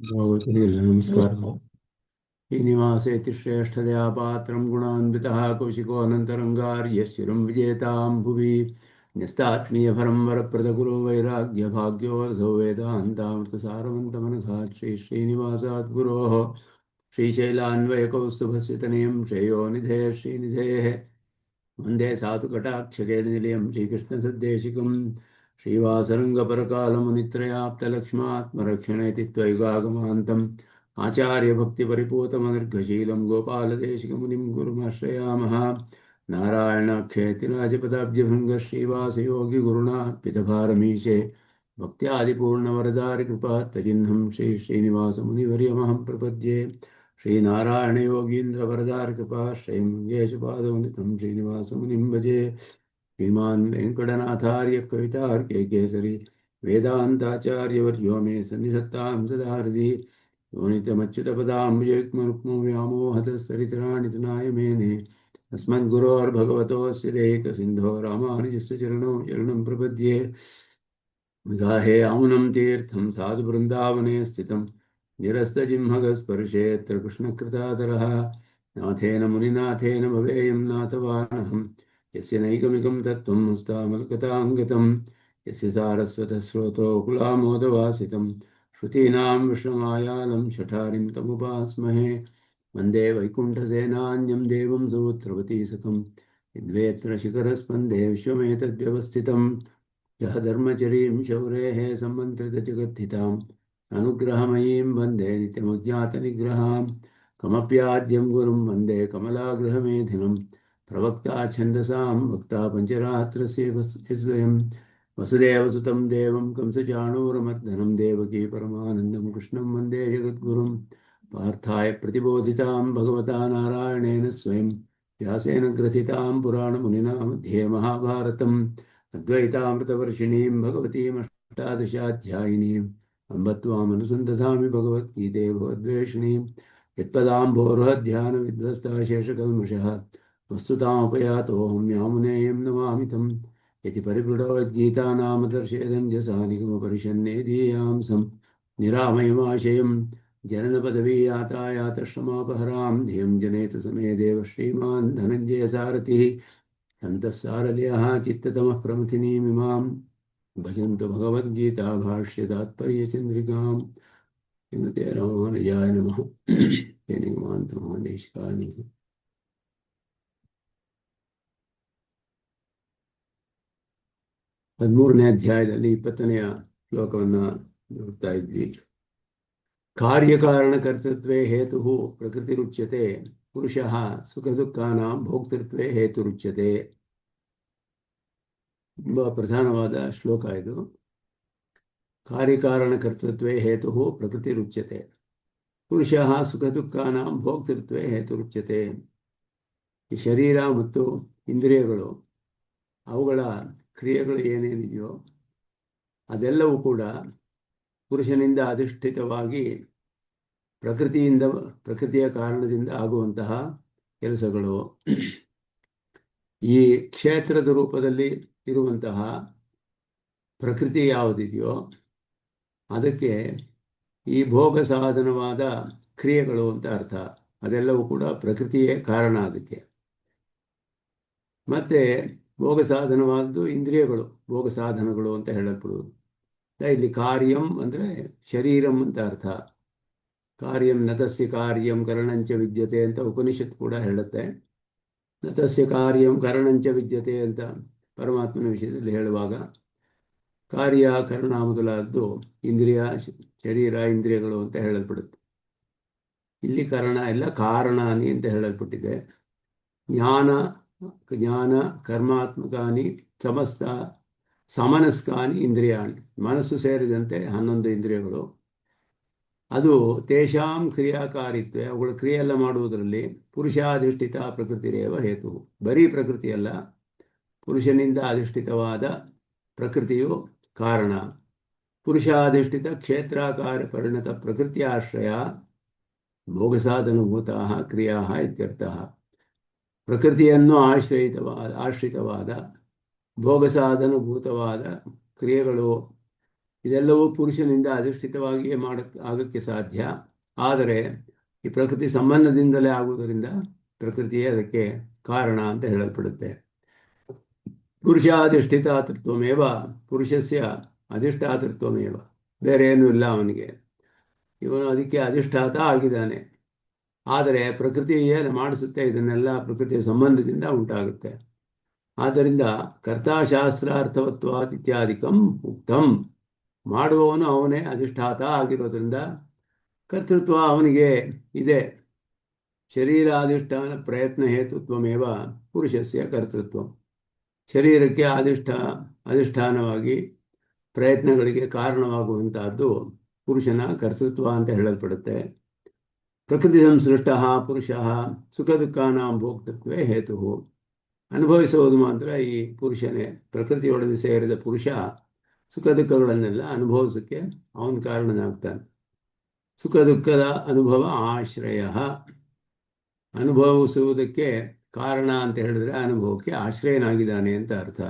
ಭಗವತಿಲ್ಲ ನಮಸ್ಕಾರ. ಶ್ರೀನಿವಾಸೇತಿ ಶ್ರೇಷ್ಠದಯಾ ಪಾತ್ರಂ ಗುಣಾನ್ವಿತಃ ಕೌಶಿಕೋ ಅನಂತರಂಗಾರ್ಯಶ್ಚಿರಂ ವಿಜೇತಾಂ ಭುವಿ ನ್ಯಸ್ತಾತ್ಮೀಯಫಲಂ ವರಪ್ರದಗುರು ವೈರಾಗ್ಯಭಾಗ್ಯೋರ್ಧೋ ವೇದಾಂತಾಮೃತಸಾರವಂತಮನಘಾತ್ ಶ್ರೀನಿವಾಸಾತ್ ಗುರೋಃ ಶ್ರೀಶೈಲಾನ್ವಯಕೌಸ್ತುಭस्य ತನಯಂ ಶ್ರೇಯೋ ನಿಧೇಃ ಶ್ರೀನಿಧೇಃ वंदे साधुकटाक्षकेणनिलयं श्रीकृष्णसद्देशिकं श्रीवासरङ्गपरकालमुनित्रयाप्तलक्ष्मात्मरक्षणेति त्वयिगागमान्तम् आचार्यभक्तिपरिपूतमनर्घशीलं गोपालदेशिकमुनिं गुरुमाश्रयामः। नारायणाख्येतिराजपदाब्जभृङ्गः श्रीवासयोगिगुरुणार्पितभारमीशे भक्त्यादिपूर्णवरदारिकृपात्तचिह्नं श्रीनिवासमुनिवर्यमहं प्रपद्ये। श्रीनारायण योगींद्र वरदार कृपा श्रीमंगेशपादवनितं श्रीनिवासमुनिं भजे। श्रीमान् वेङ्कटनाथार्य कवितार्के केसरी वेदान्ताचार्यवर्यो मे सन्निधत्तां सदा हृदि योनितमच्युतपदाम्बुजयुग्मरुक्मव्यामोहतस्तरितराणि तनाय मेने अस्मद्गुरोर्भगवतोऽस्य देहिकसिन्धो रामानुजस्य चरणौ शरणं प्रपद्ये। गाहे औनं तीर्थं साधु वृन्दावने स्थितं निरस्तजिह्मगस्पर्शेऽत्र कृष्णकृतादरः नाथेन मुनिनाथेन भवेयं नाथवानहं यस्य नैकमिकं तत्त्वं हस्तामलकताङ्गतं यस्य सारस्वतः स्रोतोकुलामोदवासितं श्रुतीनां विष्णुमायालं शठारिं तमुपास्महे। वन्दे वैकुण्ठसेनान्यं देवं सूत्रवती सखं यद्वेत्र शिखरस्पन्दे विश्वमेतद्व्यवस्थितं यः धर्मचरीं शौरेः सम्मन्त्रितजगद्धिताम् अनुग्रहमयीं वन्दे नित्यमज्ञातनिग्रहां कमप्याद्यं गुरुं वन्दे कमलागृहमेधिनं प्रवक्ता छन्दसां वक्ता पञ्चरात्रस्य स्वयं वसुदेवसुतं देवं कंसचाणूरमर्दनं देवकी परमानन्दं कृष्णं वन्दे जगद्गुरुं पार्थाय प्रतिबोधितां भगवता नारायणेन स्वयं व्यासेन ग्रथितां पुराणमुनिना मध्ये महाभारतम् अद्वैतामृतवर्षिणीं भगवतीमष्टादशाध्यायिनीम् अम्ब त्वामनुसन्दधामि भगवद्गीते भवद्वेषिणीं यत्पदाम्भोरुहध्यानविध्वस्ता शेषकल्मषः वस्तुतामुपयातोऽहं यामुनेयं नमामि तं यति परिपृढवद्गीतानामदर्शेदञ्जसा निगमपरिषन्नेदीयां सं निरामयमाशयं जननपदवीयातायातश्रमापहरां धियं जनेतु समे देव श्रीमान् धनञ्जयसारथिः हन्तः चित्ततमः प्रमथिनीमिमां भजन्तु भगवद्गीता भाष्यतात्पर्यचन्द्रिकां श्रीमते रामानुजाय नमः। निगमान्तमहादेशिकानि 13ನೇ ಅಧ್ಯಾಯದಲ್ಲಿ 20ನೆಯ ಶ್ಲೋಕವನ್ನು ನೋಡ್ತಾ ಇದ್ವಿ. ಕಾರ್ಯಕಾರಣಕರ್ತೃತ್ವೇ ಹೇತುಃ ಪ್ರಕೃತಿರುಚ್ಯತೆ ಪುರುಷಃ ಸುಖದುಃಖಾನಾಂ ಭೋಕ್ತೃತ್ವೇ ಹೇತುರುಚ್ಯತೆ. ತುಂಬಾ ಪ್ರಧಾನವಾದ ಶ್ಲೋಕ ಇದು. ಕಾರ್ಯಕಾರಣಕರ್ತೃತ್ವೇ ಹೇತುಃ ಪ್ರಕೃತಿರುಚ್ಯತೆ ಪುರುಷಃ ಸುಖದುಃಖಾನಾಂ ಭೋಕ್ತೃತ್ವೇ ಹೇತುರುಚ್ಯತೆ. ಈ ಶರೀರ ಮತ್ತು ಇಂದ್ರಿಯಗಳು, ಅವುಗಳ ಕ್ರಿಯೆಗಳು ಏನೇನಿದೆಯೋ ಅದೆಲ್ಲವೂ ಕೂಡ ಪುರುಷನಿಂದ ಅಧಿಷ್ಠಿತವಾಗಿ ಪ್ರಕೃತಿಯ ಕಾರಣದಿಂದ ಆಗುವಂತಹ ಕೆಲಸಗಳು. ಈ ಕ್ಷೇತ್ರದ ರೂಪದಲ್ಲಿ ಇರುವಂತಹ ಪ್ರಕೃತಿ ಯಾವುದಿದೆಯೋ ಅದಕ್ಕೆ ಈ ಭೋಗ ಸಾಧನವಾದ ಕ್ರಿಯೆಗಳು ಅಂತ ಅರ್ಥ. ಅದೆಲ್ಲವೂ ಕೂಡ ಪ್ರಕೃತಿಯೇ ಕಾರಣ ಅದಕ್ಕೆ. ಮತ್ತೆ ಭೋಗ ಸಾಧನವಾದ್ದು ಇಂದ್ರಿಯಗಳು, ಭೋಗ ಸಾಧನಗಳು ಅಂತ ಹೇಳಲ್ಪಡುವುದು. ಇಲ್ಲಿ ಕಾರ್ಯಂ ಅಂದರೆ ಶರೀರಂ ಅಂತ ಅರ್ಥ. ಕಾರ್ಯಂ ನತಸ್ಯ ಕಾರ್ಯಂ ಕರಣಂಚ ವಿದ್ಯತೆ ಅಂತ ಉಪನಿಷತ್ ಕೂಡ ಹೇಳುತ್ತೆ. ನತಸ್ಯ ಕಾರ್ಯಂ ಕರಣಂಚ ವಿದ್ಯತೆ ಅಂತ ಪರಮಾತ್ಮನ ವಿಷಯದಲ್ಲಿ ಹೇಳುವಾಗ ಕಾರ್ಯ ಕರಣ ಮೊದಲಾದ್ದು ಇಂದ್ರಿಯ, ಶರೀರ, ಇಂದ್ರಿಯಗಳು ಅಂತ ಹೇಳಲ್ಪಡುತ್ತೆ. ಇಲ್ಲಿ ಕರಣ ಎಲ್ಲ ಕಾರಣಾನಿ ಅಂತ ಹೇಳಲ್ಪಟ್ಟಿದೆ. ಜ್ಞಾನ ಕರ್ಮಾತ್ಮಕಾನಿ ಸಮಸ್ತ ಸಮನಸ್ಕಾನಿ ಇಂದ್ರಿಯಾಣಿ, ಮನಸ್ಸು ಸೇರಿದಂತೆ 11 ಇಂದ್ರಿಯಗಳು. ಅದು ತೇಷಾಂ ಕ್ರಿಯಾಕಾರಿತ್ವ, ಅವುಗಳ ಕ್ರಿಯೆಲ್ಲ ಮಾಡುವುದರಲ್ಲಿ ಪುರುಷಾಧಿಷ್ಠಿತ ಪ್ರಕೃತಿರೇವ ಹೇತು. ಬರೀ ಪ್ರಕೃತಿಯಲ್ಲ, ಪುರುಷನಿಂದ ಅಧಿಷ್ಠಿತವಾದ ಪ್ರಕೃತಿಯು ಕಾರಣ. ಪುರುಷಾಧಿಷ್ಠಿತ ಕ್ಷೇತ್ರಾಕಾರ ಪರಿಣತ ಪ್ರಕೃತಿಯಾಶ್ರಯ ಭೋಗಸಾಧನಭೂತ ಕ್ರಿಯಾ ಇತ್ಯರ್ಥಃ. ಪ್ರಕೃತಿಯನ್ನು ಆಶ್ರಿತವಾದ ಭೋಗಸಾಧನಭೂತವಾದ ಕ್ರಿಯೆಗಳು ಇದೆಲ್ಲವೂ ಪುರುಷನಿಂದ ಅಧಿಷ್ಠಿತವಾಗಿಯೇ ಆಗಕ್ಕೆ ಸಾಧ್ಯ. ಆದರೆ ಈ ಪ್ರಕೃತಿ ಸಂಬಂಧದಿಂದಲೇ ಆಗುವುದರಿಂದ ಪ್ರಕೃತಿಯೇ ಅದಕ್ಕೆ ಕಾರಣ ಅಂತ ಹೇಳಲ್ಪಡುತ್ತೆ. ಪುರುಷಾಧಿಷ್ಠಿತಾತೃತ್ವಮೇವ ಪುರುಷಸ್ಯ ಅಧಿಷ್ಠಾತೃತ್ವಮೇವ. ಬೇರೆ ಏನೂ ಇಲ್ಲ ಅವನಿಗೆ, ಇವನು ಅದಕ್ಕೆ ಅಧಿಷ್ಠಾತ ಆಗಿದ್ದಾನೆ. ಆದರೆ ಪ್ರಕೃತಿಯೇ ಮಾಡಿಸುತ್ತೆ, ಇದನ್ನೆಲ್ಲ ಪ್ರಕೃತಿಯ ಸಂಬಂಧದಿಂದ ಉಂಟಾಗುತ್ತೆ. ಆದ್ದರಿಂದ ಕರ್ತಾಶಾಸ್ತ್ರಾರ್ಥವತ್ವಾತ್ ಇತ್ಯಾದಿಕಂ ಉಕ್ತಂ. ಮಾಡುವವನು ಅವನೇ ಅಧಿಷ್ಠಾತ ಆಗಿರೋದ್ರಿಂದ ಕರ್ತೃತ್ವ ಅವನಿಗೆ ಇದೆ. ಶರೀರಾಧಿಷ್ಠಾನ ಪ್ರಯತ್ನ ಹೇತುತ್ವಮೇವ ಪುರುಷಸ್ಯ ಕರ್ತೃತ್ವ. ಶರೀರಕ್ಕೆ ಅಧಿಷ್ಠಾನವಾಗಿ ಪ್ರಯತ್ನಗಳಿಗೆ ಕಾರಣವಾಗುವಂತಹದ್ದು ಪುರುಷನ ಕರ್ತೃತ್ವ ಅಂತ ಹೇಳಲ್ಪಡುತ್ತೆ. ಪ್ರಕೃತಿ ಸಂಸೃಷ್ಟ ಪುರುಷ ಸುಖ ದುಃಖಾನಾಂ ಭೋಕ್ತೃತ್ವೇ ಹೇತು. ಅನುಭವಿಸುವುದು ಮಾತ್ರ ಈ ಪುರುಷನೇ. ಪ್ರಕೃತಿಯೊಡನೆ ಸೇರಿದ ಪುರುಷ ಸುಖ ದುಃಖಗಳನ್ನೆಲ್ಲ ಅನುಭವಿಸೋಕ್ಕೆ ಅವನ ಕಾರಣನಾಗ್ತಾನೆ. ಸುಖ ದುಃಖದ ಅನುಭವ ಆಶ್ರಯ. ಅನುಭವಿಸುವುದಕ್ಕೆ ಕಾರಣ ಅಂತ ಹೇಳಿದ್ರೆ ಅನುಭವಕ್ಕೆ ಆಶ್ರಯನಾಗಿದ್ದಾನೆ ಅಂತ ಅರ್ಥ.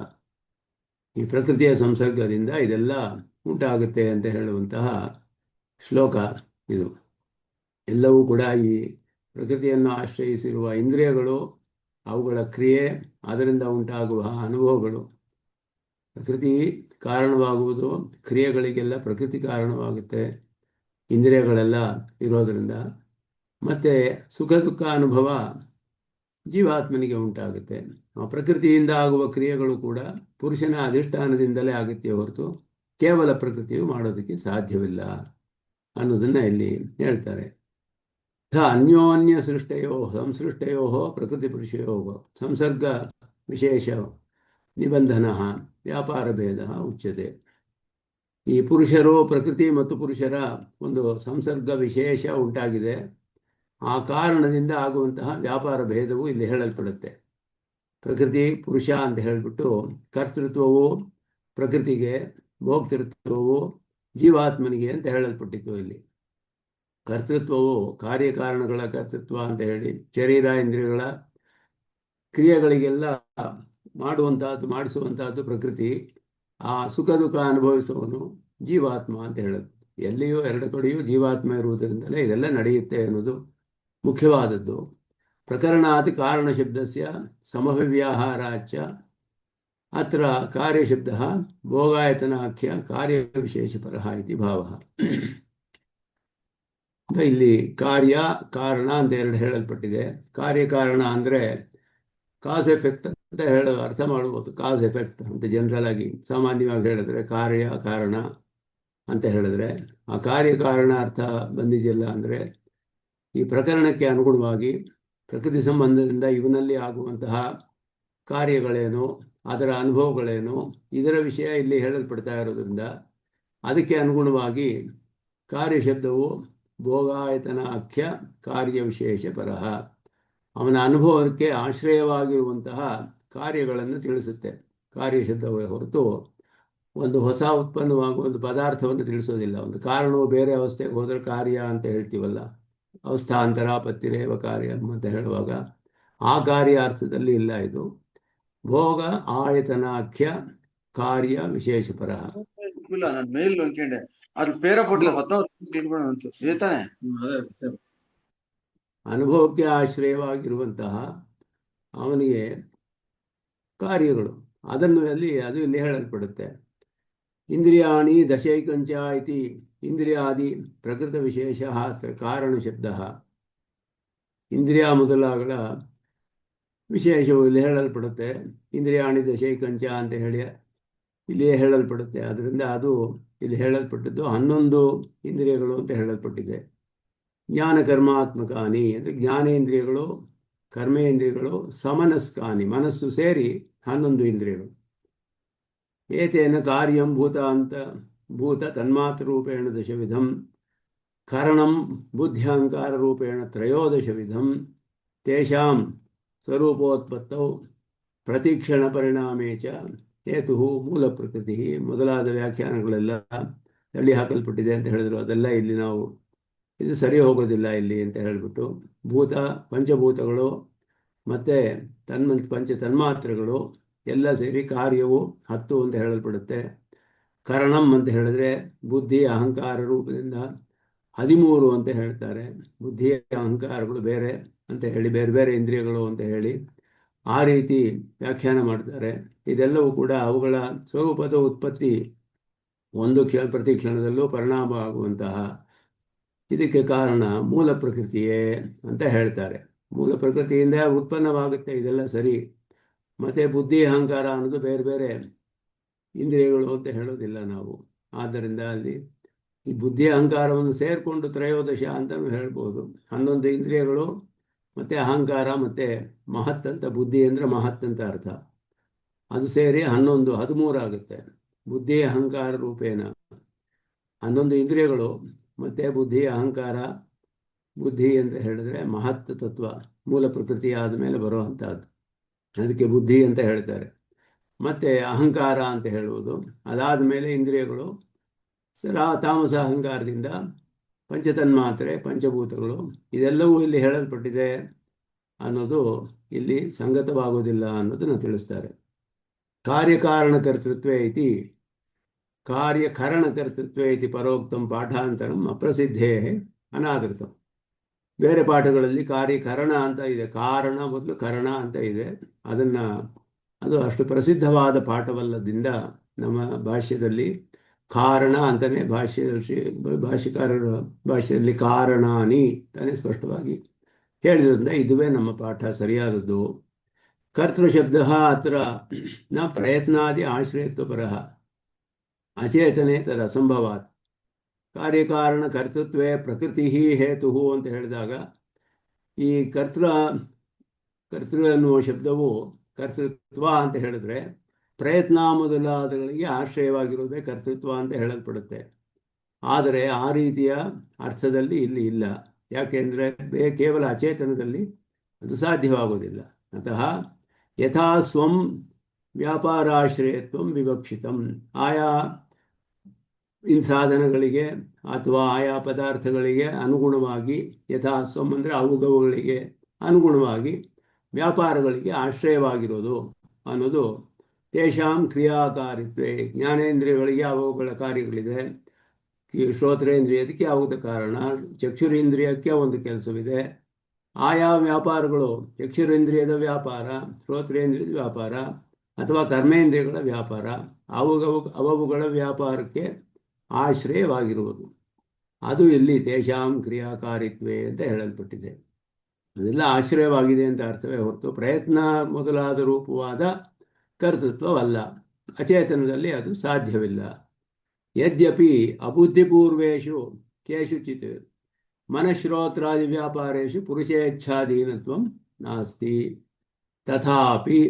ಈ ಪ್ರಕೃತಿಯ ಸಂಸರ್ಗದಿಂದ ಇದೆಲ್ಲ ಉಂಟಾಗುತ್ತೆ ಅಂತ ಹೇಳುವಂತಹ ಶ್ಲೋಕ ಇದು. ಎಲ್ಲವೂ ಕೂಡ ಈ ಪ್ರಕೃತಿಯನ್ನು ಆಶ್ರಯಿಸಿರುವ ಇಂದ್ರಿಯಗಳು, ಅವುಗಳ ಕ್ರಿಯೆ, ಅದರಿಂದ ಉಂಟಾಗುವ ಅನುಭವಗಳು. ಪ್ರಕೃತಿ ಕಾರಣವಾಗುವುದು, ಕ್ರಿಯೆಗಳಿಗೆಲ್ಲ ಪ್ರಕೃತಿ ಕಾರಣವಾಗುತ್ತೆ, ಇಂದ್ರಿಯಗಳೆಲ್ಲ ಇರೋದರಿಂದ. ಮತ್ತು ಸುಖ ದುಃಖ ಅನುಭವ ಜೀವಾತ್ಮನಿಗೆ ಉಂಟಾಗುತ್ತೆ. ಆ ಪ್ರಕೃತಿಯಿಂದ ಆಗುವ ಕ್ರಿಯೆಗಳು ಕೂಡ ಪುರುಷನ ಅಧಿಷ್ಠಾನದಿಂದಲೇ ಆಗುತ್ತೆ ಹೊರತು ಕೇವಲ ಪ್ರಕೃತಿಯು ಮಾಡೋದಕ್ಕೆ ಸಾಧ್ಯವಿಲ್ಲ ಅನ್ನೋದನ್ನು ಇಲ್ಲಿ ಹೇಳ್ತಾರೆ. ಅನ್ಯೋನ್ಯ ಸೃಷ್ಟಯೋ ಸಂಸೃಷ್ಟಯೋ ಪ್ರಕೃತಿ ಪುರುಷಯೋ ಸಂಸರ್ಗ ವಿಶೇಷ ನಿಬಂಧನ ವ್ಯಾಪಾರ ಭೇದ ಉಚ್ಯತೆ. ಈ ಪುರುಷರು, ಪ್ರಕೃತಿ ಮತ್ತು ಪುರುಷರ ಒಂದು ಸಂಸರ್ಗ ವಿಶೇಷ ಉಂಟಾಗಿದೆ. ಆ ಕಾರಣದಿಂದ ಆಗುವಂತಹ ವ್ಯಾಪಾರ ಭೇದವು ಇಲ್ಲಿ ಹೇಳಲ್ಪಡುತ್ತೆ. ಪ್ರಕೃತಿ ಪುರುಷ ಅಂತ ಹೇಳಿಬಿಟ್ಟು ಕರ್ತೃತ್ವವು ಪ್ರಕೃತಿಗೆ, ಭೋಕ್ತೃತ್ವವು ಜೀವಾತ್ಮನಿಗೆ ಅಂತ ಹೇಳಲ್ಪಟ್ಟಿತ್ತು. ಇಲ್ಲಿ ಕರ್ತೃತ್ವವು ಕಾರ್ಯಕಾರಣಗಳ ಕರ್ತೃತ್ವ ಅಂತ ಹೇಳಿ ಶರೀರ ಇಂದ್ರಿಯಗಳ ಕ್ರಿಯೆಗಳಿಗೆಲ್ಲ ಮಾಡಿಸುವಂತಹದ್ದು ಪ್ರಕೃತಿ. ಆ ಸುಖ ದುಃಖ ಅನುಭವಿಸುವವನು ಜೀವಾತ್ಮ ಅಂತ ಹೇಳೋದು. ಎಲ್ಲಿಯೂ ಎರಡು ಕಡೆಯೂ ಜೀವಾತ್ಮ ಇರುವುದರಿಂದಲೇ ಇದೆಲ್ಲ ನಡೆಯುತ್ತೆ ಅನ್ನೋದು ಮುಖ್ಯವಾದದ್ದು. ಪ್ರಕರಣಾತ್ ಕಾರಣ ಶಬ್ದಸ್ಯ ಸಮವ್ಯಾಹಾರಾಚ ಅತ್ರ ಕಾರ್ಯಶಬ್ದ ಭೋಗಾಯತನಾಖ್ಯ ಕಾರ್ಯವಿಶೇಷಪರಃ ಇತಿ ಭಾವಃ. ಇಲ್ಲಿ ಕಾರ್ಯ ಕಾರಣ ಅಂತ ಎರಡು ಹೇಳಲ್ಪಟ್ಟಿದೆ. ಕಾರ್ಯಕಾರಣ ಅಂದರೆ ಕಾಸ್ ಎಫೆಕ್ಟ್ ಅಂತ ಅರ್ಥ ಮಾಡ್ಬೋದು. ಕಾಸ್ ಎಫೆಕ್ಟ್ ಅಂತ ಜನರಲ್ ಆಗಿ ಸಾಮಾನ್ಯವಾಗಿ ಹೇಳಿದ್ರೆ ಕಾರ್ಯ ಕಾರಣ ಅಂತ ಹೇಳಿದ್ರೆ, ಆ ಕಾರ್ಯಕಾರಣ ಅರ್ಥ ಬಂದಿದೆಯಲ್ಲ ಅಂದರೆ ಈ ಪ್ರಕರಣಕ್ಕೆ ಅನುಗುಣವಾಗಿ ಪ್ರಕೃತಿ ಸಂಬಂಧದಿಂದ ಇವನಲ್ಲಿ ಆಗುವಂತಹ ಕಾರ್ಯಗಳೇನು, ಅದರ ಅನುಭವಗಳೇನು, ಇದರ ವಿಷಯ ಇಲ್ಲಿ ಹೇಳಲ್ಪಡ್ತಾ ಇರೋದ್ರಿಂದ ಅದಕ್ಕೆ ಅನುಗುಣವಾಗಿ ಕಾರ್ಯಶಬ್ದವು ಭೋಗಾಯತನಾಖ್ಯ ಕಾರ್ಯವಿಶೇಷ ಪರಃ, ಅವನ ಅನುಭವಕ್ಕೆ ಆಶ್ರಯವಾಗಿರುವಂತಹ ಕಾರ್ಯಗಳನ್ನು ತಿಳಿಸುತ್ತೆ. ಕಾರ್ಯಶಬ್ದವೇ ಹೊರತು ಒಂದು ಹೊಸ ಉತ್ಪನ್ನವಾಗುವ ಒಂದು ಪದಾರ್ಥವನ್ನು ತಿಳಿಸೋದಿಲ್ಲ. ಒಂದು ಕಾರಣವು ಬೇರೆ ಅವಸ್ಥೆಗೆ ಹೋದರೆ ಕಾರ್ಯ ಅಂತ ಹೇಳ್ತೀವಲ್ಲ, ಅವಸ್ಥಾಂತರ ಪತ್ತಿರೇವ ಕಾರ್ಯ ಅಂತ ಹೇಳುವಾಗ ಆ ಕಾರ್ಯ ಅರ್ಥದಲ್ಲಿ ಇಲ್ಲ. ಇದು ಭೋಗ ಆಯತನಾಖ್ಯ ಕಾರ್ಯ ವಿಶೇಷ ಪರಃ. ನಾನು ಮೇಲ್ ಅನ್ಕೊಂಡೆ ಅದು ಬೇರೆ ಅನುಭವಕ್ಕೆ ಆಶ್ರಯವಾಗಿರುವಂತಹ ಅವನಿಗೆ ಕಾರ್ಯಗಳು, ಅದು ಇಲ್ಲಿ ಹೇಳಲ್ಪಡುತ್ತೆ. ಇಂದ್ರಿಯಾಣಿ ದಶೈಕಂಚ ಇತಿ ಇಂದ್ರಿಯಾದಿ ಪ್ರಕೃತ ವಿಶೇಷ ಕಾರಣ ಶಬ್ದ. ಇಂದ್ರಿಯ ಮೊದಲಾಗಳ ವಿಶೇಷವು ಇಲ್ಲಿ ಹೇಳಲ್ಪಡುತ್ತೆ. ಇಂದ್ರಿಯಾಣಿ ದಶೈಕಂಚ ಅಂತ ಹೇಳಿ ಇಲ್ಲಿ ಹೇಳಲ್ಪಡುತ್ತೆ. ಅದರಿಂದ ಅದು ಇಲ್ಲಿ ಹೇಳಲ್ಪಟ್ಟದ್ದು 11 ಇಂದ್ರಿಯಗಳು ಅಂತ ಹೇಳಲ್ಪಟ್ಟಿದೆ. ಜ್ಞಾನ ಕರ್ಮಾತ್ಮಕಾನಿ ಅಂದರೆ ಜ್ಞಾನೇಂದ್ರಿಯಗಳು, ಕರ್ಮೇಂದ್ರಿಯಗಳು, ಸಮನಸ್ಕಾನಿ ಮನಸ್ಸು ಸೇರಿ 11 ಇಂದ್ರಿಯಗಳು. ಏತೇನ ಕಾರ್ಯಂ ಭೂತ ತನ್ಮಾತ್ರೂಪೇಣ ದಶವಿಧಂ ಕಾರಣಂ ಬುದ್ಧ್ಯಾಂಕಾರ ರೂಪೇಣ 13 ವಿಧಂ ತೇಷಾಂ ಸ್ವರೂಪೋತ್ಪತ್ತೌ ಪ್ರತಿಕ್ಷಣ ಪರಿಣಾಮೇ ಚ ಹೇತು ಮೂಲ ಪ್ರಕೃತಿ ಮೊದಲಾದ ವ್ಯಾಖ್ಯಾನಗಳೆಲ್ಲ ತಳ್ಳಿ ಹಾಕಲ್ಪಟ್ಟಿದೆ ಅಂತ ಹೇಳಿದ್ರು. ಅದೆಲ್ಲ ಇಲ್ಲಿ ನಾವು ಇದು ಸರಿ ಹೋಗೋದಿಲ್ಲ ಇಲ್ಲಿ ಅಂತ ಹೇಳಿಬಿಟ್ಟು ಪಂಚಭೂತಗಳು ಮತ್ತು ಪಂಚ ತನ್ಮಾತ್ರೆಗಳು ಎಲ್ಲ ಸೇರಿ ಕಾರ್ಯವು 10 ಅಂತ ಹೇಳಲ್ಪಡುತ್ತೆ. ಕರಣಂ ಅಂತ ಹೇಳಿದ್ರೆ ಬುದ್ಧಿ ಅಹಂಕಾರ ರೂಪದಿಂದ 13 ಅಂತ ಹೇಳ್ತಾರೆ. ಬುದ್ಧಿ ಅಹಂಕಾರಗಳು ಬೇರೆ ಅಂತ ಹೇಳಿ, ಬೇರೆ ಬೇರೆ ಇಂದ್ರಿಯಗಳು ಅಂತ ಹೇಳಿ ಆ ರೀತಿ ವ್ಯಾಖ್ಯಾನ ಮಾಡ್ತಾರೆ. ಇದೆಲ್ಲವೂ ಕೂಡ ಅವುಗಳ ಸ್ವರೂಪದ ಉತ್ಪತ್ತಿ ಪ್ರತಿ ಕ್ಷಣದಲ್ಲೂ ಪರಿಣಾಮ ಆಗುವಂತಹ ಇದಕ್ಕೆ ಕಾರಣ ಮೂಲ ಪ್ರಕೃತಿಯೇ ಅಂತ ಹೇಳ್ತಾರೆ. ಮೂಲ ಪ್ರಕೃತಿಯಿಂದ ಉತ್ಪನ್ನವಾಗುತ್ತೆ, ಇದೆಲ್ಲ ಸರಿ. ಮತ್ತೆ ಬುದ್ಧಿ ಅಹಂಕಾರ ಅನ್ನೋದು ಬೇರೆ ಬೇರೆ ಇಂದ್ರಿಯಗಳು ಅಂತ ಹೇಳೋದಿಲ್ಲ ನಾವು. ಆದ್ದರಿಂದ ಅಲ್ಲಿ ಈ ಬುದ್ಧಿ ಅಹಂಕಾರವನ್ನು ಸೇರಿಕೊಂಡು ತ್ರಯೋದಶ ಅಂತಲೂ ಹೇಳ್ಬೋದು. 11 ಇಂದ್ರಿಯಗಳು ಮತ್ತು ಅಹಂಕಾರ ಮತ್ತು ಮಹತ್ ಅಂತ, ಬುದ್ಧಿ ಅಂದರೆ ಮಹತ್ ಅಂತ ಅರ್ಥ. ಅದು ಸೇರಿ 11 13 ಆಗುತ್ತೆ. ಬುದ್ಧಿ ಅಹಂಕಾರ ರೂಪೇಣ 11 ಇಂದ್ರಿಯಗಳು ಮತ್ತು ಬುದ್ಧಿ ಅಹಂಕಾರ. ಬುದ್ಧಿ ಅಂತ ಹೇಳಿದ್ರೆ ಮಹತ್ ತತ್ವ, ಮೂಲ ಪ್ರಕೃತಿ ಆದಮೇಲೆ ಬರುವಂಥದ್ದು, ಅದಕ್ಕೆ ಬುದ್ಧಿ ಅಂತ ಹೇಳ್ತಾರೆ. ಮತ್ತು ಅಹಂಕಾರ ಅಂತ ಹೇಳುವುದು ಅದಾದ ಮೇಲೆ ಇಂದ್ರಿಯಗಳು, ತಾಮಸ ಅಹಂಕಾರದಿಂದ ಪಂಚತನ್ಮಾತ್ರೆ, ಪಂಚಭೂತಗಳು, ಇದೆಲ್ಲವೂ ಇಲ್ಲಿ ಹೇಳಲ್ಪಟ್ಟಿದೆ ಅನ್ನೋದು ಇಲ್ಲಿ ಸಂಗತವಾಗುವುದಿಲ್ಲ ಅನ್ನೋದನ್ನು ತಿಳಿಸ್ತಾರೆ. ಕಾರ್ಯಕಾರಣಕರ್ತೃತ್ವೇ ಇತಿ ಕಾರ್ಯಕರಣಕರ್ತೃತ್ವೇ ಇತಿ ಪರೋಕ್ತಂ ಪಾಠಾಂತರಂ ಅಪ್ರಸಿದ್ಧೇ ಅನಾದೃತಂ. ಬೇರೆ ಪಾಠಗಳಲ್ಲಿ ಕಾರ್ಯಕರಣ ಅಂತ ಇದೆ, ಕಾರಣ ಮೊದಲು ಕರಣ ಅಂತ ಇದೆ. ಅದು ಅಷ್ಟು ಪ್ರಸಿದ್ಧವಾದ ಪಾಠವಲ್ಲದಿಂದ ನಮ್ಮ ಭಾಷ್ಯದಲ್ಲಿ ಕಾರಣ ಅಂತಲೇ ಭಾಷ್ಯಕಾರರ ಭಾಷೆಯಲ್ಲಿ ಕಾರಣಾನಿ ತಾನೇ ಸ್ಪಷ್ಟವಾಗಿ ಹೇಳಿದ್ರಿಂದ ಇದುವೇ ನಮ್ಮ ಪಾಠ ಸರಿಯಾದದ್ದು. ಕರ್ತೃಶಬ್ದ ಅತ್ರ ನ ಪ್ರಯತ್ನಾದಿ ಆಶ್ರಯತ್ವಪರಃ ಅಚೇತನೆ ತದಸಂಭವಾತ್. ಕಾರ್ಯಕಾರಣ ಕರ್ತೃತ್ವೇ ಪ್ರಕೃತಿ ಹೇತು ಅಂತ ಹೇಳಿದಾಗ ಈ ಕರ್ತೃ ಅನ್ನುವ ಶಬ್ದವು ಕರ್ತೃತ್ವ ಅಂತ ಹೇಳಿದ್ರೆ ಪ್ರಯತ್ನ ಮೊದಲಾದಗಳಿಗೆ ಆಶ್ರಯವಾಗಿರುವುದೇ ಕರ್ತೃತ್ವ ಅಂತ ಹೇಳಲ್ಪಡುತ್ತೆ. ಆದರೆ ಆ ರೀತಿಯ ಅರ್ಥದಲ್ಲಿ ಇಲ್ಲಿ ಇಲ್ಲ. ಯಾಕೆಂದರೆ ಕೇವಲ ಅಚೇತನದಲ್ಲಿ ಅದು ಸಾಧ್ಯವಾಗುವುದಿಲ್ಲ. ಅತಃ ಯಥಾ ಸ್ವಂ ವ್ಯಾಪಾರಾಶ್ರಯತ್ವಂ ವಿವಕ್ಷಿತಂ. ಆಯಾ ಸಾಧನಗಳಿಗೆ ಅಥವಾ ಆಯಾ ಪದಾರ್ಥಗಳಿಗೆ ಅನುಗುಣವಾಗಿ, ಯಥಾ ಸ್ವಂ ಅಂದರೆ ಅವುಗಳಿಗೆ ಅನುಗುಣವಾಗಿ ವ್ಯಾಪಾರಗಳಿಗೆ ಆಶ್ರಯವಾಗಿರೋದು ಅನ್ನೋದು ತೇಷಾಂ ಕ್ರಿಯಾಕಾರಿತ್ವೇ. ಜ್ಞಾನೇಂದ್ರಿಯಗಳಿಗೆ ಅವುಗಳ ಕಾರ್ಯಗಳಿದೆ, ಶ್ರೋತ್ರೇಂದ್ರಿಯದಕ್ಕೆ ಯಾವುದ ಕಾರಣ, ಚಕ್ಷುರೇಂದ್ರಿಯಕ್ಕೆ ಒಂದು ಕೆಲಸವಿದೆ. ಆಯಾ ವ್ಯಾಪಾರಗಳು ಚಕ್ಷುರೇಂದ್ರಿಯದ ವ್ಯಾಪಾರ, ಶ್ರೋತ್ರೇಂದ್ರಿಯದ ವ್ಯಾಪಾರ ಅಥವಾ ಕರ್ಮೇಂದ್ರಿಯಗಳ ವ್ಯಾಪಾರ, ಅವುಗಳ ವ್ಯಾಪಾರಕ್ಕೆ ಆಶ್ರಯವಾಗಿರುವುದು. ಅದು ಇಲ್ಲಿ ತೇಷಾಂ ಕ್ರಿಯಾಕಾರಿತ್ವೇ ಅಂತ ಹೇಳಲ್ಪಟ್ಟಿದೆ. ಅದೆಲ್ಲ ಆಶ್ರಯವಾಗಿದೆ ಅಂತ ಅರ್ಥವೇ ಹೊರತು ಪ್ರಯತ್ನ ಮೊದಲಾದ ರೂಪವಾದ ಕರ್ತೃತ್ವವಲ್ಲ. ಅಚೇತನದಲ್ಲಿ ಅದು ಸಾಧ್ಯವಿಲ್ಲ. ಯದ್ಯಪಿ ಅಬುದ್ಧಿಪೂರ್ವೇಷು ಕೇಷುಚಿತ್ ಮನಶ್ರೋತ್ರಾದಿ ವ್ಯಾಪಾರೇಷು ಪುರುಷೇಚ್ಛಾಧೀನತ್ವಂ ನಾಸ್ತಿ ತಥಾಪಿ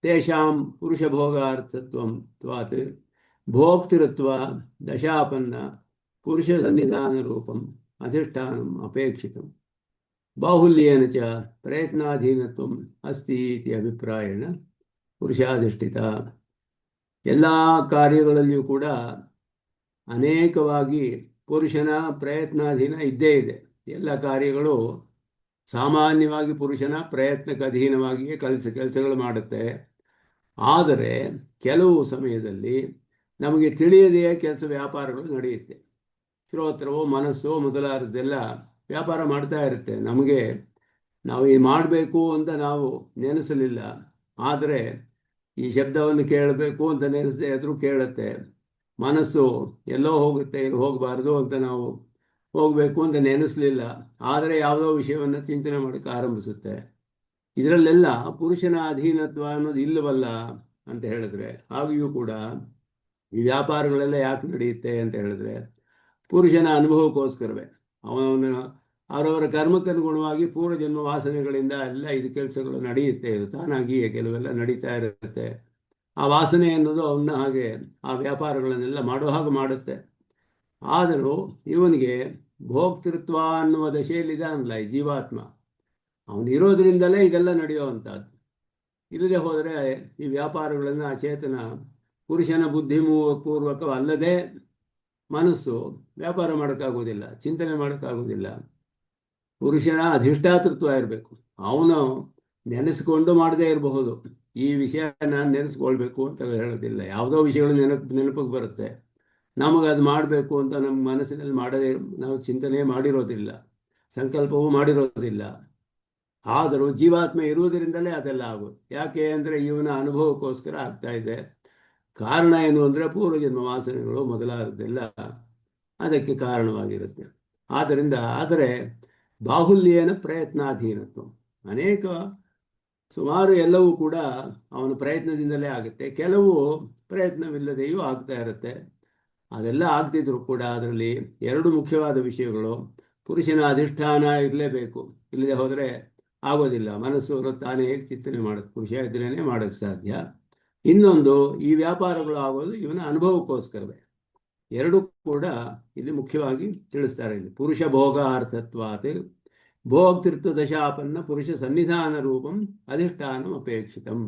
ತೇಷಾಂ ಪುರುಷಭೋಗಾರ್ಥತ್ವಂ ತ್ವಾತ್ ಭೋಕ್ತೃತ್ವ ದಶಾಪನ್ನ ಪುರುಷ ಸನ್ನಿಧಾನ ರೂಪಂ ಅಧಿಷ್ಠಾನಂ ಅಪೇಕ್ಷಿತಂ ಬಾಹುಲ್ಯೇನ ಚ ಪ್ರಯತ್ನಾಧೀನತ್ವಂ ಅಸ್ತಿ ಇತಿ ಅಭಿಪ್ರಾಯೇಣ ಪುರುಷಾಧಿಷ್ಠಿತ. ಎಲ್ಲ ಕಾರ್ಯಗಳಲ್ಲಿಯೂ ಕೂಡ ಅನೇಕವಾಗಿ ಪುರುಷನ ಪ್ರಯತ್ನಾಧೀನ ಇದ್ದೇ ಇದೆ. ಎಲ್ಲ ಕಾರ್ಯಗಳು ಸಾಮಾನ್ಯವಾಗಿ ಪುರುಷನ ಪ್ರಯತ್ನಕ್ಕೆ ಅಧೀನವಾಗಿಯೇ ಕೆಲಸಗಳು ಮಾಡುತ್ತೆ. ಆದರೆ ಕೆಲವು ಸಮಯದಲ್ಲಿ ನಮಗೆ ತಿಳಿಯದೆಯೇ ಕೆಲಸ ವ್ಯಾಪಾರಗಳು ನಡೆಯುತ್ತೆ. ಶ್ರೋತ್ರವೋ ಮನಸ್ಸೋ ಮೊದಲಾದದ್ದೆಲ್ಲ ವ್ಯಾಪಾರ ಮಾಡ್ತಾ ಇರುತ್ತೆ. ನಾವು ಈ ಮಾಡಬೇಕು ಅಂತ ನಾವು ನೆನೆಸಲಿಲ್ಲ, ಆದರೆ ಈ ಶಬ್ದವನ್ನು ಕೇಳಬೇಕು ಅಂತ ನೆನೆಸದೆ ಆದರೂ ಕೇಳುತ್ತೆ. ಮನಸ್ಸು ಎಲ್ಲೋ ಹೋಗುತ್ತೆ, ಇಲ್ಲಿ ಹೋಗಬಾರ್ದು ಅಂತ ನಾವು ಹೋಗಬೇಕು ಅಂತ ನೆನೆಸಲಿಲ್ಲ, ಆದರೆ ಯಾವುದೋ ವಿಷಯವನ್ನು ಚಿಂತನೆ ಮಾಡೋಕ್ಕೆ ಆರಂಭಿಸುತ್ತೆ. ಇದರಲ್ಲೆಲ್ಲ ಪುರುಷನ ಅಧೀನತ್ವ ಅನ್ನೋದು ಇಲ್ಲವಲ್ಲ ಅಂತ ಹೇಳಿದ್ರೆ, ಹಾಗೆಯೂ ಕೂಡ ಈ ವ್ಯಾಪಾರಗಳೆಲ್ಲ ಯಾಕೆ ನಡೆಯುತ್ತೆ ಅಂತ ಹೇಳಿದ್ರೆ ಪುರುಷನ ಅನುಭವಕ್ಕೋಸ್ಕರವೇ. ಅವರವರ ಕರ್ಮಕ್ಕನುಗುಣವಾಗಿ ಪೂರ್ವಜನ್ಮ ವಾಸನೆಗಳಿಂದ ಎಲ್ಲ ಇದು ಕೆಲಸಗಳು ನಡೆಯುತ್ತೆ. ಇದು ತಾನಾಗಿಯೇ ಕೆಲವೆಲ್ಲ ನಡೀತಾ ಇರುತ್ತೆ. ಆ ವಾಸನೆ ಅನ್ನೋದು ಅವನ್ನ ಹಾಗೆ ಆ ವ್ಯಾಪಾರಗಳನ್ನೆಲ್ಲ ಮಾಡೋ ಹಾಗೆ ಮಾಡುತ್ತೆ. ಆದರೂ ಇವನಿಗೆ ಭೋಕ್ತೃತ್ವ ಅನ್ನುವ ದಶೆಯಲ್ಲಿದ್ದಾನಲ್ಲ ಈ ಜೀವಾತ್ಮ, ಅವನಿರೋದ್ರಿಂದಲೇ ಇದೆಲ್ಲ ನಡೆಯುವಂಥದ್ದು. ಇಲ್ಲದೆ ಹೋದರೆ ಈ ವ್ಯಾಪಾರಗಳನ್ನು ಅಚೇತನ ಪುರುಷನ ಬುದ್ಧಿಪೂರ್ವಕವಲ್ಲದೆ ಮನಸ್ಸು ವ್ಯಾಪಾರ ಮಾಡೋಕ್ಕಾಗೋದಿಲ್ಲ, ಚಿಂತನೆ ಮಾಡೋಕ್ಕಾಗೋದಿಲ್ಲ. ಪುರುಷನ ಅಧಿಷ್ಠಾತೃತ್ವ ಇರಬೇಕು. ಅವನು ನೆನೆಸ್ಕೊಂಡು ಮಾಡದೇ ಇರಬಹುದು. ಈ ವಿಷಯ ನಾನು ನೆನೆಸ್ಕೊಳ್ಬೇಕು ಅಂತ ಹೇಳೋದಿಲ್ಲ. ಯಾವುದೋ ವಿಷಯಗಳು ನೆನಪಿಗೆ ಬರುತ್ತೆ. ನಮಗದು ಮಾಡಬೇಕು ಅಂತ ನಮ್ಮ ಮನಸ್ಸಿನಲ್ಲಿ ಮಾಡದೇ, ನಾವು ಚಿಂತನೆ ಮಾಡಿರೋದಿಲ್ಲ, ಸಂಕಲ್ಪವೂ ಮಾಡಿರೋದಿಲ್ಲ. ಆದರೂ ಜೀವಾತ್ಮ ಇರುವುದರಿಂದಲೇ ಅದೆಲ್ಲ ಆಗೋದು. ಯಾಕೆ ಅಂದರೆ ಇವನ ಅನುಭವಕ್ಕೋಸ್ಕರ ಆಗ್ತಾ ಇದೆ. ಕಾರಣ ಏನು ಅಂದರೆ ಪೂರ್ವಜನ್ಮ ವಾಸನೆಗಳು ಮೊದಲಾದದ್ದೆಲ್ಲ ಅದಕ್ಕೆ ಕಾರಣವಾಗಿರುತ್ತೆ. ಆದ್ದರಿಂದ ಆದರೆ ಬಾಹುಲ್ಯೇನ ಪ್ರಯತ್ನಾಧೀನತ್ವ, ಅನೇಕ ಸುಮಾರು ಎಲ್ಲವೂ ಕೂಡ ಅವನ ಪ್ರಯತ್ನದಿಂದಲೇ ಆಗುತ್ತೆ. ಕೆಲವು ಪ್ರಯತ್ನವಿಲ್ಲದೆಯೂ ಆಗ್ತಾ ಇರುತ್ತೆ. ಅದೆಲ್ಲ ಆಗ್ತಿದ್ರು ಕೂಡ ಅದರಲ್ಲಿ ಎರಡು ಮುಖ್ಯವಾದ ವಿಷಯಗಳು: ಪುರುಷನ ಅಧಿಷ್ಠಾನ ಇರಲೇಬೇಕು, ಇಲ್ಲದೆ ಹೋದರೆ ಆಗೋದಿಲ್ಲ. ಮನಸ್ಸು ತಾನೇ ಹೇಗೆ ಚಿಂತನೆ ಮಾಡೋದು, ಪುರುಷ ಇದ್ರೇ ಮಾಡೋಕ್ಕೆ ಸಾಧ್ಯ. ಇನ್ನೊಂದು, ಈ ವ್ಯಾಪಾರಗಳು ಆಗೋದು ಇವನ ಅನುಭವಕ್ಕೋಸ್ಕರವೇ. ಎರಡು ಕೂಡ ಇಲ್ಲಿ ಮುಖ್ಯವಾಗಿ ತಿಳಿಸ್ತಾರೆ. ಇಲ್ಲಿ ಪುರುಷ ಭೋಗಾರ್ಥತ್ವಾತ್ ಭೋಕ್ತೃತ್ವ ದಶಾಪನ್ನ ಪುರುಷ ಸನ್ನಿಧಾನ ರೂಪಂ ಅಧಿಷ್ಠಾನಂ ಅಪೇಕ್ಷಿತಂ.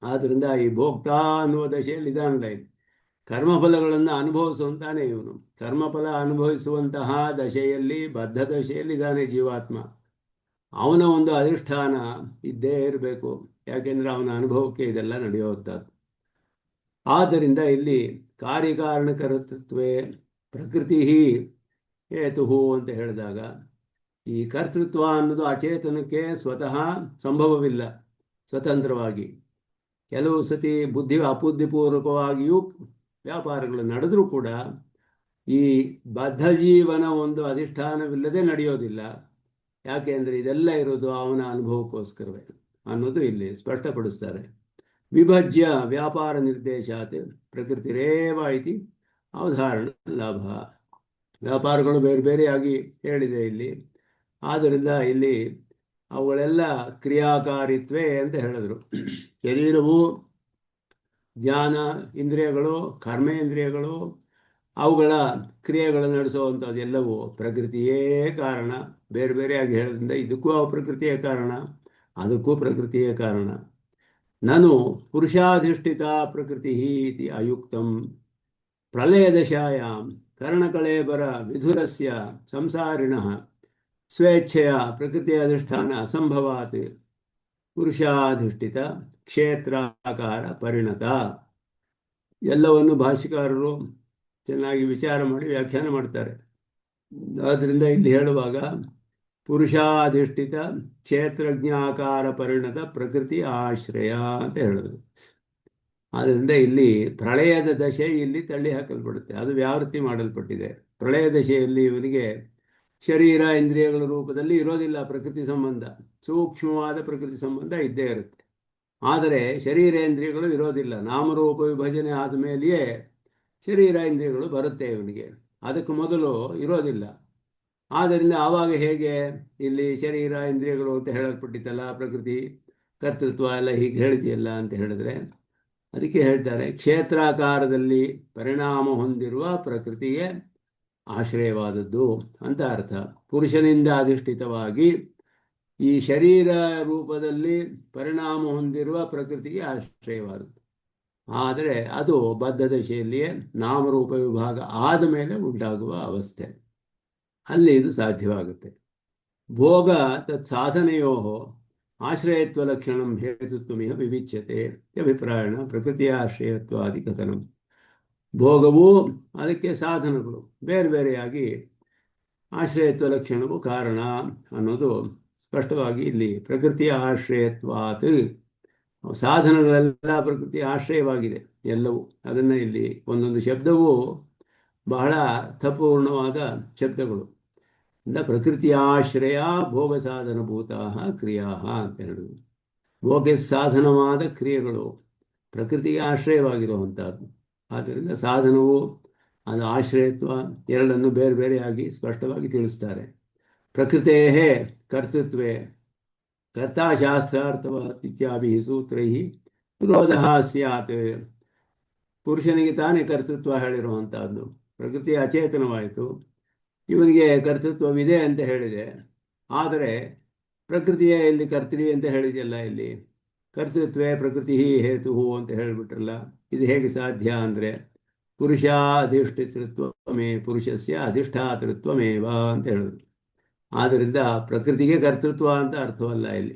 ಆದ್ದರಿಂದ ಈ ಭೋಕ್ತಾ ಅನ್ನುವ ದಶೆಯಲ್ಲಿ ಇದಾನಲ್ಲ, ಇಲ್ಲಿ ಕರ್ಮಫಲಗಳನ್ನು ಅನುಭವಿಸುವಂತಾನೆ ಇವನು. ಕರ್ಮಫಲ ಅನುಭವಿಸುವಂತಹ ದಶೆಯಲ್ಲಿ, ಬದ್ಧ ದಶೆಯಲ್ಲಿ ಇದ್ದಾನೆ ಜೀವಾತ್ಮ. ಅವನ ಒಂದು ಅಧಿಷ್ಠಾನ ಇದ್ದೇ ಇರಬೇಕು, ಯಾಕೆಂದರೆ ಅವನ ಅನುಭವಕ್ಕೆ ಇದೆಲ್ಲ ನಡೆಯುವಂಥದ್ದು. ಆದ್ದರಿಂದ ಇಲ್ಲಿ ಕಾರ್ಯಕಾರಣಕರ್ತೃತ್ವೇ ಪ್ರಕೃತಿ ಹೇತುಹು ಅಂತ ಹೇಳಿದಾಗ, ಈ ಕರ್ತೃತ್ವ ಅನ್ನೋದು ಅಚೇತನಕ್ಕೆ ಸ್ವತಃ ಸಂಭವವಿಲ್ಲ ಸ್ವತಂತ್ರವಾಗಿ. ಕೆಲವು ಸತಿ ಅಬುದ್ಧಿಪೂರ್ವಕವಾಗಿಯೂ ವ್ಯಾಪಾರಗಳು ನಡೆದರೂ ಕೂಡ ಈ ಬದ್ಧ ಜೀವನ ಒಂದು ಅಧಿಷ್ಠಾನವಿಲ್ಲದೆ ನಡೆಯೋದಿಲ್ಲ. ಯಾಕೆ ಅಂದರೆ ಇದೆಲ್ಲ ಇರೋದು ಅವನ ಅನುಭವಕ್ಕೋಸ್ಕರವೇ ಅನ್ನೋದು ಇಲ್ಲಿ ಸ್ಪಷ್ಟಪಡಿಸ್ತಾರೆ. ವಿಭಜ್ಯ ವ್ಯಾಪಾರ ನಿರ್ದೇಶಾತ್ ಪ್ರಕೃತಿರೇವ ಇತಿ ಅವಧಾರಣ ಲಾಭ. ವ್ಯಾಪಾರಗಳು ಬೇರೆ ಬೇರೆಯಾಗಿ ಹೇಳಿದೆ ಇಲ್ಲಿ. ಆದ್ದರಿಂದ ಇಲ್ಲಿ ಅವುಗಳೆಲ್ಲ ಕ್ರಿಯಾಕಾರಿತ್ವೇ ಅಂತ ಹೇಳಿದ್ರು. ಶರೀರವು, ಜ್ಞಾನ ಇಂದ್ರಿಯಗಳು, ಕರ್ಮೇಂದ್ರಿಯಗಳು, ಅವುಗಳ ಕ್ರಿಯೆಗಳನ್ನು ನಡೆಸುವಂಥದ್ದು ಎಲ್ಲವೂ ಪ್ರಕೃತಿಯೇ ಕಾರಣ. ಬೇರೆ ಬೇರೆಯಾಗಿ ಹೇಳೋದ್ರಿಂದ ಇದಕ್ಕೂ ಪ್ರಕೃತಿಯೇ ಕಾರಣ, ಅದಕ್ಕೂ ಪ್ರಕೃತಿಯೇ ಕಾರಣ. ನಾನು ಪುರುಷಾಧಿಷ್ಠಿತ ಪ್ರಕೃತಿ ಇತಿ ಅಯುಕ್ತಂ ಪ್ರಳಯದಶಾಯಾಂ ಕರ್ಣಕಳೇಬರ ವಿಧುರಸ್ಯ ಸಂಸಾರಿಣಃ ಸ್ವೇಚ್ಛೆಯ ಪ್ರಕೃತಿ ಅಧಿಷ್ಠಾನ ಅಸಂಭವಾತ್ ಪುರುಷಾಧಿಷ್ಠಿತ ಕ್ಷೇತ್ರಾಕಾರ ಪರಿಣತ. ಎಲ್ಲವನ್ನು ಭಾಷ್ಯಕಾರರು ಚೆನ್ನಾಗಿ ವಿಚಾರ ಮಾಡಿ ವ್ಯಾಖ್ಯಾನ ಮಾಡ್ತಾರೆ. ಆದ್ದರಿಂದ ಇಲ್ಲಿ ಹೇಳುವಾಗ ಪುರುಷಾಧಿಷ್ಠಿತ ಕ್ಷೇತ್ರಜ್ಞಾಕಾರ ಪರಿಣತ ಪ್ರಕೃತಿ ಆಶ್ರಯ ಅಂತ ಹೇಳಿದ್ರು. ಆದ್ದರಿಂದ ಇಲ್ಲಿ ಪ್ರಳಯದ ದಶೆ ಇಲ್ಲಿ ತಳ್ಳಿ ಹಾಕಲ್ಪಡುತ್ತೆ, ಅದು ವ್ಯಾವೃತ್ತಿ ಮಾಡಲ್ಪಟ್ಟಿದೆ. ಪ್ರಳಯ ದಶೆಯಲ್ಲಿ ಇವನಿಗೆ ಶರೀರ ಇಂದ್ರಿಯಗಳ ರೂಪದಲ್ಲಿ ಇರೋದಿಲ್ಲ ಪ್ರಕೃತಿ ಸಂಬಂಧ, ಸೂಕ್ಷ್ಮವಾದ ಪ್ರಕೃತಿ ಸಂಬಂಧ ಇದ್ದೇ ಇರುತ್ತೆ. ಆದರೆ ಶರೀರೇಂದ್ರಿಯಗಳು ಇರೋದಿಲ್ಲ. ನಾಮರೂಪ ವಿಭಜನೆ ಆದಮೇಲೆಯೇ ಶರೀರ ಇಂದ್ರಿಯಗಳು ಬರುತ್ತೆ ಇವನಿಗೆ, ಅದಕ್ಕೆ ಮೊದಲು ಇರೋದಿಲ್ಲ. ಆದ್ದರಿಂದ ಆವಾಗ ಹೇಗೆ ಇಲ್ಲಿ ಶರೀರ ಇಂದ್ರಿಯಗಳು ಅಂತ ಹೇಳಲ್ಪಟ್ಟಿತ್ತಲ್ಲ, ಪ್ರಕೃತಿ ಕರ್ತೃತ್ವ ಎಲ್ಲ ಹೀಗೆ ಹೇಳಿದೆಯಲ್ಲ ಅಂತ ಹೇಳಿದ್ರೆ, ಅದಕ್ಕೆ ಹೇಳ್ತಾರೆ ಕ್ಷೇತ್ರಾಕಾರದಲ್ಲಿ ಪರಿಣಾಮ ಹೊಂದಿರುವ ಪ್ರಕೃತಿಗೆ ಆಶ್ರಯವಾದದ್ದು ಅಂತ ಅರ್ಥ. ಪುರುಷನಿಂದ ಅಧಿಷ್ಠಿತವಾಗಿ ಈ ಶರೀರ ರೂಪದಲ್ಲಿ ಪರಿಣಾಮ ಹೊಂದಿರುವ ಪ್ರಕೃತಿಗೆ ಆಶ್ರಯವಾದದ್ದು. ಆದರೆ ಅದು ಬದ್ಧ ದಶೆಯಲ್ಲಿಯೇ ನಾಮರೂಪ ವಿಭಾಗ ಆದ ಮೇಲೆ ಉಂಟಾಗುವ ಅವಸ್ಥೆ, ಅಲ್ಲಿ ಇದು ಸಾಧ್ಯವಾಗುತ್ತೆ. ಭೋಗ ತತ್ ಸಾಧನೆಯೋ ಆಶ್ರಯತ್ವ ಲಕ್ಷಣಂ ಹೇತುತ್ವಮಿಹ ವಿವಿಚ್ಯತೆ ಅಭಿಪ್ರಾಯಣ ಪ್ರಕೃತಿಯ ಆಶ್ರಯತ್ವಾದಿ ಕಥನಂ. ಭೋಗವು ಅದಕ್ಕೆ ಸಾಧನಗಳು ಬೇರೆ ಬೇರೆಯಾಗಿ ಆಶ್ರಯತ್ವ ಲಕ್ಷಣವು ಕಾರಣ ಅನ್ನೋದು ಸ್ಪಷ್ಟವಾಗಿ ಇಲ್ಲಿ ಪ್ರಕೃತಿಯ ಆಶ್ರಯತ್ವಾತ್. ಸಾಧನಗಳೆಲ್ಲ ಪ್ರಕೃತಿಯ ಆಶ್ರಯವಾಗಿದೆ ಎಲ್ಲವೂ. ಅದನ್ನು ಇಲ್ಲಿ ಒಂದೊಂದು ಶಬ್ದವೂ ಬಹಳ ಅರ್ಥಪೂರ್ಣವಾದ ಶಬ್ದಗಳು. ಪ್ರಕೃತಿಯ ಆಶ್ರಯ ಭೋಗ ಸಾಧನಭೂತಾ ಕ್ರಿಯಾ ಅಂತ ಹೇಳುವುದು. ಭೋಗ ಸಾಧನವಾದ ಕ್ರಿಯೆಗಳು ಪ್ರಕೃತಿಗೆ ಆಶ್ರಯವಾಗಿರುವಂಥದ್ದು. ಆದ್ದರಿಂದ ಸಾಧನವು ಅದು ಆಶ್ರಯತ್ವ ಎರಡನ್ನು ಬೇರೆ ಬೇರೆಯಾಗಿ ಸ್ಪಷ್ಟವಾಗಿ ತಿಳಿಸ್ತಾರೆ. ಪ್ರಕೃತೇ ಕರ್ತೃತ್ವೇ ಕರ್ತಾಶಾಸ್ತ್ರಾರ್ಥವ ಇತ್ಯಾದಿ ಸೂತ್ರೈ ವಿರೋಧ ಸ್ಯಾತ್. ಪುರುಷನಿಗೆ ತಾನೇ ಕರ್ತೃತ್ವ ಹೇಳಿರುವಂಥದ್ದು. ಪ್ರಕೃತಿ ಅಚೇತನವಾಯಿತು, ಇವನಿಗೆ ಕರ್ತೃತ್ವವಿದೆ ಅಂತ ಹೇಳಿದೆ. ಆದರೆ ಪ್ರಕೃತಿಯೇ ಇಲ್ಲಿ ಕರ್ತೃ ಅಂತ ಹೇಳಿದೆಯಲ್ಲ, ಇಲ್ಲಿ ಕರ್ತೃತ್ವೇ ಪ್ರಕೃತಿ ಹೇತು ಅಂತ ಹೇಳಿಬಿಟ್ರಲ್ಲ, ಇದು ಹೇಗೆ ಸಾಧ್ಯ ಅಂದರೆ ಪುರುಷಾಧಿಷ್ಠಿತೃತ್ವಮೇ ಪುರುಷಸ್ಯ ಅಧಿಷ್ಠಾತೃತ್ವಮೇವ ಅಂತ ಹೇಳಿದ್ರು. ಆದ್ದರಿಂದ ಪ್ರಕೃತಿಗೆ ಕರ್ತೃತ್ವ ಅಂತ ಅರ್ಥವಲ್ಲ, ಇಲ್ಲಿ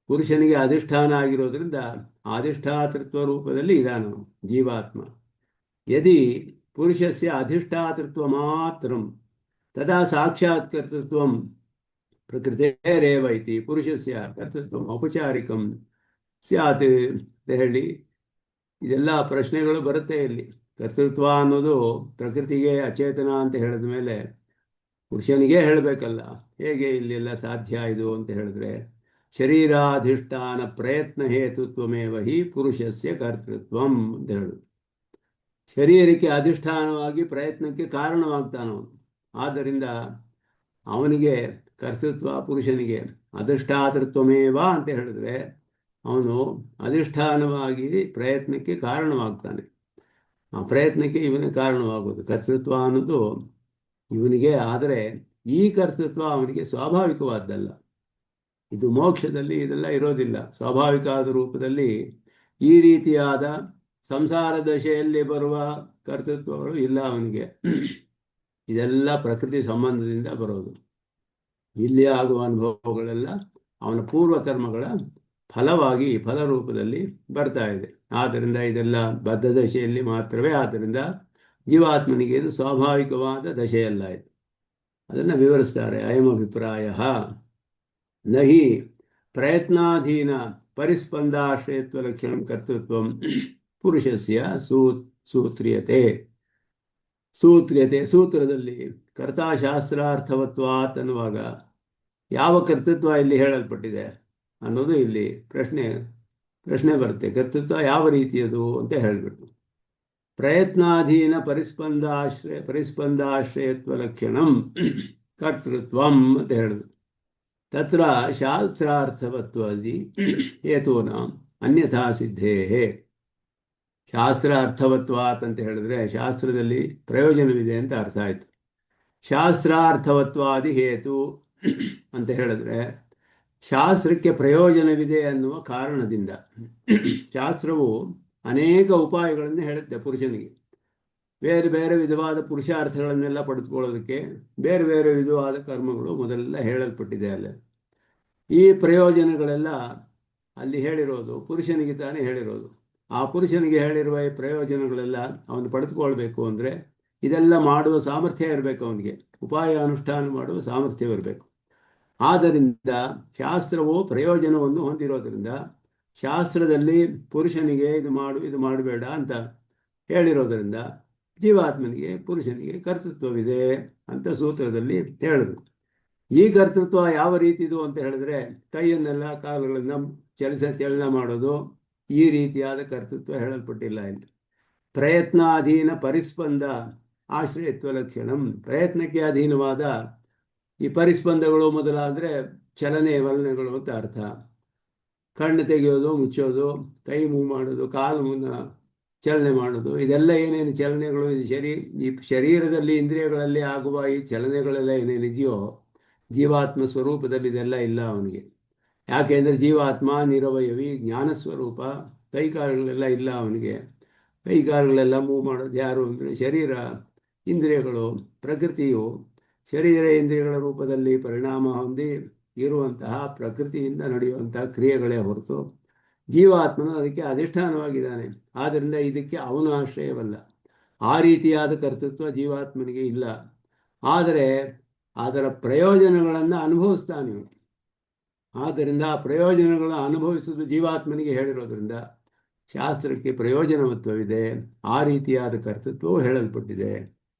ಪುರುಷನಿಗೆ ಅಧಿಷ್ಠಾನ ಆಗಿರೋದ್ರಿಂದ ಅಧಿಷ್ಠಾತೃತ್ವ ರೂಪದಲ್ಲಿ ಇದಾನು ಜೀವಾತ್ಮ. ಯದಿ ಪುರುಷಸ್ಯ ಅಧಿಷ್ಠಾತೃತ್ವ ಮಾತ್ರಂ ತದಾ ಸಾಕ್ಷಾತ್ ಕರ್ತೃತ್ವಂ ಪ್ರಕೃತೇರೇವ ಇತಿ ಪುರುಷಸ್ಯ ಕರ್ತೃತ್ವಂ ಔಪಚಾರಿಕಂ ಸ್ಯಾತ್ ಅಂತ ಹೇಳಿ ಇದೆಲ್ಲ ಪ್ರಶ್ನೆಗಳು ಬರುತ್ತೆ ಇಲ್ಲಿ. ಕರ್ತೃತ್ವ ಅನ್ನೋದು ಪ್ರಕೃತಿಗೆ ಅಚೇತನ ಅಂತ ಹೇಳಿದ ಮೇಲೆ ಪುರುಷನಿಗೆ ಹೇಳಬೇಕಲ್ಲ, ಹೇಗೆ ಇಲ್ಲೆಲ್ಲ ಸಾಧ್ಯ ಇದು ಅಂತ ಹೇಳಿದ್ರೆ ಶರೀರಾಧಿಷ್ಠಾನ ಪ್ರಯತ್ನ ಹೇತುತ್ವಮೇವ ಹಿ ಪುರುಷಸ್ಯ ಕರ್ತೃತ್ವಂ ಅಂತ ಹೇಳುದು. ಶರೀರಕ್ಕೆ ಅಧಿಷ್ಠಾನವಾಗಿ ಪ್ರಯತ್ನಕ್ಕೆ ಕಾರಣವಾಗ್ತಾನವನು. ಆದ್ದರಿಂದ ಅವನಿಗೆ ಕರ್ತೃತ್ವ, ಪುರುಷನಿಗೆ ಅಧಿಷ್ಠಾತೃತ್ವಮೇವ ಅಂತ ಹೇಳಿದ್ರೆ ಅವನು ಅಧಿಷ್ಠಾನವಾಗಿ ಪ್ರಯತ್ನಕ್ಕೆ ಕಾರಣವಾಗ್ತಾನೆ. ಆ ಪ್ರಯತ್ನಕ್ಕೆ ಇವನೇ ಕಾರಣವಾಗೋದು. ಕರ್ತೃತ್ವ ಅನ್ನೋದು ಇವನಿಗೆ, ಆದರೆ ಈ ಕರ್ತೃತ್ವ ಅವನಿಗೆ ಸ್ವಾಭಾವಿಕವಾದ್ದಲ್ಲ. ಇದು ಮೋಕ್ಷದಲ್ಲಿ ಇದೆಲ್ಲ ಇರೋದಿಲ್ಲ. ಸ್ವಾಭಾವಿಕ ಆದ ರೂಪದಲ್ಲಿ ಈ ರೀತಿಯಾದ ಸಂಸಾರ ದಶೆಯಲ್ಲಿ ಬರುವ ಕರ್ತೃತ್ವಗಳು ಇಲ್ಲ ಅವನಿಗೆ. ಇದೆಲ್ಲ ಪ್ರಕೃತಿ ಸಂಬಂಧದಿಂದ ಬರೋದು. ಇಲ್ಲಿ ಆಗುವ ಅನುಭವಗಳೆಲ್ಲ ಅವನ ಪೂರ್ವ ಕರ್ಮಗಳ ಫಲವಾಗಿ ಫಲರೂಪದಲ್ಲಿ ಬರ್ತಾ ಇದೆ. ಆದ್ದರಿಂದ ಇದೆಲ್ಲ ಬದ್ಧ ದಶೆಯಲ್ಲಿ ಮಾತ್ರವೇ. ಆದ್ದರಿಂದ ಜೀವಾತ್ಮನಿಗೆ ಇದು ಸ್ವಾಭಾವಿಕವಾದ ದಶೆಯಲ್ಲ ಇದು. ಅದನ್ನು ವಿವರಿಸ್ತಾರೆ. ಅಯಂ ಅಭಿಪ್ರಾಯ ನಹಿ ಪ್ರಯತ್ನಾಧೀನ ಪರಿಸ್ಪಂದಾಶ್ರಯತ್ವ ಲಕ್ಷಣಂ ಕರ್ತೃತ್ವಂ ಪುರುಷಸ್ಯ ಸೂತ್ರ್ಯತೆ. ಸೂತ್ರದಲ್ಲಿ ಕರ್ತಾಶಾಸ್ತ್ರಾರ್ಥವತ್ವಾತ್ ಅನ್ನುವಾಗ ಯಾವ ಕರ್ತೃತ್ವ ಇಲ್ಲಿ ಹೇಳಲ್ಪಟ್ಟಿದೆ ಅನ್ನೋದು ಇಲ್ಲಿ ಪ್ರಶ್ನೆ ಬರುತ್ತೆ. ಕರ್ತೃತ್ವ ಯಾವ ರೀತಿಯದು ಅಂತ ಹೇಳಿಬಿಟ್ಟು ಪ್ರಯತ್ನಾಧೀನ ಪರಿಸ್ಪಂದಾಶ್ರಯತ್ವ ಲಕ್ಷಣಂ ಕರ್ತೃತ್ವಂ ಅಂತ ಹೇಳಿದ್ರು. ತತ್ರ ಶಾಸ್ತ್ರಾರ್ಥವತ್ವಾದಿ ಹೇತೂನ ಅನ್ಯಥಾ ಸಿದ್ಧೇ. ಶಾಸ್ತ್ರ ಅರ್ಥವತ್ವಾತ್ ಅಂತ ಹೇಳಿದ್ರೆ ಶಾಸ್ತ್ರದಲ್ಲಿ ಪ್ರಯೋಜನವಿದೆ ಅಂತ ಅರ್ಥ ಆಯಿತು. ಶಾಸ್ತ್ರಾರ್ಥವತ್ವಾದಿ ಹೇತು ಅಂತ ಹೇಳಿದ್ರೆ ಶಾಸ್ತ್ರಕ್ಕೆ ಪ್ರಯೋಜನವಿದೆ ಅನ್ನುವ ಕಾರಣದಿಂದ. ಶಾಸ್ತ್ರವು ಅನೇಕ ಉಪಾಯಗಳನ್ನು ಹೇಳುತ್ತೆ ಪುರುಷನಿಗೆ. ಬೇರೆ ಬೇರೆ ವಿಧವಾದ ಪುರುಷಾರ್ಥಗಳನ್ನೆಲ್ಲ ಪಡೆದುಕೊಳ್ಳೋದಕ್ಕೆ ಬೇರೆ ಬೇರೆ ವಿಧವಾದ ಕರ್ಮಗಳು ಮೊದಲೆಲ್ಲ ಹೇಳಲ್ಪಟ್ಟಿದೆ ಅಲ್ಲ. ಈ ಪ್ರಯೋಜನಗಳೆಲ್ಲ ಅಲ್ಲಿ ಹೇಳಿರೋದು ಪುರುಷನಿಗೆ ತಾನೇ ಹೇಳಿರೋದು. ಆ ಪುರುಷನಿಗೆ ಹೇಳಿರುವ ಈ ಪ್ರಯೋಜನಗಳೆಲ್ಲ ಅವನು ಪಡೆದುಕೊಳ್ಬೇಕು ಅಂದರೆ ಇದೆಲ್ಲ ಮಾಡುವ ಸಾಮರ್ಥ್ಯ ಇರಬೇಕು ಅವನಿಗೆ. ಉಪಾಯ ಅನುಷ್ಠಾನ ಮಾಡುವ ಸಾಮರ್ಥ್ಯವಿರಬೇಕು. ಆದ್ದರಿಂದ ಶಾಸ್ತ್ರವು ಪ್ರಯೋಜನವನ್ನು ಹೊಂದಿರೋದ್ರಿಂದ ಶಾಸ್ತ್ರದಲ್ಲಿ ಪುರುಷನಿಗೆ ಇದು ಮಾಡಬೇಡ ಅಂತ ಹೇಳಿರೋದ್ರಿಂದ ಜೀವಾತ್ಮನಿಗೆ ಪುರುಷನಿಗೆ ಕರ್ತೃತ್ವವಿದೆ ಅಂತ ಸೂತ್ರದಲ್ಲಿ ಹೇಳಿದ್ರು. ಈ ಕರ್ತೃತ್ವ ಯಾವ ರೀತಿದು ಅಂತ ಹೇಳಿದ್ರೆ ಕೈಯನ್ನೆಲ್ಲ ಕಾಲುಗಳನ್ನು ಚಲನ ಮಾಡೋದು, ಈ ರೀತಿಯಾದ ಕರ್ತೃತ್ವ ಹೇಳಲ್ಪಟ್ಟಿಲ್ಲ ಇಲ್ಲಿ. ಪ್ರಯತ್ನಾಧೀನ ಪರಿಸ್ಪಂದ ಆಶ್ರಯತ್ವ ಲಕ್ಷಣಂ. ಪ್ರಯತ್ನಕ್ಕೆ ಅಧೀನವಾದ ಈ ಪರಿಸ್ಪಂದಗಳು ಮೊದಲಾದರೆ ಚಲನೆ ವಲನೆಗಳು ಅಂತ ಅರ್ಥ. ಕಣ್ಣು ತೆಗೆಯೋದು, ಮುಚ್ಚೋದು, ಕೈ ಮೂವ್ ಮಾಡೋದು, ಕಾಲು ಚಲನೆ ಮಾಡೋದು, ಇದೆಲ್ಲ ಏನೇನು ಚಲನೆಗಳು ಈ ಶರೀರದಲ್ಲಿ ಇಂದ್ರಿಯಗಳಲ್ಲಿ ಆಗುವ ಈ ಚಲನೆಗಳೆಲ್ಲ ಏನೇನಿದೆಯೋ ಜೀವಾತ್ಮ ಸ್ವರೂಪದಲ್ಲಿ ಇದೆಲ್ಲ ಇಲ್ಲ ಅವನಿಗೆ. ಯಾಕೆಂದರೆ ಜೀವಾತ್ಮ ನಿರವಯವಿ ಜ್ಞಾನಸ್ವರೂಪ. ಕೈಕಾಲುಗಳೆಲ್ಲ ಇಲ್ಲ ಅವನಿಗೆ. ಕೈಕಾಲುಗಳೆಲ್ಲ ಮೂವ್ ಮಾಡೋದು ಯಾರು ಅಂದರೆ ಶರೀರ, ಇಂದ್ರಿಯಗಳು, ಪ್ರಕೃತಿಯು ಶರೀರ ಇಂದ್ರಿಯಗಳ ರೂಪದಲ್ಲಿ ಪರಿಣಾಮ ಹೊಂದಿ ಇರುವಂತಹ ಪ್ರಕೃತಿಯಿಂದ ನಡೆಯುವಂತಹ ಕ್ರಿಯೆಗಳೇ ಹೊರತು ಜೀವಾತ್ಮನು ಅದಕ್ಕೆ ಅಧಿಷ್ಠಾನವಾಗಿದ್ದಾನೆ. ಆದ್ದರಿಂದ ಇದಕ್ಕೆ ಅವನ ಆಶ್ರಯವಲ್ಲ. ಆ ರೀತಿಯಾದ ಕರ್ತೃತ್ವ ಜೀವಾತ್ಮನಿಗೆ ಇಲ್ಲ. ಆದರೆ ಅದರ ಪ್ರಯೋಜನಗಳನ್ನು ಅನುಭವಿಸ್ತಾನೆ. ಆದ್ದರಿಂದ ಆ ಪ್ರಯೋಜನಗಳನ್ನು ಅನುಭವಿಸುವುದು ಜೀವಾತ್ಮನಿಗೆ ಹೇಳಿರೋದ್ರಿಂದ ಶಾಸ್ತ್ರಕ್ಕೆ ಪ್ರಯೋಜನವತ್ವವಿದೆ. ಆ ರೀತಿಯಾದ ಕರ್ತೃತ್ವವು ಹೇಳಲ್ಪಟ್ಟಿದೆ.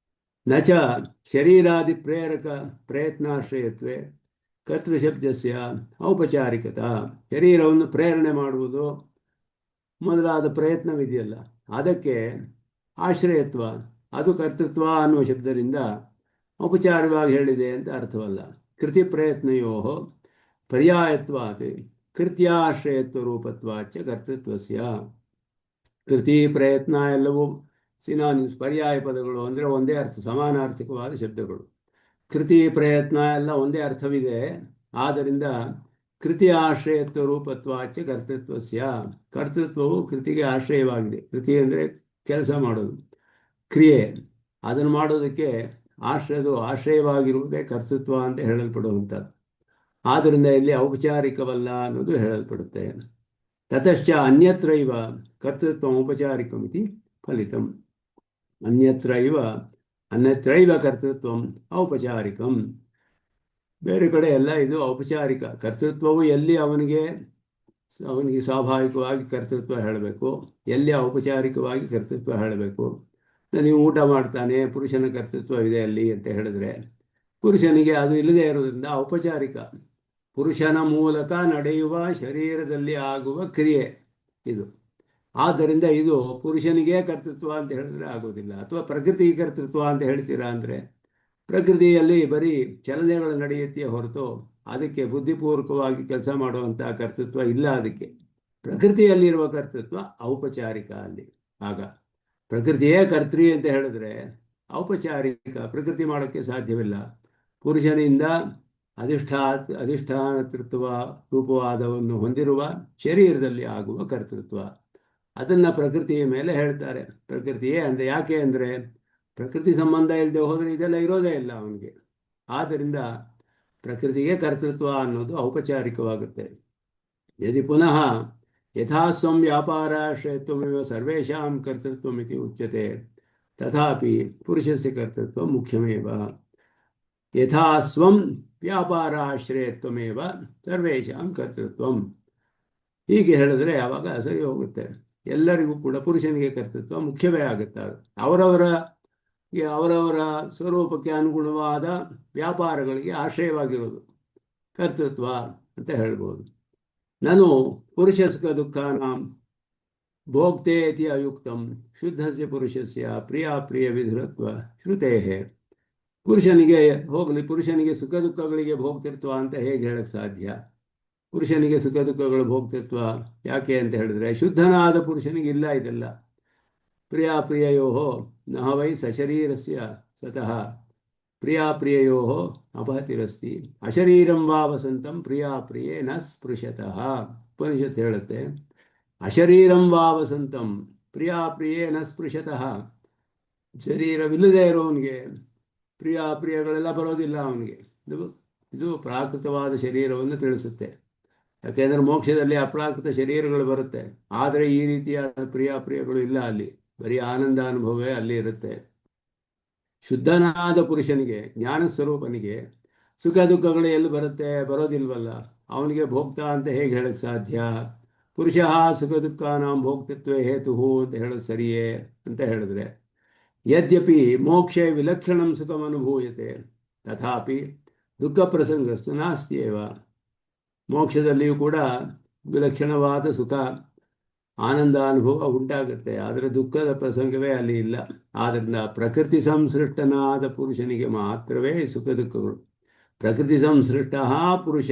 ನಚ ಶರೀರಾದಿ ಪ್ರೇರಕ ಪ್ರಯತ್ನಾಶ್ರಯತ್ವೇ ಕರ್ತೃಶಬ್ದಸ್ಯ ಔಪಚಾರಿಕತಾ. ಶರೀರವನ್ನು ಪ್ರೇರಣೆ ಮಾಡುವುದು ಮೊದಲಾದ ಪ್ರಯತ್ನವಿದೆಯಲ್ಲ, ಅದಕ್ಕೆ ಆಶ್ರಯತ್ವ, ಅದು ಕರ್ತೃತ್ವ ಅನ್ನುವ ಶಬ್ದದಿಂದ ಔಪಚಾರವಾಗಿ ಹೇಳಿದೆ ಅಂತ ಅರ್ಥವಲ್ಲ. ಕೃತಿ ಪ್ರಯತ್ನಯೋ ಪರ್ಯಾಯತ್ವಾತ್ ಕೃತ್ಯಾಶ್ರಯತ್ವ ರೂಪತ್ವಾಚ ಕರ್ತೃತ್ವಸ್ಯ. ಕೃತಿ ಪ್ರಯತ್ನ ಎಲ್ಲವೂ ಸಿನಾನಿಮ್ಸ್, ಪರ್ಯಾಯ ಪದಗಳು ಅಂದರೆ ಒಂದೇ ಅರ್ಥ, ಸಮಾನಾರ್ಥಕವಾದ ಶಬ್ದಗಳು. ಕೃತಿ ಪ್ರಯತ್ನ ಎಲ್ಲ ಒಂದೇ ಅರ್ಥವಿದೆ. ಆದ್ದರಿಂದ ಕೃತಿ ಆಶ್ರಯತ್ವ ರೂಪತ್ವಾಚ ಕರ್ತೃತ್ವಸ್ಯ. ಕರ್ತೃತ್ವವು ಕೃತಿಗೆ ಆಶ್ರಯವಾಗಿದೆ. ಕೃತಿ ಅಂದರೆ ಕೆಲಸ ಮಾಡೋದು, ಕ್ರಿಯೆ, ಅದನ್ನು ಮಾಡೋದಕ್ಕೆ ಆಶ್ರಯವಾಗಿರುವುದೇ ಕರ್ತೃತ್ವ ಅಂತ ಹೇಳಲ್ಪಡುವಂಥದ್ದು. ಆದ್ದರಿಂದ ಇಲ್ಲಿ ಔಪಚಾರಿಕವಲ್ಲ ಅನ್ನೋದು ಹೇಳಲ್ಪಡುತ್ತೆ. ತತಶ್ಚ ಅನ್ಯತ್ರೈವ ಕರ್ತೃತ್ವ ಔಪಚಾರಿಕಮಿತಿ ಫಲಿತಂ. ಅನ್ಯತ್ರೈವ ಅನ್ಯತ್ರೈವ ಕರ್ತೃತ್ವಂ ಔಪಚಾರಿಕಂ. ಬೇರೆ ಕಡೆ ಎಲ್ಲ ಇದು ಔಪಚಾರಿಕ ಕರ್ತೃತ್ವವು ಎಲ್ಲಿ ಅವನಿಗೆ ಸ್ವಾಭಾವಿಕವಾಗಿ ಕರ್ತೃತ್ವ ಹೇಳಬೇಕು, ಎಲ್ಲಿ ಔಪಚಾರಿಕವಾಗಿ ಕರ್ತೃತ್ವ ಹೇಳಬೇಕು. ನೀವು ಊಟ ಮಾಡ್ತಾನೆ, ಪುರುಷನ ಕರ್ತೃತ್ವ ಇದೆ ಅಲ್ಲಿ ಅಂತ ಹೇಳಿದ್ರೆ, ಪುರುಷನಿಗೆ ಅದು ಇಲ್ಲದೆ ಇರೋದ್ರಿಂದ ಔಪಚಾರಿಕ, ಪುರುಷನ ಮೂಲಕ ನಡೆಯುವ ಶರೀರದಲ್ಲಿ ಆಗುವ ಕ್ರಿಯೆ ಇದು. ಆದ್ದರಿಂದ ಇದು ಪುರುಷನಿಗೆ ಕರ್ತೃತ್ವ ಅಂತ ಹೇಳಿದ್ರೆ ಆಗೋದಿಲ್ಲ. ಅಥವಾ ಪ್ರಕೃತಿಗೆ ಕರ್ತೃತ್ವ ಅಂತ ಹೇಳ್ತೀರಾ ಅಂದರೆ, ಪ್ರಕೃತಿಯಲ್ಲಿ ಬರೀ ಚಲನೆಗಳು ನಡೆಯುತ್ತೆಯೇ ಹೊರತು ಅದಕ್ಕೆ ಬುದ್ಧಿಪೂರ್ವಕವಾಗಿ ಕೆಲಸ ಮಾಡುವಂಥ ಕರ್ತೃತ್ವ ಇಲ್ಲ. ಅದಕ್ಕೆ ಪ್ರಕೃತಿಯಲ್ಲಿರುವ ಕರ್ತೃತ್ವ ಔಪಚಾರಿಕ ಅಲ್ಲಿ. ಆಗ ಪ್ರಕೃತಿಯೇ ಕರ್ತೃ ಅಂತ ಹೇಳಿದ್ರೆ ಔಪಚಾರಿಕ, ಪ್ರಕೃತಿ ಮಾಡೋಕ್ಕೆ ಸಾಧ್ಯವಿಲ್ಲ. ಪುರುಷನಿಂದ ಅಧಿಷ್ಠಾನತೃತ್ವ ರೂಪವಾದವನ್ನು ಹೊಂದಿರುವ ಶರೀರದಲ್ಲಿ ಆಗುವ ಕರ್ತೃತ್ವ, ಅದನ್ನು ಪ್ರಕೃತಿಯ ಮೇಲೆ ಹೇಳ್ತಾರೆ. ಪ್ರಕೃತಿಯೇ ಅಂದರೆ ಯಾಕೆ ಅಂದರೆ, ಪ್ರಕೃತಿ ಸಂಬಂಧ ಇಲ್ಲದೆ ಹೋದರೆ ಇದೆಲ್ಲ ಇರೋದೇ ಇಲ್ಲ ಅವನಿಗೆ. ಆದ್ದರಿಂದ ಪ್ರಕೃತಿಗೆ ಕರ್ತೃತ್ವ ಅನ್ನೋದು ಔಪಚಾರಿಕವಾಗುತ್ತೆ. ಯದಿ ಪುನಃ ಯಥಾಸ್ವಂ ವ್ಯಾಪಾರಾಶ್ರಯತ್ವಮೇವ ಸರ್ವೇಷಾಂ ಕರ್ತೃತ್ವಮಿತಿ ಉಚ್ಯತೆ ತಥಾಪಿ ಪುರುಷಸ್ಯ ಕರ್ತೃತ್ವ ಮುಖ್ಯಮೇವ. ಯಥಾಸ್ವಂ ವ್ಯಾಪಾರಾಶ್ರಯತ್ವಮೇವ ಸರ್ವೇಷಾಂ ಕರ್ತೃತ್ವಂ, ಹೀಗೆ ಹೇಳಿದ್ರೆ ಆವಾಗ ಸರಿ ಹೋಗುತ್ತೆ. ಎಲ್ಲರಿಗೂ ಕೂಡ ಪುರುಷನಿಗೆ ಕರ್ತೃತ್ವ ಮುಖ್ಯವೇ ಆಗುತ್ತೆ. ಅವರವರ ಸ್ವರೂಪಕ್ಕೆ ಅನುಗುಣವಾದ ವ್ಯಾಪಾರಗಳಿಗೆ ಆಶ್ರಯವಾಗಿರೋದು ಕರ್ತೃತ್ವ ಅಂತ ಹೇಳ್ಬೋದು. ನಾನು ಪುರುಷ ಸುಖ ದುಃಖಾನಾಂ ಭೋಕ್ತೆ ಇತಿ ಅಯುಕ್ತಂ ಶುದ್ಧಸ್ಯ ಪುರುಷಸ್ಯ ಪ್ರಿಯ ವಿಧುರತ್ವ ಶ್ರುತೇಹೇ. ಪುರುಷನಿಗೆ ಹೋಗಲಿ, ಪುರುಷನಿಗೆ ಸುಖ ದುಃಖಗಳಿಗೆ ಭೋಕ್ತೃತ್ವ ಅಂತ ಹೇಗೆ ಹೇಳಕ್ಕೆ ಸಾಧ್ಯ? ಪುರುಷನಿಗೆ ಸುಖ ದುಃಖಗಳು ಭೋಕ್ತೃತ್ವ ಯಾಕೆ ಅಂತ ಹೇಳಿದ್ರೆ, ಶುದ್ಧನಾದ ಪುರುಷನಿಗೆ ಇಲ್ಲ ಇದೆಲ್ಲ. ಪ್ರಿಯೋ ನಹ ವೈ ಸಶರೀರಸ್ಯ ಸತಃ ಪ್ರಿಯೋ ಅಪಹತಿರಸ್ತಿ ಅಶರೀರಂ ವಾ ವಸಂತಂ ಪ್ರಿಯೇ ನ ಸ್ಪೃಶತಃ. ಉಪನಿಷತ್ತು ಹೇಳುತ್ತೆ, ಅಶರೀರಂ ವಾ ವಸಂತಂ ಪ್ರಿಯೇ ನ ಸ್ಪೃಶತಃ. ಶರೀರವಿಲ್ಲದೆ ಇರೋವನಿಗೆ ಪ್ರಿಯಗಳೆಲ್ಲ ಬರೋದಿಲ್ಲ ಅವನಿಗೆ. ಇದು ಪ್ರಾಕೃತವಾದ ಶರೀರವನ್ನು ತಿಳಿಸುತ್ತೆ. ಯಾಕೆಂದರೆ ಮೋಕ್ಷದಲ್ಲಿ ಅಪ್ರಾಕೃತ ಶರೀರಗಳು ಬರುತ್ತೆ, ಆದರೆ ಈ ರೀತಿಯಾದ ಪ್ರಿಯಗಳು ಇಲ್ಲ ಅಲ್ಲಿ. ಬರೀ ಆನಂದ ಅನುಭವವೇ ಅಲ್ಲಿ ಇರುತ್ತೆ. ಶುದ್ಧನಾದ ಪುರುಷನಿಗೆ, ಜ್ಞಾನ ಸ್ವರೂಪನಿಗೆ ಸುಖ දුಖಗಳು ಎಲ್ಲಿ ಬರೋದಿಲ್ವಲ್ಲ. ಅವನಿಗೆ ಭೋಕ್ತ ಅಂತ ಹೇಗೆ ಹೇಳಕ್ಕೆ ಸಾಧ್ಯ? ಪುರುಷ ಸುಖ ದುಃಖಾನಾಂ ಭೋಕ್ತೃತ್ವೇ ಹೇತು ಅಂತ ಹೇಳೋದು ಸರಿಯೇ ಅಂತ ಹೇಳಿದ್ರೆ, ಯದ್ಯಪಿ ಮೋಕ್ಷ ವಿಲಕ್ಷಣಂ ಸುಖಂ ಅನುಭೂಯತೆ ತಥಾಪಿ ದುಃಖ ಪ್ರಸಂಗಸ್ತು ನಾಸ್ತಿಯೇವ. ಮೋಕ್ಷದಲ್ಲಿಯೂ ಕೂಡ ವಿಲಕ್ಷಣವಾದ ಸುಖ ಆನಂದ ಅನುಭವ ಉಂಟಾಗುತ್ತೆ, ಆದರೆ ದುಃಖದ ಪ್ರಸಂಗವೇ ಅಲ್ಲಿ ಇಲ್ಲ. ಆದ್ದರಿಂದ ಪ್ರಕೃತಿ ಸಂಸೃಷ್ಟನಾದ ಪುರುಷನಿಗೆ ಮಾತ್ರವೇ ಸುಖ ದುಃಖಗಳು. ಪ್ರಕೃತಿ ಸಂಸೃಷ್ಟ ಪುರುಷ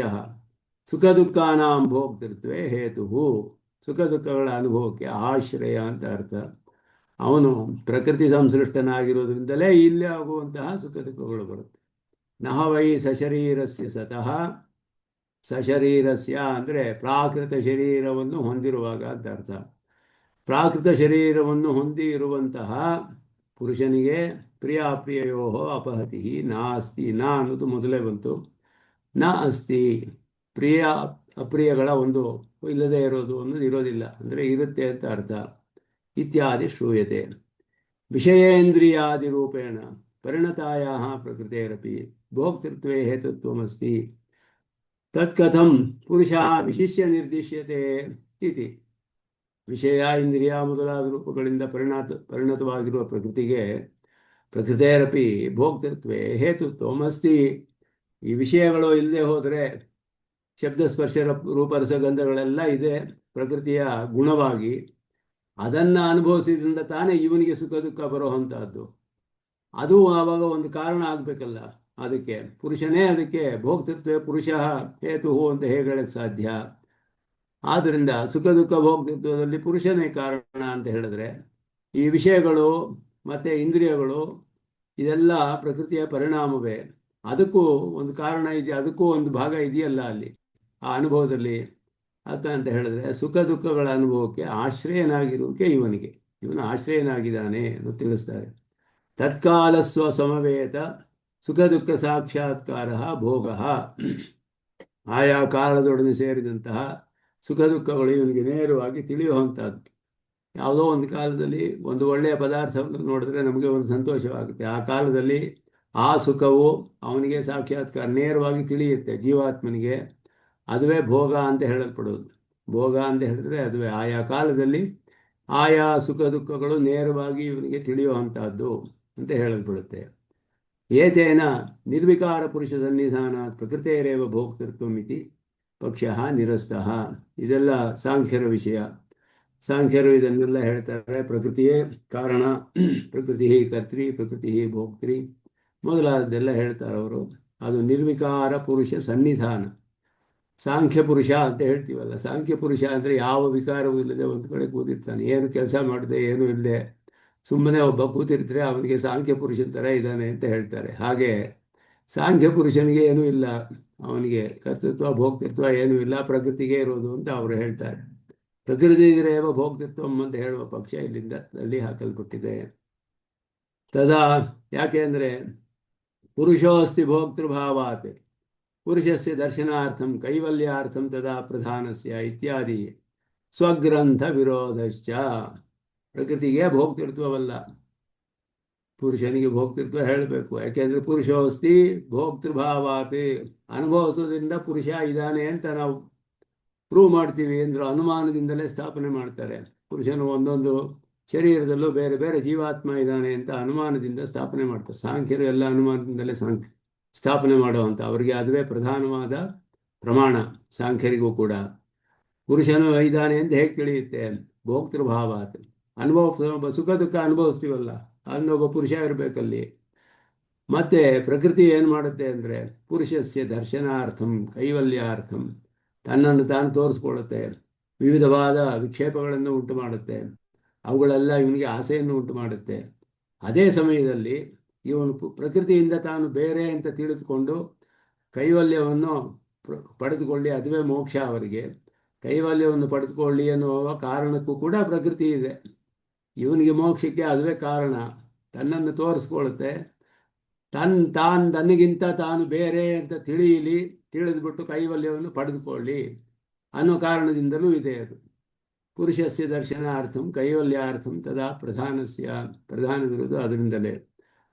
ಸುಖ ದುಃಖಾನಾಂ ಭೋಕ್ತೃತ್ವೇ ಹೇತು. ಸುಖ ದುಃಖಗಳ ಅನುಭವಕ್ಕೆ ಆಶ್ರಯ ಅಂತ ಅರ್ಥ. ಅವನು ಪ್ರಕೃತಿ ಸಂಸೃಷ್ಟನಾಗಿರೋದ್ರಿಂದಲೇ ಇಲ್ಲಿ ಆಗುವಂತಹ ಸುಖ ದುಃಖಗಳು ಬರುತ್ತೆ. ನಹ ವೈ ಸಶರೀರಸ್ಯ ಸತಃ, ಸಶರೀರಸ್ಯ ಅಂದರೆ ಪ್ರಾಕೃತ ಶರೀರವನ್ನು ಹೊಂದಿರುವಾಗ ಅಂತ ಅರ್ಥ. ಪ್ರಾಕೃತ ಶರೀರವನ್ನು ಹೊಂದಿ ಇರುವಂತಹ ಪುರುಷನಿಗೆ ಪ್ರಿಯೋ ಅಪಹತಿ ನಾಸ್ತಿ. ನಾ ಅನ್ನೋದು ಮೊದಲೇ ಬಂತು. ನ ಅಸ್ತಿ, ಪ್ರಿಯ ಅಪ್ರಿಯಗಳ ಒಂದು ಇಲ್ಲದೆ ಇರೋದು ಅನ್ನೋದು ಇರೋದಿಲ್ಲ, ಅಂದರೆ ಇರುತ್ತೆ ಅಂತ ಅರ್ಥ. ಇತ್ಯಾದಿ ಶ್ರೂಯತೆ. ವಿಷಯೇಂದ್ರಿಯಾದಿ ರೂಪೇಣ ಪರಿಣತಾಯ ಪ್ರಕೃತೇರಪಿ ಭೋಕ್ತೃತ್ವೇ ಹೇತುತ್ವಮಸ್ತಿ ತತ್ಕಥಂ ಪುರುಷ ವಿಶಿಷ್ಯ ನಿರ್ದಿಶ್ಯತೆ ಇತಿ. ವಿಷಯ, ಇಂದ್ರಿಯ ಮೊದಲಾದ ರೂಪಗಳಿಂದ ಪರಿಣತವಾಗಿರುವ ಪ್ರಕೃತೇರಪಿ ಭೋಕ್ತೃತ್ವೇ ಹೇತುತ್ವಮಸ್ತಿ. ಈ ವಿಷಯಗಳು ಇಲ್ಲದೆ ಹೋದರೆ ಶಬ್ದ ಸ್ಪರ್ಶ ರೂಪರಸಗಂಧಗಳೆಲ್ಲ ಇದೆ ಪ್ರಕೃತಿಯ ಗುಣವಾಗಿ. ಅದನ್ನು ಅನುಭವಿಸಿದ್ರಿಂದ ತಾನೇ ಇವನಿಗೆ ಸುಖ ದುಃಖ ಬರುವಂತಹದ್ದು. ಅದು ಆವಾಗ ಒಂದು ಕಾರಣ ಆಗಬೇಕಲ್ಲ. ಅದಕ್ಕೆ ಪುರುಷನೇ ಅದಕ್ಕೆ ಭೋಕ್ತೃತ್ವ ಪುರುಷ ಹೇತು ಅಂತ ಹೇಗೆ ಹೇಳಕ್ಕೆ ಸಾಧ್ಯ? ಆದ್ದರಿಂದ ಸುಖ ದುಃಖ ಭೋಕ್ತೃತ್ವದಲ್ಲಿ ಪುರುಷನೇ ಕಾರಣ ಅಂತ ಹೇಳಿದ್ರೆ, ಈ ವಿಷಯಗಳು ಮತ್ತು ಇಂದ್ರಿಯಗಳು ಇದೆಲ್ಲ ಪ್ರಕೃತಿಯ ಪರಿಣಾಮವೇ. ಅದಕ್ಕೂ ಒಂದು ಕಾರಣ ಇದೆ, ಅದಕ್ಕೂ ಒಂದು ಭಾಗ ಇದೆಯಲ್ಲ ಅಲ್ಲಿ ಆ ಅನುಭವದಲ್ಲಿ. ಅಂತ ಹೇಳಿದ್ರೆ ಸುಖ ದುಃಖಗಳ ಅನುಭವಕ್ಕೆ ಆಶ್ರಯನಾಗಿರುವಿಕೆ ಇವನು ಆಶ್ರಯನಾಗಿದ್ದಾನೆ ಅಂತ ತಿಳಿಸ್ತಾರೆ. ತತ್ಕಾಲ ಸಮವೇತ ಸುಖ ದುಃಖ ಸಾಕ್ಷಾತ್ಕಾರ ಭೋಗ. ಆಯಾ ಕಾಲದೊಡನೆ ಸೇರಿದಂತಹ ಸುಖ ದುಃಖಗಳು ಇವನಿಗೆ ನೇರವಾಗಿ ತಿಳಿಯುವಂಥದ್ದು. ಯಾವುದೋ ಒಂದು ಕಾಲದಲ್ಲಿ ಒಂದು ಒಳ್ಳೆಯ ಪದಾರ್ಥವನ್ನು ನೋಡಿದ್ರೆ ನಮಗೆ ಒಂದು ಸಂತೋಷವಾಗುತ್ತೆ. ಆ ಕಾಲದಲ್ಲಿ ಆ ಸುಖವು ಅವನಿಗೆ ಸಾಕ್ಷಾತ್ಕಾರ ನೇರವಾಗಿ ತಿಳಿಯುತ್ತೆ ಜೀವಾತ್ಮನಿಗೆ. ಅದುವೇ ಭೋಗ ಅಂತ ಹೇಳಲ್ಪಡೋದು. ಭೋಗ ಅಂತ ಹೇಳಿದ್ರೆ ಅದುವೇ ಆಯಾ ಕಾಲದಲ್ಲಿ ಆಯಾ ಸುಖ ದುಃಖಗಳು ನೇರವಾಗಿ ಇವನಿಗೆ ತಿಳಿಯುವಂತಹದ್ದು ಅಂತ ಹೇಳಲ್ಪಡುತ್ತೆ. ಏತೇನ ನಿರ್ವಿಕಾರ ಪುರುಷ ಸನ್ನಿಧಾನ ಪ್ರಕೃತಿಯರೇವ ಭೋಕ್ತೃತ್ವಮಿತಿ ಪಕ್ಷ ನಿರಸ್ತಃ. ಇದೆಲ್ಲ ಸಾಂಖ್ಯರ ವಿಷಯ. ಸಾಂಖ್ಯರು ಇದನ್ನೆಲ್ಲ ಹೇಳ್ತಾರೆ. ಪ್ರಕೃತಿಯೇ ಕಾರಣ, ಪ್ರಕೃತಿ ಕರ್ತ್ರಿ, ಪ್ರಕೃತಿ ಭೋಕ್ತ್ರಿ ಮೊದಲಾದದ್ದೆಲ್ಲ ಹೇಳ್ತಾರೆ ಅವರು. ಅದು ನಿರ್ವಿಕಾರ ಪುರುಷ ಸನ್ನಿಧಾನ. ಸಾಂಖ್ಯ ಪುರುಷ ಅಂತ ಹೇಳ್ತೀವಲ್ಲ, ಸಾಂಖ್ಯ ಪುರುಷ ಅಂದರೆ ಯಾವ ವಿಕಾರವೂ ಇಲ್ಲದೆ ಒಂದು ಕಡೆ ಕೂತಿರ್ತಾನೆ, ಏನು ಕೆಲಸ ಮಾಡದೆ ಏನೂ ಇಲ್ಲದೆ ಸುಮ್ಮನೆ ಒಬ್ಬ ಕೂತಿರ್ತಾರೆ, ಅವನಿಗೆ ಸಾಂಖ್ಯ ಪುರುಷನ ಥರ ಇದ್ದಾನೆ ಅಂತ ಹೇಳ್ತಾರೆ. ಹಾಗೆ ಸಾಂಖ್ಯ ಪುರುಷನಿಗೆ ಏನೂ ಇಲ್ಲ, ಅವನಿಗೆ ಕರ್ತೃತ್ವ ಭೋಕ್ತೃತ್ವ ಏನೂ ಇಲ್ಲ, ಪ್ರಕೃತಿಗೆ ಇರೋದು ಅಂತ ಅವರು ಹೇಳ್ತಾರೆ. ಪ್ರಕೃತಿ ಇದ್ರೇವ ಭೋಕ್ತೃತ್ವ ಅಂತ ಹೇಳುವ ಪಕ್ಷ ಇಲ್ಲಿಂದ ತಳ್ಳಿ ಹಾಕಲ್ಪಟ್ಟಿದೆ. ತದಾ ಯಾಕೆ ಅಂದರೆ ಪುರುಷೋ ಅಸ್ತಿ ಭೋಕ್ತೃಭಾವಾತ್ ಪುರುಷಸ್ಯ ದರ್ಶನಾರ್ಥಂ ಕೈವಲ್ಯಾರ್ಥಂ ತದಾ ಪ್ರಧಾನಸ್ಯ ಇತ್ಯಾದಿ ಸ್ವಗ್ರಂಥ ವಿರೋಧಶ್ಚ. ಪ್ರಕೃತಿಗೆ ಭೋಕ್ತೃತ್ವವಲ್ಲ, ಪುರುಷನಿಗೆ ಭೋಕ್ತೃತ್ವ ಹೇಳಬೇಕು. ಯಾಕೆಂದರೆ ಪುರುಷೋಸ್ತಿ ಭೋಕ್ತೃಭಾವಾತ್, ಅನುಭವಿಸೋದ್ರಿಂದ ಪುರುಷ ಇದ್ದಾನೆ ಅಂತ ನಾವು ಪ್ರೂವ್ ಮಾಡ್ತೀವಿ ಅಂದ್ರೆ ಅನುಮಾನದಿಂದಲೇ ಸ್ಥಾಪನೆ ಮಾಡ್ತಾರೆ. ಪುರುಷನು ಒಂದೊಂದು ಶರೀರದಲ್ಲೂ ಬೇರೆ ಬೇರೆ ಜೀವಾತ್ಮ ಇದ್ದಾನೆ ಅಂತ ಅನುಮಾನದಿಂದ ಸ್ಥಾಪನೆ ಮಾಡ್ತಾರೆ. ಸಾಂಖ್ಯರು ಎಲ್ಲ ಅನುಮಾನದಿಂದಲೇ ಸ್ಥಾಪನೆ ಮಾಡುವಂಥ, ಅವರಿಗೆ ಅದುವೇ ಪ್ರಧಾನವಾದ ಪ್ರಮಾಣ. ಸಾಂಖ್ಯರಿಗೂ ಕೂಡ ಪುರುಷನು ಇದ್ದಾನೆ ಅಂತ ಹೇಗೆ ತಿಳಿಯುತ್ತೆ? ಭೋಕ್ತೃಭಾವ. ಅನುಭವ ಸುಖ ದುಃಖ ಅನುಭವಿಸ್ತೀವಲ್ಲ, ಅದನ್ನೊಬ್ಬ ಪುರುಷ ಇರಬೇಕಲ್ಲಿ. ಮತ್ತೆ ಪ್ರಕೃತಿ ಏನು ಮಾಡುತ್ತೆ ಅಂದರೆ ಪುರುಷಸ್ಯ ದರ್ಶನಾರ್ಥಂ ಕೈವಲ್ಯಾರ್ಥಂ, ತನ್ನನ್ನು ತಾನು ತೋರಿಸ್ಕೊಳ್ಳುತ್ತೆ, ವಿವಿಧವಾದ ವಿಕ್ಷೇಪಗಳನ್ನು ಉಂಟು ಮಾಡುತ್ತೆ, ಅವುಗಳೆಲ್ಲ ಇವನಿಗೆ ಆಸೆಯನ್ನು ಉಂಟು ಮಾಡುತ್ತೆ. ಅದೇ ಸಮಯದಲ್ಲಿ ಇವನು ಪ್ರಕೃತಿಯಿಂದ ತಾನು ಬೇರೆ ಅಂತ ತಿಳಿದುಕೊಂಡು ಕೈವಲ್ಯವನ್ನು ಪಡೆದುಕೊಳ್ಳಿ, ಅದುವೇ ಮೋಕ್ಷ ಅವರಿಗೆ. ಕೈವಲ್ಯವನ್ನು ಪಡೆದುಕೊಳ್ಳಿ ಎನ್ನುವ ಕಾರಣಕ್ಕೂ ಕೂಡ ಪ್ರಕೃತಿ ಇದೆ. ಇವನಿಗೆ ಮೋಕ್ಷಕ್ಕೆ ಅದುವೇ ಕಾರಣ. ತನ್ನನ್ನು ತೋರಿಸ್ಕೊಳ್ಳುತ್ತೆ, ತನಗಿಂತ ತಾನು ಬೇರೆ ಅಂತ ತಿಳಿದುಬಿಟ್ಟು ಕೈವಲ್ಯವನ್ನು ಪಡೆದುಕೊಳ್ಳಿ ಅನ್ನೋ ಕಾರಣದಿಂದಲೂ ಇದೆ ಅದು. ಪುರುಷಸ್ಯ ದರ್ಶನಾರ್ಥಂ ಕೈವಲ್ಯಾರ್ಥಂ ತದಾ ಪ್ರಧಾನವಿರುವುದು ಅದರಿಂದಲೇ.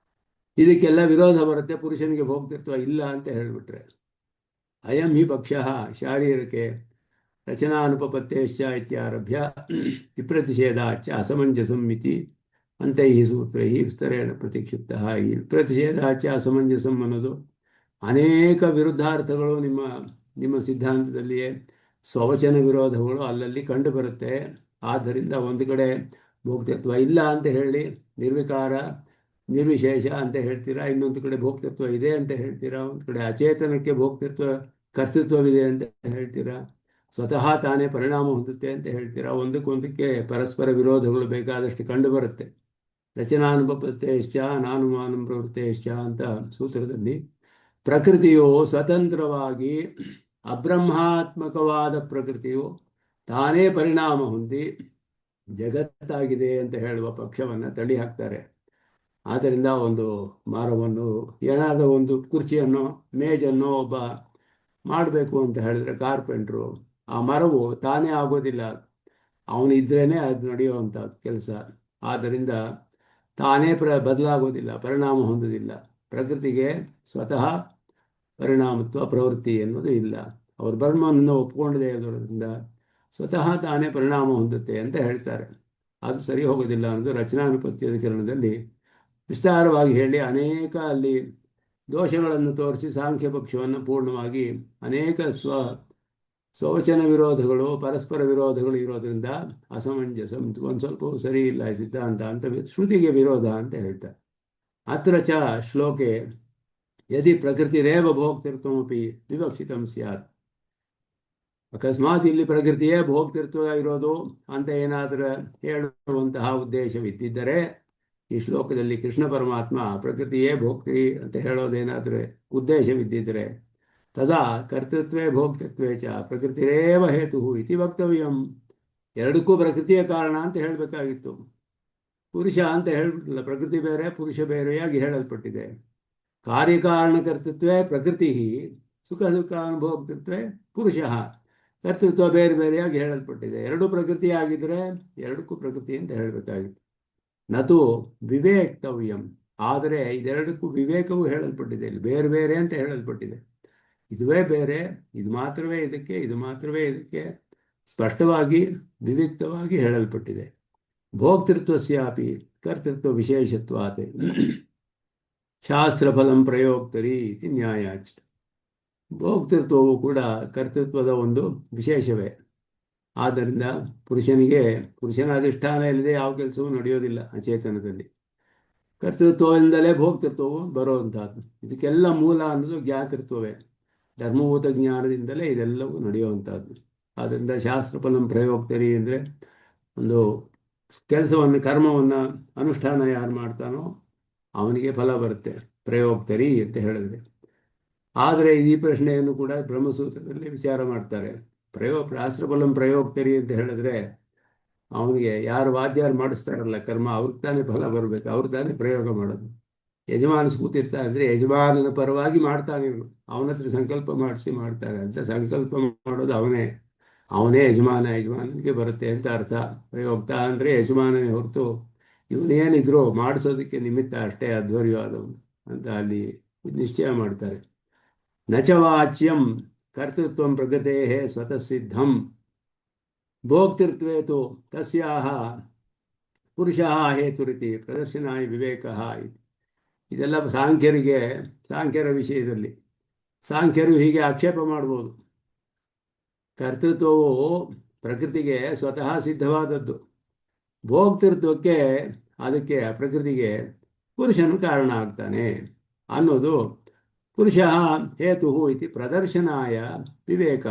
ಇದಕ್ಕೆಲ್ಲ ವಿರೋಧ ಬರುತ್ತೆ. ಪುರುಷನಿಗೆ ಭೋಕ್ತೃತ್ವ ಇಲ್ಲ ಅಂತ ಹೇಳಿಬಿಟ್ರೆ ಅಯಂ ಹಿ ಪಕ್ಷ ಶಾರೀರಕ್ಕೆ ರಚನಾನುಪಪತ್ತೇಶ್ಚ ಇತ್ಯಾರಭ್ಯ ವಿಪ್ರತಿಷೇಧಾಚ ಅಸಮಂಜಸಂ ಮಿತಿ ಅಂತೈ ಸೂತ್ರೈ ವಿಸ್ತರೇಣ ಪ್ರತಿಕ್ಷಿಪ್ತ. ಈ ವಿಪ್ರತಿಷೇಧಾಚ ಅಸಮಂಜಸಂ ಅನ್ನೋದು ಅನೇಕ ವಿರುದ್ಧಾರ್ಥಗಳು ನಿಮ್ಮ ಸಿದ್ಧಾಂತದಲ್ಲಿಯೇ ಸ್ವವಚನ ವಿರೋಧಗಳು ಅಲ್ಲಲ್ಲಿ ಕಂಡು ಬರುತ್ತೆ. ಆದ್ದರಿಂದ ಒಂದು ಕಡೆ ಭೋಕ್ತೃತ್ವ ಇಲ್ಲ ಅಂತ ಹೇಳಿ ನಿರ್ವಿಕಾರ ನಿರ್ವಿಶೇಷ ಅಂತ ಹೇಳ್ತೀರಾ, ಇನ್ನೊಂದು ಕಡೆ ಭೋಕ್ತೃತ್ವ ಇದೆ ಅಂತ ಹೇಳ್ತೀರಾ, ಒಂದು ಕಡೆ ಅಚೇತನಕ್ಕೆ ಭೋಕ್ತೃತ್ವ ಕರ್ತೃತ್ವವಿದೆ ಅಂತ ಹೇಳ್ತೀರಾ, ಸ್ವತಃ ತಾನೇ ಪರಿಣಾಮ ಹೊಂದುತ್ತೆ ಅಂತ ಹೇಳ್ತೀರಾ. ಒಂದಕ್ಕೊಂದಕ್ಕೆ ಪರಸ್ಪರ ವಿರೋಧಗಳು ಬೇಕಾದಷ್ಟು ಕಂಡು ಬರುತ್ತೆ. ರಚನಾನುಪತ್ತೇಶ್ಚ ನಾನುಮಾನಂ ಪ್ರವೃತ್ತೇಶ್ಚ ಅಂತ ಸೂತ್ರದಲ್ಲಿ ಪ್ರಕೃತಿಯು ಸ್ವತಂತ್ರವಾಗಿ ಅಬ್ರಹ್ಮಾತ್ಮಕವಾದ ಪ್ರಕೃತಿಯು ತಾನೇ ಪರಿಣಾಮ ಹೊಂದಿ ಜಗತ್ತಾಗಿದೆ ಅಂತ ಹೇಳುವ ಪಕ್ಷವನ್ನು ತಳ್ಳಿ ಹಾಕ್ತಾರೆ. ಆದ್ದರಿಂದ ಒಂದು ಮರವನ್ನು, ಏನಾದರೂ ಒಂದು ಕುರ್ಚಿಯನ್ನು ಮೇಜನ್ನು ಒಬ್ಬ ಮಾಡಬೇಕು ಅಂತ ಹೇಳಿದ್ರೆ ಕಾರ್ಪೆಂಟ್ರು, ಆ ಮರವು ತಾನೇ ಆಗೋದಿಲ್ಲ, ಅವನಿದ್ರೇ ಅದು ನಡೆಯುವಂಥ ಕೆಲಸ. ಆದ್ದರಿಂದ ತಾನೇ ಬದಲಾಗೋದಿಲ್ಲ, ಪರಿಣಾಮ ಹೊಂದೋದಿಲ್ಲ. ಪ್ರಕೃತಿಗೆ ಸ್ವತಃ ಪರಿಣಾಮತ್ವ ಪ್ರವೃತ್ತಿ ಎನ್ನುವುದು ಇಲ್ಲ. ಅವರು ಬ್ರಹ್ಮನನ್ನು ಒಪ್ಪಿಕೊಂಡದೇ ಇರೋದ್ರಿಂದ ಸ್ವತಃ ತಾನೇ ಪರಿಣಾಮ ಹೊಂದುತ್ತೆ ಅಂತ ಹೇಳ್ತಾರೆ. ಅದು ಸರಿ ಹೋಗೋದಿಲ್ಲ ಅನ್ನೋದು ರಚನಾನುಪತ್ತಿ ಅಧಿಕರಣದಲ್ಲಿ ವಿಸ್ತಾರವಾಗಿ ಹೇಳಿ ಅನೇಕ ಅಲ್ಲಿ ದೋಷಗಳನ್ನು ತೋರಿಸಿ ಸಾಂಖ್ಯ ಪಕ್ಷವನ್ನು ಪೂರ್ಣವಾಗಿ ಅನೇಕ ಸ್ವವಚನ ವಿರೋಧಗಳು ಪರಸ್ಪರ ವಿರೋಧಗಳು ಇರೋದ್ರಿಂದ ಅಸಮಂಜಸ, ಒಂದು ಸ್ವಲ್ಪ ಸರಿ ಇಲ್ಲ ಸಿದ್ಧಾಂತ ಅಂತ ಶ್ರುತಿಗೆ ವಿರೋಧ ಅಂತ ಹೇಳ್ತಾರೆ. ಅತ್ರ ಚ ಶ್ಲೋಕೆ ಯದಿ ಪ್ರಕೃತಿರೇವ ಭೋಕ್ತೃತ್ವಮಪಿ ವಿವಕ್ಷಿತಂ ಸ್ಯಾತ್. ಅಕಸ್ಮಾತ್ ಇಲ್ಲಿ ಪ್ರಕೃತಿಯೇ ಭೋಕ್ತೃತ್ವ ಇರೋದು ಅಂತ ಏನಾದರೂ ಹೇಳುವಂತಹ ಉದ್ದೇಶವಿದ್ದಿದ್ದರೆ, ಈ ಶ್ಲೋಕದಲ್ಲಿ ಕೃಷ್ಣ ಪರಮಾತ್ಮ ಪ್ರಕೃತಿಯೇ ಭೋಕ್ತಿ ಅಂತ ಹೇಳೋದೇನಾದರೆ ಉದ್ದೇಶವಿದ್ದಿದ್ದರೆ, ತದಾ ಕರ್ತೃತ್ವೇ ಭೋಕ್ತೃತ್ವೇ ಚ ಪ್ರಕೃತಿರೇವ ಹೇತು ಇತಿ ವಕ್ತವ್ಯಂ. ಎರಡಕ್ಕೂ ಪ್ರಕೃತಿಯ ಕಾರಣ ಅಂತ ಹೇಳಬೇಕಾಗಿತ್ತು. ಪುರುಷ ಅಂತ ಹೇಳ್ಬಿಟ್ಟಿಲ್ಲ, ಪ್ರಕೃತಿ ಬೇರೆ ಪುರುಷ ಬೇರೆಯಾಗಿ ಹೇಳಲ್ಪಟ್ಟಿದೆ. ಕಾರ್ಯಕಾರಣಕರ್ತೃತ್ವೇ ಪ್ರಕೃತಿ ಸುಖ ದುಃಖ ಅನುಭೋಕ್ತೃತ್ವೇ ಪುರುಷ. ಕರ್ತೃತ್ವ ಬೇರೆ ಬೇರೆಯಾಗಿ ಹೇಳಲ್ಪಟ್ಟಿದೆ. ಎರಡು ಪ್ರಕೃತಿ ಆಗಿದ್ರೆ ಎರಡಕ್ಕೂ ಪ್ರಕೃತಿ ಅಂತ ಹೇಳಬೇಕಾಗಿತ್ತು. ನತು ವಿವೇಕ್ತವ್ಯಂ, ಆದರೆ ಇದೆರಡಕ್ಕೂ ವಿವೇಕವೂ ಹೇಳಲ್ಪಟ್ಟಿದೆ. ಇಲ್ಲಿ ಬೇರೆ ಬೇರೆ ಅಂತ ಹೇಳಲ್ಪಟ್ಟಿದೆ. ಇದುವೇ ಬೇರೆ, ಇದು ಮಾತ್ರವೇ ಇದಕ್ಕೆ, ಇದು ಮಾತ್ರವೇ ಇದಕ್ಕೆ ಸ್ಪಷ್ಟವಾಗಿ ವಿವಿಕ್ತವಾಗಿ ಹೇಳಲ್ಪಟ್ಟಿದೆ. ಭೋಕ್ತೃತ್ವಸ್ಯಾಪಿ ಕರ್ತೃತ್ವ ವಿಶೇಷತ್ವಾತ್ ಶಾಸ್ತ್ರಫಲಂ ಪ್ರಯೋಕ್ತರಿ ಇತಿ ನ್ಯಾಯಾಚ. ಭೋಕ್ತೃತ್ವವು ಕೂಡ ಕರ್ತೃತ್ವದ ಒಂದು ವಿಶೇಷವೇ. ಆದ್ದರಿಂದ ಪುರುಷನ ಅಧಿಷ್ಠಾನ ಇಲ್ಲದೆ ಯಾವ ಕೆಲಸವೂ ನಡೆಯೋದಿಲ್ಲ ಅಚೇತನದಲ್ಲಿ. ಕರ್ತೃತ್ವದಿಂದಲೇ ಭೋಕ್ತೃತ್ವವು ಬರುವಂತಹದ್ದು. ಇದಕ್ಕೆಲ್ಲ ಮೂಲ ಅನ್ನೋದು ಜ್ಞಾತೃತ್ವವೇ. ಧರ್ಮಭೂತ ಜ್ಞಾನದಿಂದಲೇ ಇದೆಲ್ಲವೂ ನಡೆಯುವಂಥದ್ದು. ಆದ್ದರಿಂದ ಶಾಸ್ತ್ರಫಲಂ ಪ್ರಯೋಕ್ತರಿ ಅಂದರೆ ಒಂದು ಕೆಲಸವನ್ನು, ಕರ್ಮವನ್ನು ಅನುಷ್ಠಾನ ಯಾರು ಮಾಡ್ತಾನೋ ಅವನಿಗೆ ಫಲ ಬರುತ್ತೆ, ಪ್ರಯೋಕ್ತರಿ ಅಂತ ಹೇಳಿದ್ರೆ. ಆದರೆ ಈ ಪ್ರಶ್ನೆಯನ್ನು ಕೂಡ ಬ್ರಹ್ಮಸೂತ್ರದಲ್ಲಿ ವಿಚಾರ ಮಾಡ್ತಾರೆ. ಶಾಸ್ತ್ರಫಲಂ ಪ್ರಯೋಕ್ತರಿ ಅಂತ ಹೇಳಿದ್ರೆ ಅವನಿಗೆ ಯಾರು ವಾದ್ಯಾರು ಮಾಡಿಸ್ತಾರಲ್ಲ ಕರ್ಮ, ಅವ್ರಿಗೆ ತಾನೇ ಫಲ ಬರಬೇಕು, ಅವ್ರು ತಾನೇ ಪ್ರಯೋಗ ಮಾಡೋದು. ಯಜಮಾನ ಕೂತಿರ್ತಾನೆ ಅಂದರೆ ಯಜಮಾನನ ಪರವಾಗಿ ಮಾಡ್ತಾನೆ ಇವನು, ಅವನ ಹತ್ರ ಸಂಕಲ್ಪ ಮಾಡಿಸಿ ಮಾಡ್ತಾರೆ ಅಂತ. ಸಂಕಲ್ಪ ಮಾಡೋದು ಅವನೇ ಯಜಮಾನನಿಗೆ ಬರುತ್ತೆ ಅಂತ ಅರ್ಥ. ಪ್ರಯೋಕ್ತ ಅಂದರೆ ಯಜಮಾನನೇ ಹೊರತು ಇವನೇನಿದ್ರು ಮಾಡಿಸೋದಕ್ಕೆ ನಿಮಿತ್ತ ಅಷ್ಟೇ, ಅಧ್ವರ್ಯವಾದವನು ಅಂತ ಅಲ್ಲಿ ನಿಶ್ಚಯ ಮಾಡ್ತಾರೆ. ನಚವಾಚ್ಯಂ ಕರ್ತೃತ್ವಂ ಪ್ರಗತೆ ಸ್ವತಃ ಸಿದ್ಧಂ ಭೋಕ್ತೃತ್ವೇ ತು ತಸ್ಯಾಹ ಪುರುಷಃ ಹೇತುರಿತಿ ಪ್ರದರ್ಶನಾಯ ವಿವೇಕಃ. ಇದೆಲ್ಲ ಸಾಂಖ್ಯರ ವಿಷಯದಲ್ಲಿ ಸಾಂಖ್ಯರು ಹೀಗೆ ಆಕ್ಷೇಪ ಮಾಡ್ಬೋದು. ಕರ್ತೃತ್ವವು ಪ್ರಕೃತಿಗೆ ಸ್ವತಃ ಸಿದ್ಧವಾದದ್ದು, ಭೋಕ್ತೃತ್ವಕ್ಕೆ ಅದಕ್ಕೆ ಪ್ರಕೃತಿಗೆ ಪುರುಷನು ಕಾರಣ ಆಗ್ತಾನೆ ಅನ್ನೋದು ಪುರುಷಃ ಹೇತು ಇತಿ ಪ್ರದರ್ಶನಾಯ ವಿವೇಕ.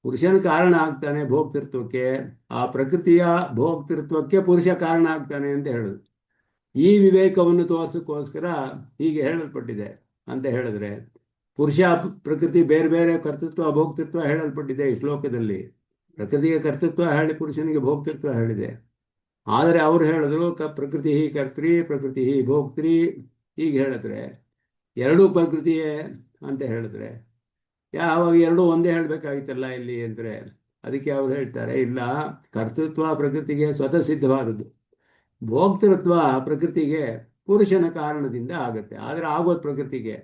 ಪುರುಷನ ಕಾರಣ ಆಗ್ತಾನೆ ಭೋಕ್ತೃತ್ವಕ್ಕೆ, ಆ ಪ್ರಕೃತಿಯ ಭೋಕ್ತೃತ್ವಕ್ಕೆ ಪುರುಷ ಕಾರಣ ಆಗ್ತಾನೆ ಅಂತ ಹೇಳೋದು. ಈ ವಿವೇಕವನ್ನು ತೋರಿಸೋಕ್ಕೋಸ್ಕರ ಹೀಗೆ ಹೇಳಲ್ಪಟ್ಟಿದೆ ಅಂತ ಹೇಳಿದ್ರೆ, ಪುರುಷ ಪ್ರಕೃತಿ ಬೇರೆ ಬೇರೆ ಕರ್ತೃತ್ವ ಭೋಕ್ತೃತ್ವ ಹೇಳಲ್ಪಟ್ಟಿದೆ ಈ ಶ್ಲೋಕದಲ್ಲಿ. ಪ್ರಕೃತಿಗೆ ಕರ್ತೃತ್ವ ಹೇಳಿ ಪುರುಷನಿಗೆ ಭೋಕ್ತೃತ್ವ ಹೇಳಿದೆ. ಆದರೆ ಅವರು ಹೇಳಿದ್ರು ಪ್ರಕೃತಿ ಕರ್ತೃ ಪ್ರಕೃತಿ ಭೋಕ್ತೃ ಹೀಗೆ ಹೇಳಿದ್ರೆ ಎರಡೂ ಪ್ರಕೃತಿಯೇ ಅಂತ ಹೇಳಿದ್ರೆ ಯಾವಾಗ ಎರಡೂ ಒಂದೇ ಹೇಳಬೇಕಾಗಿತ್ತಲ್ಲ ಇಲ್ಲಿ ಅಂದರೆ, ಅದಕ್ಕೆ ಅವ್ರು ಹೇಳ್ತಾರೆ ಇಲ್ಲ, ಕರ್ತೃತ್ವ ಪ್ರಕೃತಿಗೆ ಸ್ವತಃ ಸಿದ್ಧವಾದದ್ದು, ಭೋಕ್ತೃತ್ವ ಪ್ರಕೃತಿಗೆ ಪುರುಷನ ಕಾರಣದಿಂದ ಆಗುತ್ತೆ, ಆದರೆ ಆಗೋದು ಪ್ರಕೃತಿಗೆ.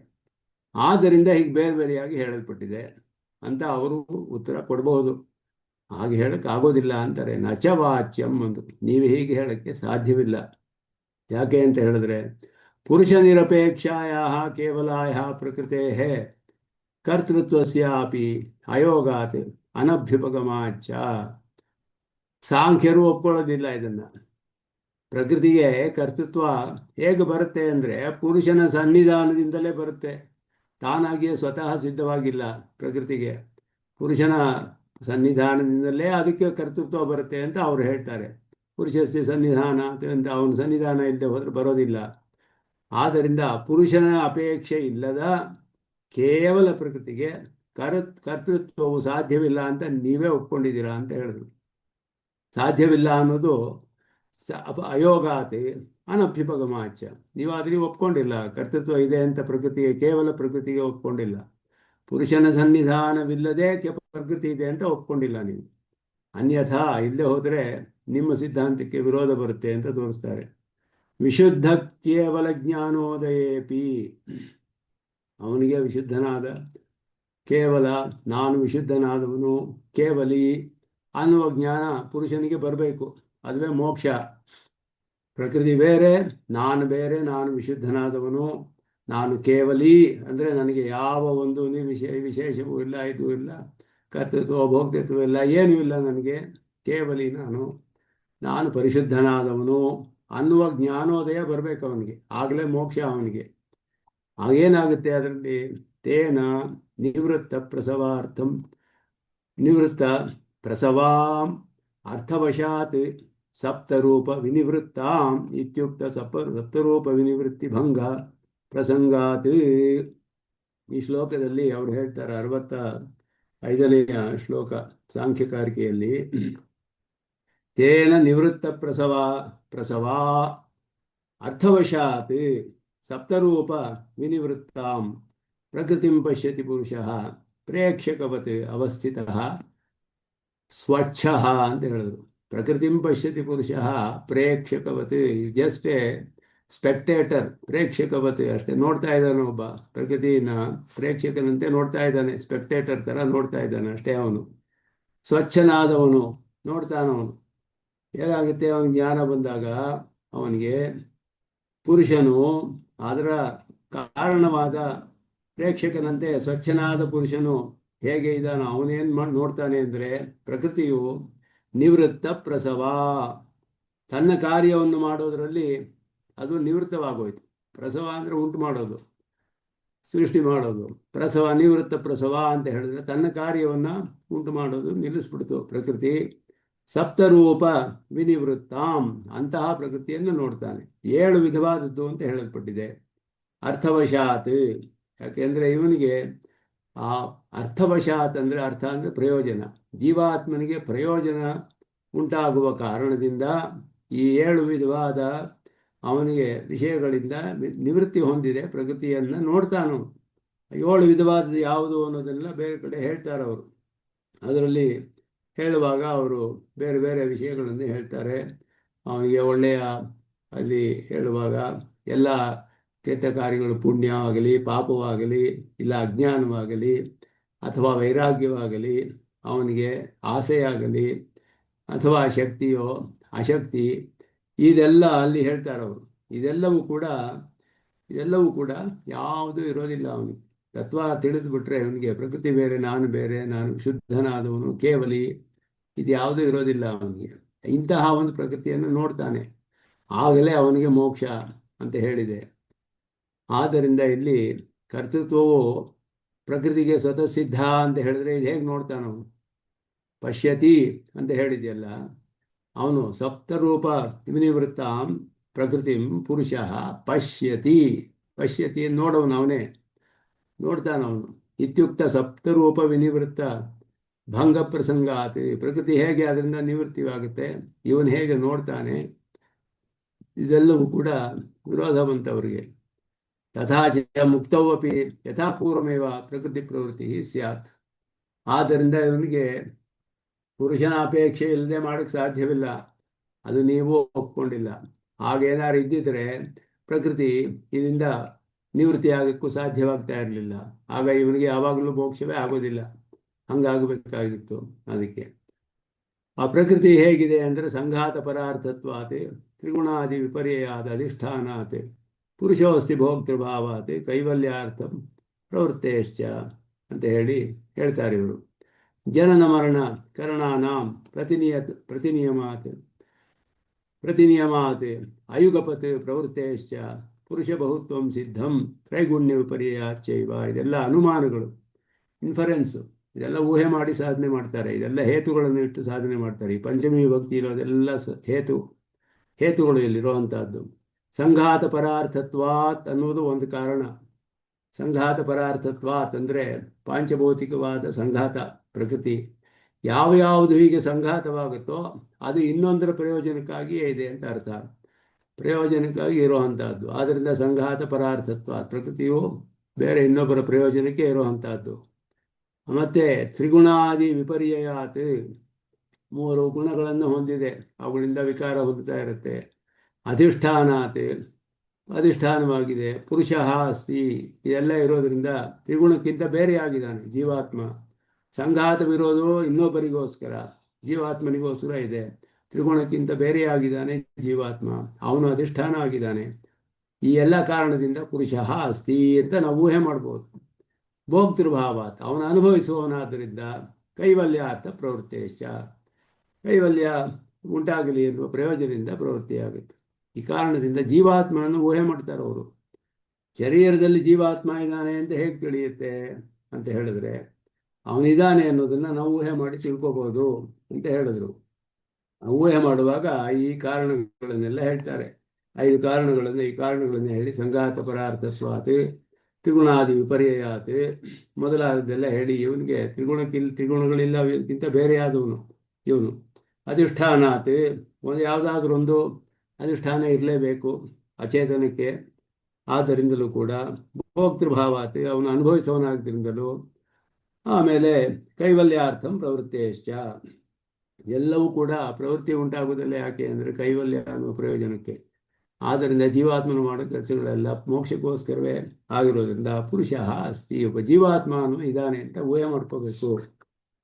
ಆದ್ದರಿಂದ ಹೀಗೆ ಬೇರೆ ಬೇರೆಯಾಗಿ ಹೇಳಲ್ಪಟ್ಟಿದೆ ಅಂತ ಅವರು ಉತ್ತರ ಕೊಡಬಹುದು. ಹಾಗೆ ಹೇಳಕ್ಕೆ ಆಗೋದಿಲ್ಲ ಅಂತಾರೆ. ನಚವಾಚ್ಯಂ ಒಂದು, ನೀವು ಹೀಗೆ ಹೇಳಕ್ಕೆ ಸಾಧ್ಯವಿಲ್ಲ. ಯಾಕೆ ಅಂತ ಹೇಳಿದ್ರೆ, ಪುರುಷ ನಿರಪೇಕ್ಷಾಯ ಕೇವಲಾಯ ಪ್ರಕೃತೆ ಕರ್ತೃತ್ವಸ್ಯಾಪಿ ಅಯೋಗಾತ್ ಅನಭ್ಯುಪಗಮಾಚ. ಸಾಂಖ್ಯರು ಒಪ್ಕೊಳ್ಳೋದಿಲ್ಲ ಇದನ್ನ. ಪ್ರಕೃತಿಗೆ ಕರ್ತೃತ್ವ ಹೇಗೆ ಬರುತ್ತೆ ಅಂದರೆ ಪುರುಷನ ಸನ್ನಿಧಾನದಿಂದಲೇ ಬರುತ್ತೆ, ತಾನಾಗಿಯೇ ಸ್ವತಃ ಸಿದ್ಧವಾಗಿಲ್ಲ. ಪ್ರಕೃತಿಗೆ ಪುರುಷನ ಸನ್ನಿಧಾನದಿಂದಲೇ ಅದಕ್ಕೆ ಕರ್ತೃತ್ವ ಬರುತ್ತೆ ಅಂತ ಅವರು ಹೇಳ್ತಾರೆ. ಪುರುಷಸ್ಯ ಸನ್ನಿಧಾನ ಅಂತ ಅವನ ಸನ್ನಿಧಾನ ಇಲ್ಲದೆ ಹೋದ್ರೆ ಬರೋದಿಲ್ಲ. ಆದ್ದರಿಂದ ಪುರುಷನ ಅಪೇಕ್ಷೆ ಇಲ್ಲದ ಕೇವಲ ಪ್ರಕೃತಿಗೆ ಕರ್ತೃತ್ವವು ಸಾಧ್ಯವಿಲ್ಲ ಅಂತ ನೀವೇ ಒಪ್ಕೊಂಡಿದ್ದೀರಾ ಅಂತ ಹೇಳಿದ್ರು. ಸಾಧ್ಯವಿಲ್ಲ ಅನ್ನೋದು ಅಯೋಗಾತಿ ಅನಭ್ಯುಪಗಮಾಚ. ನೀವು ಅದರಲ್ಲಿ ಒಪ್ಕೊಂಡಿಲ್ಲ, ಕರ್ತೃತ್ವ ಇದೆ ಅಂತ ಪ್ರಕೃತಿಗೆ, ಕೇವಲ ಪ್ರಕೃತಿಗೆ ಒಪ್ಕೊಂಡಿಲ್ಲ. ಪುರುಷನ ಸನ್ನಿಧಾನವಿಲ್ಲದೆ ಪ್ರಕೃತಿ ಇದೆ ಅಂತ ಒಪ್ಕೊಂಡಿಲ್ಲ ನೀವು. ಅನ್ಯಥಾ ಇಲ್ಲದೆ ಹೋದರೆ ನಿಮ್ಮ ಸಿದ್ಧಾಂತಕ್ಕೆ ವಿರೋಧ ಬರುತ್ತೆ ಅಂತ ತೋರಿಸ್ತಾರೆ. ವಿಶುದ್ಧ ಕೇವಲ ಜ್ಞಾನೋದಯೇಪಿ, ಅವನಿಗೆ ವಿಶುದ್ಧನಾದ ಕೇವಲ ನಾನು ವಿಶುದ್ಧನಾದವನು ಕೇವಲಿ ಅನ್ನುವ ಜ್ಞಾನ ಪುರುಷನಿಗೆ ಬರಬೇಕು. ಅದುವೇ ಮೋಕ್ಷ. ಪ್ರಕೃತಿ ಬೇರೆ, ನಾನು ವಿಶುದ್ಧನಾದವನು, ನಾನು ಕೇವಲಿ ಅಂದರೆ ನನಗೆ ಯಾವ ಒಂದು ವಿಶೇಷವೂ ಇಲ್ಲ, ಇದು ಇಲ್ಲ, ಕರ್ತೃತ್ವ ಭೋಕ್ತೃತ್ವ ಇಲ್ಲ, ಏನೂ ಇಲ್ಲ, ನನಗೆ ಕೇವಲಿ ನಾನು ಪರಿಶುದ್ಧನಾದವನು ಅನ್ನುವ ಜ್ಞಾನೋದಯ ಬರಬೇಕು ಅವನಿಗೆ. ಆಗಲೇ ಮೋಕ್ಷ ಅವನಿಗೆ. ಆಗೇನಾಗುತ್ತೆ ಅದರಲ್ಲಿ, ತೇನ ನಿವೃತ್ತ ಪ್ರಸವಾಂ ಅರ್ಥವಶಾತ್ ಸಪ್ತರೂಪ ವಿನಿವೃತ್ತಾಂ ಇತ್ಯುಕ್ತ ಸಪ್ತರೂಪ ವಿನಿವೃತ್ತಿ ಭಂಗ ಪ್ರಸಂಗಾತ್. ಈ ಶ್ಲೋಕದಲ್ಲಿ ಅವರು ಹೇಳ್ತಾರೆ, 65ನೇ ಶ್ಲೋಕ ಸಾಂಖ್ಯಕಾರಿಕೆಯಲ್ಲಿ, ತೇನ ನಿವೃತ್ತ ಪ್ರಸವಾ ಅರ್ಥವಶಾತ್ ಸಪ್ತರೂಪ ವಿನಿವೃತ್ತಾಂ ಪ್ರಕೃತಿಂ ಪಶ್ಯತಿ ಪುರುಷಃ ಪ್ರೇಕ್ಷಕವತ್ ಅವಸ್ಥಿತಃ ಸ್ವಚ್ಛ ಅಂತ ಹೇಳಿದ್ರು. ಪ್ರಕೃತಿಂ ಪಶ್ಯತಿ ಪುರುಷ ಪ್ರೇಕ್ಷಕವತ್, ಜಸ್ಟ್ ಎ ಸ್ಪೆಕ್ಟೇಟರ್, ಪ್ರೇಕ್ಷಕವತ್ ಅಷ್ಟೇ, ನೋಡ್ತಾ ಇದ್ದಾನೆ ಒಬ್ಬ ಪ್ರಕೃತಿನ ಪ್ರೇಕ್ಷಕನಂತೆ ನೋಡ್ತಾ ಇದ್ದಾನೆ, ಸ್ಪೆಕ್ಟೇಟರ್ ಥರ ನೋಡ್ತಾ ಇದ್ದಾನೆ ಅಷ್ಟೇ. ಅವನು ಸ್ವಚ್ಛನಾದವನು, ನೋಡ್ತಾನವನು. ಏನಾಗುತ್ತೆ, ಅವನಿಗೆ ಜ್ಞಾನ ಬಂದಾಗ ಅವನಿಗೆ ಪುರುಷನು ಅದರ ಕಾರಣವಾದ ಪ್ರೇಕ್ಷಕನಂತೆ ಸ್ವಚ್ಛನಾದ ಪುರುಷನು ಹೇಗೆ ಇದ್ದಾನೋ ಅವನೇನು ಮಾಡಿ ನೋಡ್ತಾನೆ ಅಂದರೆ, ಪ್ರಕೃತಿಯು ನಿವೃತ್ತ ಪ್ರಸವ, ತನ್ನ ಕಾರ್ಯವನ್ನು ಮಾಡೋದರಲ್ಲಿ ಅದು ನಿವೃತ್ತವಾಗೋಯ್ತು. ಪ್ರಸವ ಅಂದರೆ ಉಂಟು ಮಾಡೋದು, ಸೃಷ್ಟಿ ಮಾಡೋದು. ಪ್ರಸವ, ನಿವೃತ್ತ ಪ್ರಸವ ಅಂತ ಹೇಳಿದ್ರೆ ತನ್ನ ಕಾರ್ಯವನ್ನು ಉಂಟು ಮಾಡೋದು ನಿಲ್ಲಿಸ್ಬಿಡ್ತು ಪ್ರಕೃತಿ. ಸಪ್ತರೂಪ ವಿನಿವೃತ್ತಾಂ, ಅಂತಹ ಪ್ರಕೃತಿಯನ್ನು ನೋಡ್ತಾನೆ. 7 ವಿಧವಾದದ್ದು ಅಂತ ಹೇಳಲ್ಪಟ್ಟಿದೆ. ಅರ್ಥವಶಾತ್, ಯಾಕೆಂದರೆ ಇವನಿಗೆ ಆ ಅರ್ಥವಶಾತ್ ಅಂದರೆ, ಅರ್ಥ ಅಂದರೆ ಪ್ರಯೋಜನ, ಜೀವಾತ್ಮನಿಗೆ ಪ್ರಯೋಜನ ಉಂಟಾಗುವ ಕಾರಣದಿಂದ ಈ 7 ವಿಧವಾದ ಅವನಿಗೆ ವಿಷಯಗಳಿಂದ ನಿವೃತ್ತಿ ಹೊಂದಿದೆ ಪ್ರಕೃತಿಯನ್ನು ನೋಡ್ತಾನು. 7 ವಿಧವಾದ ಯಾವುದು ಅನ್ನೋದನ್ನೆಲ್ಲ ಬೇರೆ ಕಡೆ ಹೇಳ್ತಾರೆ ಅವರು. ಅದರಲ್ಲಿ ಹೇಳುವಾಗ ಅವರು ಬೇರೆ ಬೇರೆ ವಿಷಯಗಳನ್ನು ಹೇಳ್ತಾರೆ. ಅವನಿಗೆ ಒಳ್ಳೆಯ, ಅಲ್ಲಿ ಹೇಳುವಾಗ ಎಲ್ಲ ಕೆಟ್ಟ ಕಾರ್ಯಗಳು, ಪುಣ್ಯವಾಗಲಿ ಪಾಪವಾಗಲಿ, ಇಲ್ಲ ಅಜ್ಞಾನವಾಗಲಿ ಅಥವಾ ವೈರಾಗ್ಯವಾಗಲಿ, ಅವನಿಗೆ ಆಸೆಯಾಗಲಿ ಅಥವಾ ಶಕ್ತಿಯೋ ಅಶಕ್ತಿ, ಇದೆಲ್ಲ ಅಲ್ಲಿ ಹೇಳ್ತಾರೆ ಅವರು. ಇದೆಲ್ಲವೂ ಕೂಡ ಯಾವುದೂ ಇರೋದಿಲ್ಲ ಅವನಿಗೆ. ತತ್ವ ತಿಳಿದು ಬಿಟ್ರೆ ಅವನಿಗೆ ಪ್ರಕೃತಿ ಬೇರೆ, ನಾನು ಬೇರೆ, ನಾನು ಶುದ್ಧನಾದವನು ಕೇವಲಿ, ಇದು ಯಾವುದೂ ಇರೋದಿಲ್ಲ ಅವನಿಗೆ. ಇಂತಹ ಒಂದು ಪ್ರಕೃತಿಯನ್ನು ನೋಡ್ತಾನೆ, ಆಗಲೇ ಅವನಿಗೆ ಮೋಕ್ಷ ಅಂತ ಹೇಳಿದೆ. ಆದ್ದರಿಂದ ಇಲ್ಲಿ ಕರ್ತೃತ್ವವು ಪ್ರಕೃತಿಗೆ ಸ್ವತಃ ಸಿದ್ಧ ಅಂತ ಹೇಳಿದ್ರೆ ಇದು ಹೇಗೆ ನೋಡ್ತಾನೋ, ಪಶ್ಯತಿ ಅಂತ ಹೇಳಿದೆಯಲ್ಲ, ಅವನು ಸಪ್ತರೂಪ ವಿನಿವೃತ್ತಾಂ ಪ್ರಕೃತಿಂ ಪುರುಷ ಪಶ್ಯತಿ, ಪಶ್ಯತಿ ನೋಡವನು, ಅವನೇ ನೋಡ್ತಾನವನು. ಇತ್ಯುಕ್ತ ಸಪ್ತರೂಪ ವಿನಿವೃತ್ತ ಭಂಗ ಪ್ರಸಂಗಾತ್, ಪ್ರಕೃತಿ ಹೇಗೆ ಅದರಿಂದ ನಿವೃತ್ತಿಯಾಗುತ್ತೆ, ಇವನು ಹೇಗೆ ನೋಡ್ತಾನೆ, ಇದೆಲ್ಲವೂ ಕೂಡ ವಿರೋಧ ಬಂತವರಿಗೆ. ತಥಾಚ ಮುಕ್ತವಪಿ ಯಥಾಪೂರ್ವಮೇವ ಪ್ರಕೃತಿ ಪ್ರವೃತ್ತಿ ಸ್ಯಾತ್, ಆದ್ದರಿಂದ ಇವನಿಗೆ ಪುರುಷನ ಅಪೇಕ್ಷೆ ಇಲ್ಲದೆ ಮಾಡೋಕ್ಕೆ ಸಾಧ್ಯವಿಲ್ಲ, ಅದು ನೀವು ಒಪ್ಕೊಂಡಿಲ್ಲ. ಹಾಗೇನಾದ್ರು ಇದ್ದಿದ್ರೆ ಪ್ರಕೃತಿ ಇದರಿಂದ ನಿವೃತ್ತಿ ಆಗೋಕ್ಕೂ ಸಾಧ್ಯವಾಗ್ತಾ ಇರಲಿಲ್ಲ, ಆಗ ಇವನಿಗೆ ಯಾವಾಗಲೂ ಮೋಕ್ಷವೇ ಆಗೋದಿಲ್ಲ, ಹಂಗಾಗಬೇಕಾಗಿತ್ತು. ಅದಕ್ಕೆ ಆ ಪ್ರಕೃತಿ ಹೇಗಿದೆ ಅಂದರೆ, ಸಂಘಾತ ಪರಾರ್ಥತ್ವಾತ್ ತ್ರಿಗುಣಾದಿ ವಿಪರ್ಯಾದ ಅಧಿಷ್ಠಾನಾತ್ ಪುರುಷೋಸ್ತಿ ಭೋಕ್ತೃಭಾವಾತ್ ಕೈವಲ್ಯಾರ್ಥಂ ಪ್ರವೃತ್ತೇಶ್ಚ ಅಂತ ಹೇಳ್ತಾರೆ ಇವರು. ಜನನ ಮರಣ ಕರಣಾನಾಂ ಪ್ರತಿನಿಯಮಾತ್ ಅಯುಗಪತ್ ಪ್ರವೃತ್ತೇಶ್ಚ ಪುರುಷ ಬಹುತ್ವಂ ಸಿದ್ಧಂ ತ್ರೈಗುಣ್ಯ ವಿಪರ್ಯಾಚೈವ. ಇದೆಲ್ಲ ಅನುಮಾನಗಳು, ಇನ್ಫರೆನ್ಸು, ಇದೆಲ್ಲ ಊಹೆ ಮಾಡಿ ಸಾಧನೆ ಮಾಡ್ತಾರೆ, ಇದೆಲ್ಲ ಹೇತುಗಳನ್ನು ಇಟ್ಟು ಸಾಧನೆ ಮಾಡ್ತಾರೆ. ಈ ಪಂಚಮಿ ವಿಭಕ್ತಿ ಇರೋದೆಲ್ಲ ಹೇತುಗಳು ಇಲ್ಲಿರುವಂಥದ್ದು. ಸಂಘಾತ ಪರಾರ್ಥತ್ವಾತ್ ಅನ್ನೋದು ಒಂದು ಕಾರಣ. ಸಂಘಾತ ಪರಾರ್ಥತ್ವಾತ್ ಅಂದರೆ ಪಾಂಚಭೌತಿಕವಾದ ಸಂಘಾತ, ಪ್ರಕೃತಿ ಯಾವುದು ಹೀಗೆ ಸಂಘಾತವಾಗುತ್ತೋ ಅದು ಇನ್ನೊಂದರ ಪ್ರಯೋಜನಕ್ಕಾಗಿಯೇ ಇದೆ ಅಂತ ಅರ್ಥ, ಪ್ರಯೋಜನಕ್ಕಾಗಿ ಇರುವಂತಹದ್ದು. ಆದ್ದರಿಂದ ಸಂಘಾತ ಪರಾರ್ಥತ್ವ, ಪ್ರಕೃತಿಯು ಬೇರೆ ಇನ್ನೊಬ್ಬರ ಪ್ರಯೋಜನಕ್ಕೆ ಇರುವಂತಹದ್ದು. ಮತ್ತೆ ತ್ರಿಗುಣಾದಿ ವಿಪರ್ಯಾತ್, 3 ಗುಣಗಳನ್ನು ಹೊಂದಿದೆ, ಅವುಗಳಿಂದ ವಿಕಾರ ಹೊಂದುತ್ತಾ ಇರುತ್ತೆ. ಅಧಿಷ್ಠಾನಾತ್, ಅಧಿಷ್ಠಾನವಾಗಿದೆ. ಪುರುಷ ಅಸ್ತಿ, ಇದೆಲ್ಲ ಇರೋದ್ರಿಂದ ತ್ರಿಗುಣಕ್ಕಿಂತ ಬೇರೆಯಾಗಿದ್ದಾನೆ ಜೀವಾತ್ಮ. ಸಂಘಾತವಿರೋದು ಇನ್ನೊಬ್ಬರಿಗೋಸ್ಕರ, ಜೀವಾತ್ಮನಿಗೋಸ್ಕರ ಇದೆ. ತ್ರಿಗುಣಕ್ಕಿಂತ ಬೇರೆಯಾಗಿದ್ದಾನೆ ಜೀವಾತ್ಮ, ಅವನು ಅಧಿಷ್ಠಾನ ಆಗಿದ್ದಾನೆ. ಈ ಎಲ್ಲ ಕಾರಣದಿಂದ ಪುರುಷ ಅಸ್ತಿ ಅಂತ ನಾವು ಊಹೆ ಮಾಡ್ಬೋದು. ಭೋಕ್ತೃಭಾವಾತ್, ಅವನು ಅನುಭವಿಸುವವನಾದ್ದರಿಂದ ಕೈವಲ್ಯಾರ್ಥ ಪ್ರವೃತ್ತೇಶ್ಚ, ಕೈವಲ್ಯ ಉಂಟಾಗಲಿ ಎನ್ನುವ ಪ್ರಯೋಜನದಿಂದ ಪ್ರವೃತ್ತಿಯಾಗುತ್ತೆ. ಈ ಕಾರಣದಿಂದ ಜೀವಾತ್ಮನನ್ನು ಊಹೆ ಮಾಡ್ತಾರೆ ಅವರು. ಶರೀರದಲ್ಲಿ ಜೀವಾತ್ಮ ಇದ್ದಾನೆ ಅಂತ ಹೇಗೆ ತಿಳಿಯುತ್ತೆ ಅಂತ ಹೇಳಿದ್ರೆ, ಅವನಿದ್ದಾನೆ ಅನ್ನೋದನ್ನು ನಾವು ಊಹೆ ಮಾಡಿ ತಿಳ್ಕೋಬಹುದು ಅಂತ ಹೇಳಿದ್ರು. ಊಹೆ ಮಾಡುವಾಗ ಈ ಕಾರಣಗಳನ್ನೆಲ್ಲ ಹೇಳ್ತಾರೆ. 5 ಕಾರಣಗಳನ್ನು, ಈ ಕಾರಣಗಳನ್ನು ಹೇಳಿ ಸಂಘಾತ ಪರಾರ್ಥಸ್ವಾತ್ ತ್ರಿಗುಣಾದಿ ವಿಪರ್ಯಾತ್ ಮೊದಲಾದದ್ದೆಲ್ಲ ಹೇಳಿ ಇವನಿಗೆ ತ್ರಿಗುಣಗಳಿಲ್ಲ, ಇದಕ್ಕಿಂತ ಬೇರೆಯಾದವನು ಇವನು. ಅಧಿಷ್ಠಾನಾತ್, ಯಾವುದಾದ್ರೂ ಒಂದು ಅಧಿಷ್ಠಾನ ಇರಲೇಬೇಕು ಅಚೇತನಕ್ಕೆ. ಆದ್ದರಿಂದಲೂ ಕೂಡ ಭೋಕ್ತೃಭಾವಾತ್, ಅವನು ಅನುಭವಿಸುವವನಾದ್ರಿಂದಲೂ. ಆಮೇಲೆ ಕೈವಲ್ಯಾರ್ಥಂ ಪ್ರವೃತ್ತೇಶ್ಚ, ಎಲ್ಲವೂ ಕೂಡ ಪ್ರವೃತ್ತಿ ಉಂಟಾಗುವುದಿಲ್ಲ. ಯಾಕೆ ಅಂದರೆ ಕೈವಲ್ಯ ಅನ್ನುವ ಪ್ರಯೋಜನಕ್ಕೆ. ಆದ್ದರಿಂದ ಜೀವಾತ್ಮನು ಮಾಡೋ ಕೆಲಸಗಳೆಲ್ಲ ಮೋಕ್ಷಕ್ಕೋಸ್ಕರವೇ ಆಗಿರೋದ್ರಿಂದ ಪುರುಷ ಅಸ್ತಿ, ಒಬ್ಬ ಜೀವಾತ್ಮನು ಇದ್ದಾನೆ ಅಂತ ಊಹೆ ಮಾಡ್ಕೋಬೇಕು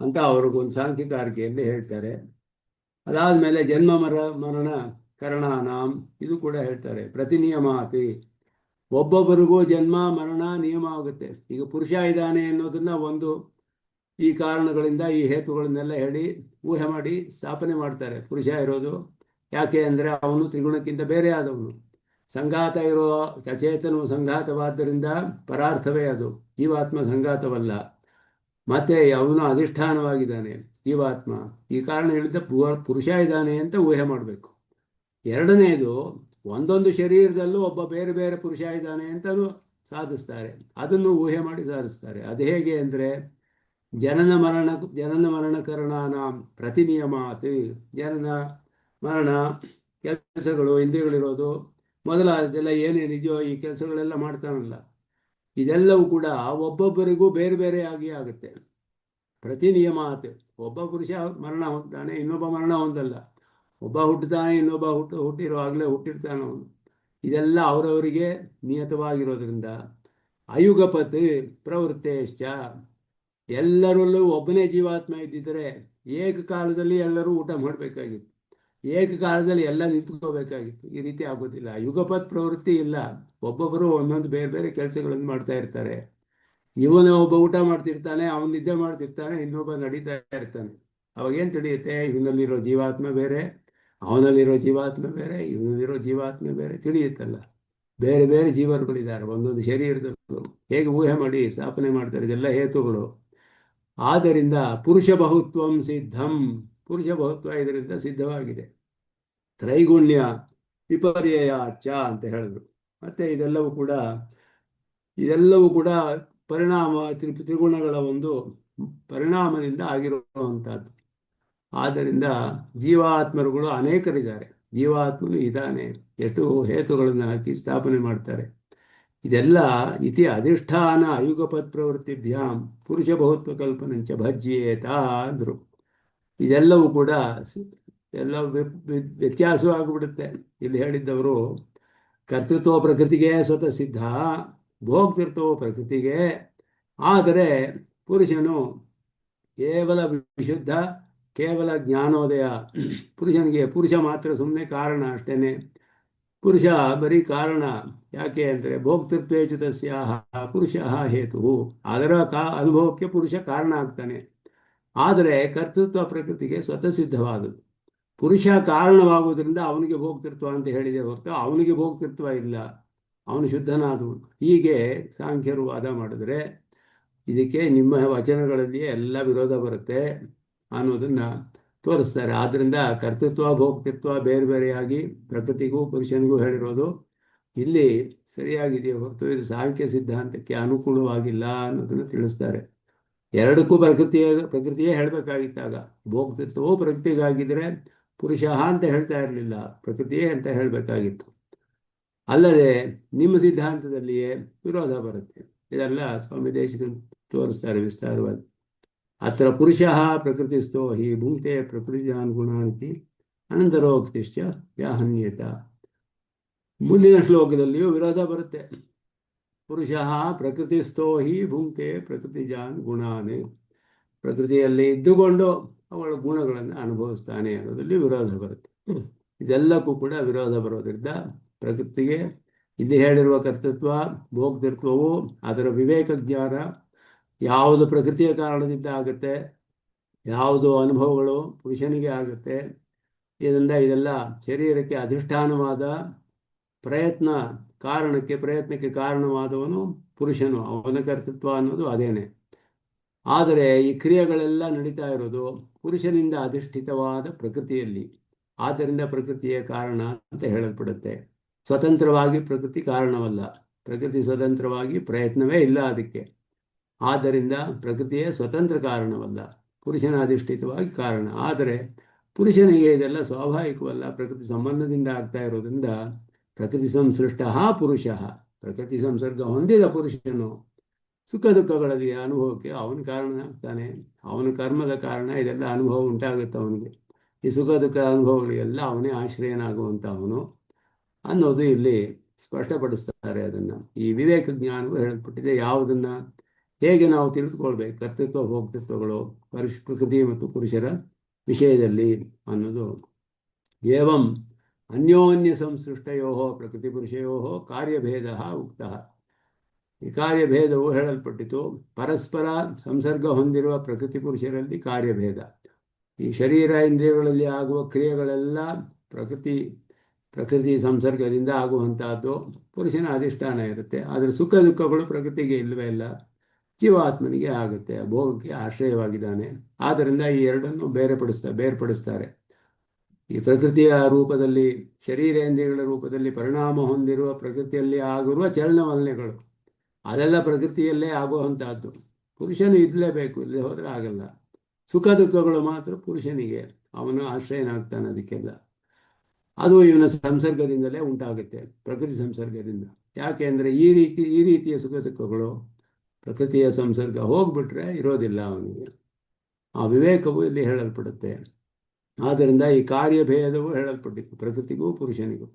ಅಂತ ಅವ್ರಿಗೊಂದು ಸಾಂಖ್ಯಿಕಾರಿಕೆಯಲ್ಲಿ ಹೇಳ್ತಾರೆ. ಅದಾದಮೇಲೆ ಜನ್ಮ ಮರಣ ಕರಣಾನಾಂ, ಇದು ಕೂಡ ಹೇಳ್ತಾರೆ. ಪ್ರತಿನಿಯಮಾತಿ, ಒಬ್ಬೊಬ್ಬರಿಗೂ ಜನ್ಮ ಮರಣ ನಿಯಮ ಆಗುತ್ತೆ. ಈಗ ಪುರುಷ ಇದ್ದಾನೆ ಅನ್ನೋದನ್ನ ಒಂದು ಈ ಕಾರಣಗಳಿಂದ ಈ ಹೇತುಗಳನ್ನೆಲ್ಲ ಹೇಳಿ ಊಹೆ ಮಾಡಿ ಸ್ಥಾಪನೆ ಮಾಡ್ತಾರೆ. ಪುರುಷ ಇರೋದು ಯಾಕೆ ಅಂದರೆ ಅವನು ತ್ರಿಗುಣಕ್ಕಿಂತ ಬೇರೆ ಆದವನು. ಸಂಘಾತ ಇರೋ ಅಚೇತನು ಸಂಘಾತವಾದ್ದರಿಂದ ಪರಾರ್ಥವೇ ಅದು, ಜೀವಾತ್ಮ ಸಂಘಾತವಲ್ಲ. ಮತ್ತೆ ಅವನು ಅಧಿಷ್ಠಾನವಾಗಿದ್ದಾನೆ ಜೀವಾತ್ಮ. ಈ ಕಾರಣ ಹೇಳಿದ ಪುರುಷ ಇದ್ದಾನೆ ಅಂತ ಊಹೆ ಮಾಡಬೇಕು. ಎರಡನೇದು, ಒಂದೊಂದು ಶರೀರದಲ್ಲೂ ಒಬ್ಬ ಬೇರೆ ಬೇರೆ ಪುರುಷ ಇದ್ದಾನೆ ಅಂತಲೂ ಸಾಧಿಸ್ತಾರೆ. ಅದನ್ನು ಊಹೆ ಮಾಡಿ ಸಾಧಿಸ್ತಾರೆ. ಅದು ಹೇಗೆ ಅಂದರೆ ಜನನ ಮರಣಕರಣಾನ ಪ್ರತಿನಿಯಮಾತ್, ಜನನ ಮರಣ ಕೆಲಸಗಳು, ಇಂದ್ರಿಯಗಳಿರೋದು ಮೊದಲಾದೆಲ್ಲ ಏನೇನಿದೆಯೋ ಈ ಕೆಲಸಗಳೆಲ್ಲ ಮಾಡ್ತಾನಲ್ಲ, ಇದೆಲ್ಲವೂ ಕೂಡ ಒಬ್ಬೊಬ್ಬರಿಗೂ ಬೇರೆ ಬೇರೆ ಆಗಿ ಆಗುತ್ತೆ. ಪ್ರತಿನಿಯಮಾತ್, ಒಬ್ಬ ಪುರುಷ ಮರಣ ಹೊಂದ್ತಾನೆ, ಇನ್ನೊಬ್ಬ ಮರಣ ಹೊಂದಲ್ಲ. ಒಬ್ಬ ಹುಟ್ಟುತ್ತಾನೆ, ಇನ್ನೊಬ್ಬ ಹುಟ್ಟಿರುವಾಗಲೇ ಹುಟ್ಟಿರ್ತಾನೆ ಅವನು. ಇದೆಲ್ಲ ಅವರವರಿಗೆ ನಿಯತವಾಗಿರೋದ್ರಿಂದ ಅಯುಗಪತ್ ಪ್ರವೃತ್ತೇಶ್ಚ, ಎಲ್ಲರಲ್ಲೂ ಒಬ್ಬನೇ ಜೀವಾತ್ಮ ಇದ್ದಿದ್ದರೆ ಏಕಕಾಲದಲ್ಲಿ ಎಲ್ಲರೂ ಊಟ ಮಾಡಬೇಕಾಗಿತ್ತು, ಏಕಕಾಲದಲ್ಲಿ ಎಲ್ಲ ನಿಂತ್ಕೋಬೇಕಾಗಿತ್ತು. ಈ ರೀತಿ ಆಗೋದಿಲ್ಲ. ಯುಗಪತ್ ಪ್ರವೃತ್ತಿ ಇಲ್ಲ. ಒಬ್ಬೊಬ್ಬರು ಒಂದೊಂದು ಬೇರೆ ಬೇರೆ ಕೆಲಸಗಳನ್ನು ಮಾಡ್ತಾ ಇರ್ತಾರೆ. ಇವನು ಒಬ್ಬ ಊಟ ಮಾಡ್ತಿರ್ತಾನೆ, ಅವನು ನಿದ್ದೆ ಮಾಡ್ತಿರ್ತಾನೆ, ಇನ್ನೊಬ್ಬ ನಡೀತಾ ಇರ್ತಾನೆ. ಅವಾಗೇನು ತಿಳಿಯುತ್ತೆ? ಇವನಲ್ಲಿರೋ ಜೀವಾತ್ಮ ಬೇರೆ, ಅವನಲ್ಲಿರೋ ಜೀವಾತ್ಮ ಬೇರೆ, ಇವನಲ್ಲಿರೋ ಜೀವಾತ್ಮ ಬೇರೆ ತಿಳಿಯುತ್ತಲ್ಲ. ಬೇರೆ ಬೇರೆ ಜೀವರುಗಳಿದ್ದಾರೆ ಒಂದೊಂದು ಶರೀರದಲ್ಲೂ. ಹೇಗೆ ಊಹೆ ಮಾಡಿ ಸ್ಥಾಪನೆ ಮಾಡ್ತಾರೆ? ಇದೆಲ್ಲ ಹೇತುಗಳು. ಆದ್ದರಿಂದ ಪುರುಷ ಬಹುತ್ವಂ ಸಿದ್ಧಂ, ಪುರುಷ ಬಹುತ್ವ ಇದರಿಂದ ಸಿದ್ಧವಾಗಿದೆ. ತ್ರೈಗುಣ್ಯ ವಿಪರ್ಯಯ ಚ ಅಂತ ಹೇಳಿದ್ರು. ಮತ್ತೆ ಇದೆಲ್ಲವೂ ಕೂಡ ಪರಿಣಾಮ, ತ್ರಿಗುಣಗಳ ಒಂದು ಪರಿಣಾಮದಿಂದ ಆಗಿರುವಂಥದ್ದು. ಆದ್ದರಿಂದ ಜೀವಾತ್ಮರುಗಳು ಅನೇಕರಿದ್ದಾರೆ, ಜೀವಾತ್ಮನು ಇದ್ದಾನೆ. ಎಷ್ಟು ಹೇತುಗಳನ್ನು ಹಾಕಿ ಸ್ಥಾಪನೆ ಮಾಡ್ತಾರೆ. ಇದೆಲ್ಲ ಇತಿ ಅಧಿಷ್ಠಾನ ಅಯುಗಪತ್ ಪ್ರವೃತ್ತಿಭ್ಯಾಂ ಪುರುಷ ಬಹುತ್ವ ಕಲ್ಪನಂಚ ಭಜ್ಯೇತ ಅಂದರು. ಇದೆಲ್ಲವೂ ಕೂಡ ಎಲ್ಲ ವ್ಯತ್ಯಾಸವಾಗಿಬಿಡುತ್ತೆ. ಇಲ್ಲಿ ಹೇಳಿದ್ದವರು ಕರ್ತೃತ್ವ ಪ್ರಕೃತಿಗೆ ಸ್ವತಃ ಸಿದ್ಧ, ಭೋಕ್ತೃತ್ವ ಪ್ರಕೃತಿಗೆ. ಆದರೆ ಪುರುಷನು ಕೇವಲ ವಿಶುದ್ಧ, ಕೇವಲ ಜ್ಞಾನೋದಯ. ಪುರುಷ ಮಾತ್ರ ಸುಮ್ಮನೆ ಕಾರಣ ಅಷ್ಟೇನೆ. ಪುರುಷ ಬರೀ ಕಾರಣ. ಯಾಕೆ ಅಂದರೆ ಭೋಕ್ತೃತ್ವೇಚ ತಸ್ಯಾಹ ಪುರುಷ ಹೇತು, ಅದರ ಅನುಭವಕ್ಕೆ ಪುರುಷ ಕಾರಣ ಆಗ್ತಾನೆ. ಆದರೆ ಕರ್ತೃತ್ವ ಪ್ರಕೃತಿಗೆ ಸ್ವತಃ ಸಿದ್ಧವಾದದ್ದು. ಪುರುಷ ಕಾರಣವಾಗುವುದರಿಂದ ಅವನಿಗೆ ಭೋಕ್ತೃತ್ವ ಅಂತ ಹೇಳಿದೆ ಹೊರತು ಅವನಿಗೆ ಭೋಕ್ತೃತ್ವ ಇಲ್ಲ, ಅವನು ಶುದ್ಧನಾದವನು. ಹೀಗೆ ಸಾಂಖ್ಯರು ವಾದ ಮಾಡಿದ್ರೆ ಇದಕ್ಕೆ ನಿಮ್ಮ ವಚನಗಳಲ್ಲಿಯೇ ಎಲ್ಲ ವಿರೋಧ ಬರುತ್ತೆ ಅನ್ನೋದನ್ನು ತೋರಿಸ್ತಾರೆ. ಆದ್ದರಿಂದ ಕರ್ತೃತ್ವ ಭೋಕ್ತೃತ್ವ ಬೇರೆ ಬೇರೆಯಾಗಿ ಪ್ರಕೃತಿಗೂ ಪುರುಷನಿಗೂ ಹೇಳಿರೋದು ಇಲ್ಲಿ ಸರಿಯಾಗಿದೆಯೇ ಹೊರತು ಇದು ಸಾಂಖ್ಯ ಸಿದ್ಧಾಂತಕ್ಕೆ ಅನುಕೂಲವಾಗಿಲ್ಲ ಅನ್ನೋದನ್ನು ತಿಳಿಸ್ತಾರೆ. ಎರಡಕ್ಕೂ ಪ್ರಕೃತಿಯೇ ಹೇಳಬೇಕಾಗಿತ್ತಾಗ. ಭೋಕ್ತೃತ್ವವು ಪ್ರಕೃತಿಗಾಗಿದ್ದರೆ ಪುರುಷ ಅಂತ ಹೇಳ್ತಾ ಇರಲಿಲ್ಲ, ಪ್ರಕೃತಿಯೇ ಅಂತ ಹೇಳಬೇಕಾಗಿತ್ತು. ಅಲ್ಲದೆ ನಿಮ್ಮ ಸಿದ್ಧಾಂತದಲ್ಲಿಯೇ ವಿರೋಧ ಬರುತ್ತೆ. ಇದೆಲ್ಲ ಸ್ವಾಮಿ ದೇಶಿಕನ್ ತೋರಿಸ್ತಾರೆ ವಿಸ್ತಾರವಾಗಿ. ಅತ್ರ ಪುರುಷ ಪ್ರಕೃತಿಸ್ಥೋ ಹಿ ಭುಂಕ್ತೆ ಪ್ರಕೃತಿಜಾನ್ ಗುಣಾನಿತಿ ಅನಂತರೋಕ್ತಿಶ್ಚ ವ್ಯಾಹನ್ಯತ. ಮುಂದಿನ ಶ್ಲೋಕದಲ್ಲಿಯೂ ವಿರೋಧ ಬರುತ್ತೆ. ಪುರುಷ ಪ್ರಕೃತಿಸ್ಥೋ ಹಿ ಭುಂಕ್ತೆ ಪ್ರಕೃತಿಜಾನ್ ಗುಣಾನ್, ಪ್ರಕೃತಿಯಲ್ಲಿ ಇದ್ದುಕೊಂಡು ಅವಳ ಗುಣಗಳನ್ನು ಅನುಭವಿಸ್ತಾನೆ ಅನ್ನೋದಲ್ಲಿ ವಿರೋಧ ಬರುತ್ತೆ. ಇದೆಲ್ಲಕ್ಕೂ ಕೂಡ ವಿರೋಧ ಬರೋದ್ರಿಂದ ಪ್ರಕೃತಿಗೆ ಇಲ್ಲಿ ಹೇಳಿರುವ ಕರ್ತೃತ್ವ ಭೋಕ್ತೃತ್ವವು ಅದರ ವಿವೇಕ ಜ್ಞಾನ ಯಾವುದು ಪ್ರಕೃತಿಯ ಕಾರಣದಿಂದ ಆಗುತ್ತೆ, ಯಾವುದು ಅನುಭವಗಳು ಪುರುಷನಿಗೆ ಆಗುತ್ತೆ. ಇದೆಲ್ಲ ಶರೀರಕ್ಕೆ ಅಧಿಷ್ಠಾನವಾದ ಪ್ರಯತ್ನಕ್ಕೆ ಕಾರಣವಾದವನು ಪುರುಷನು, ಅವನ ಕರ್ತೃತ್ವ ಅನ್ನೋದು ಅದೇನೆ. ಆದರೆ ಈ ಕ್ರಿಯೆಗಳೆಲ್ಲ ನಡೀತಾ ಇರೋದು ಪುರುಷನಿಂದ ಅಧಿಷ್ಠಿತವಾದ ಪ್ರಕೃತಿಯಲ್ಲಿ. ಆದ್ದರಿಂದ ಪ್ರಕೃತಿಯೇ ಕಾರಣ ಅಂತ ಹೇಳಲ್ಪಡುತ್ತೆ. ಸ್ವತಂತ್ರವಾಗಿ ಪ್ರಕೃತಿ ಕಾರಣವಲ್ಲ, ಪ್ರಕೃತಿ ಸ್ವತಂತ್ರವಾಗಿ ಪ್ರಯತ್ನವೇ ಇಲ್ಲ ಅದಕ್ಕೆ. ಆದ್ದರಿಂದ ಪ್ರಕೃತಿಯೇ ಸ್ವತಂತ್ರ ಕಾರಣವಲ್ಲ, ಪುರುಷನ ಅಧಿಷ್ಠಿತವಾಗಿ ಕಾರಣ. ಆದರೆ ಪುರುಷನಿಗೆ ಇದೆಲ್ಲ ಸ್ವಾಭಾವಿಕವಲ್ಲ, ಪ್ರಕೃತಿ ಸಂಬಂಧದಿಂದ ಆಗ್ತಾ ಇರೋದ್ರಿಂದ ಪ್ರಕೃತಿ ಸಂಸೃಷ್ಟ ಪುರುಷ, ಪ್ರಕೃತಿ ಸಂಸರ್ಗ ಹೊಂದಿದ ಪುರುಷನು ಸುಖ ದುಃಖಗಳಲ್ಲಿ ಅನುಭವಕ್ಕೆ ಅವನ ಕಾರಣ ಆಗ್ತಾನೆ. ಅವನ ಕರ್ಮದ ಕಾರಣ ಇದೆಲ್ಲ ಅನುಭವ ಉಂಟಾಗುತ್ತೆ ಅವನಿಗೆ. ಈ ಸುಖ ದುಃಖ ಅನುಭವಗಳಿಗೆಲ್ಲ ಅವನೇ ಆಶ್ರಯನಾಗುವಂಥವನು ಅನ್ನೋದು ಇಲ್ಲಿ ಸ್ಪಷ್ಟಪಡಿಸ್ತಾರೆ. ಅದನ್ನು ಈ ವಿವೇಕ ಜ್ಞಾನವು ಹೇಳಲ್ಪಟ್ಟಿದೆ. ಯಾವುದನ್ನು ಹೇಗೆ ನಾವು ತಿಳಿದುಕೊಳ್ಬೇಕು, ಕರ್ತೃತ್ವ ಭೋಕ್ತೃತ್ವಗಳು ಪ್ರಕೃತಿ ಮತ್ತು ಪುರುಷರ ವಿಷಯದಲ್ಲಿ ಅನ್ನೋದು. ಏವಂ ಅನ್ಯೋನ್ಯ ಸಂಸೃಷ್ಟಯೋ ಪ್ರಕೃತಿ ಪುರುಷಯೋ ಕಾರ್ಯಭೇದ ಉಕ್ತ. ಈ ಕಾರ್ಯಭೇದವು ಹೇಳಲ್ಪಟ್ಟಿತು. ಪರಸ್ಪರ ಸಂಸರ್ಗ ಹೊಂದಿರುವ ಪ್ರಕೃತಿ ಪುರುಷರಲ್ಲಿ ಕಾರ್ಯಭೇದ. ಈ ಶರೀರ ಇಂದ್ರಿಯಗಳಲ್ಲಿ ಆಗುವ ಕ್ರಿಯೆಗಳೆಲ್ಲ ಪ್ರಕೃತಿ ಸಂಸರ್ಗದಿಂದ ಆಗುವಂತಹದ್ದು, ಪುರುಷನ ಅಧಿಷ್ಠಾನ ಇರುತ್ತೆ. ಆದರೆ ಸುಖ ದುಃಖಗಳು ಪ್ರಕೃತಿಗೆ ಇಲ್ಲವೇ ಇಲ್ಲ, ಜೀವಾತ್ಮನಿಗೆ ಆಗುತ್ತೆ, ಭೋಗಕ್ಕೆ ಆಶ್ರಯವಾಗಿದ್ದಾನೆ. ಆದ್ದರಿಂದ ಈ ಎರಡನ್ನು ಬೇರ್ಪಡಿಸ್ತಾರೆ. ಈ ಪ್ರಕೃತಿಯ ರೂಪದಲ್ಲಿ, ಶರೀರೇಂದ್ರಿಯಗಳ ರೂಪದಲ್ಲಿ ಪರಿಣಾಮ ಹೊಂದಿರುವ ಪ್ರಕೃತಿಯಲ್ಲಿ ಆಗಿರುವ ಚಲನವಲನೆಗಳು ಅದೆಲ್ಲ ಪ್ರಕೃತಿಯಲ್ಲೇ ಆಗುವಂತಹದ್ದು. ಪುರುಷನು ಇರಲೇಬೇಕು, ಇಲ್ಲದೆ ಹೋದರೆ ಆಗಲ್ಲ. ಸುಖ ದುಃಖಗಳು ಮಾತ್ರ ಪುರುಷನಿಗೆ, ಅವನು ಆಶ್ರಯನಾಗ್ತಾನೆ ಅದಕ್ಕೆಲ್ಲ. ಅದು ಇವನ ಸಂಸರ್ಗದಿಂದಲೇ ಉಂಟಾಗುತ್ತೆ, ಪ್ರಕೃತಿ ಸಂಸರ್ಗದಿಂದ. ಯಾಕೆ ಅಂದರೆ ಈ ರೀತಿಯ ಸುಖ ದುಃಖಗಳು ಪ್ರಕೃತಿಯ ಸಂಸರ್ಗ ಹೋಗ್ಬಿಟ್ರೆ ಇರೋದಿಲ್ಲ ಅವನಿಗೆ. ಆ ವಿವೇಕವು ಇಲ್ಲಿ ಹೇಳಲ್ಪಡುತ್ತೆ. ಆದ್ದರಿಂದ ಈ ಕಾರ್ಯಭೇದವು ಹೇಳಲ್ಪಟ್ಟಿತ್ತು ಪ್ರಕೃತಿಗೂ ಪುರುಷನಿಗೂ.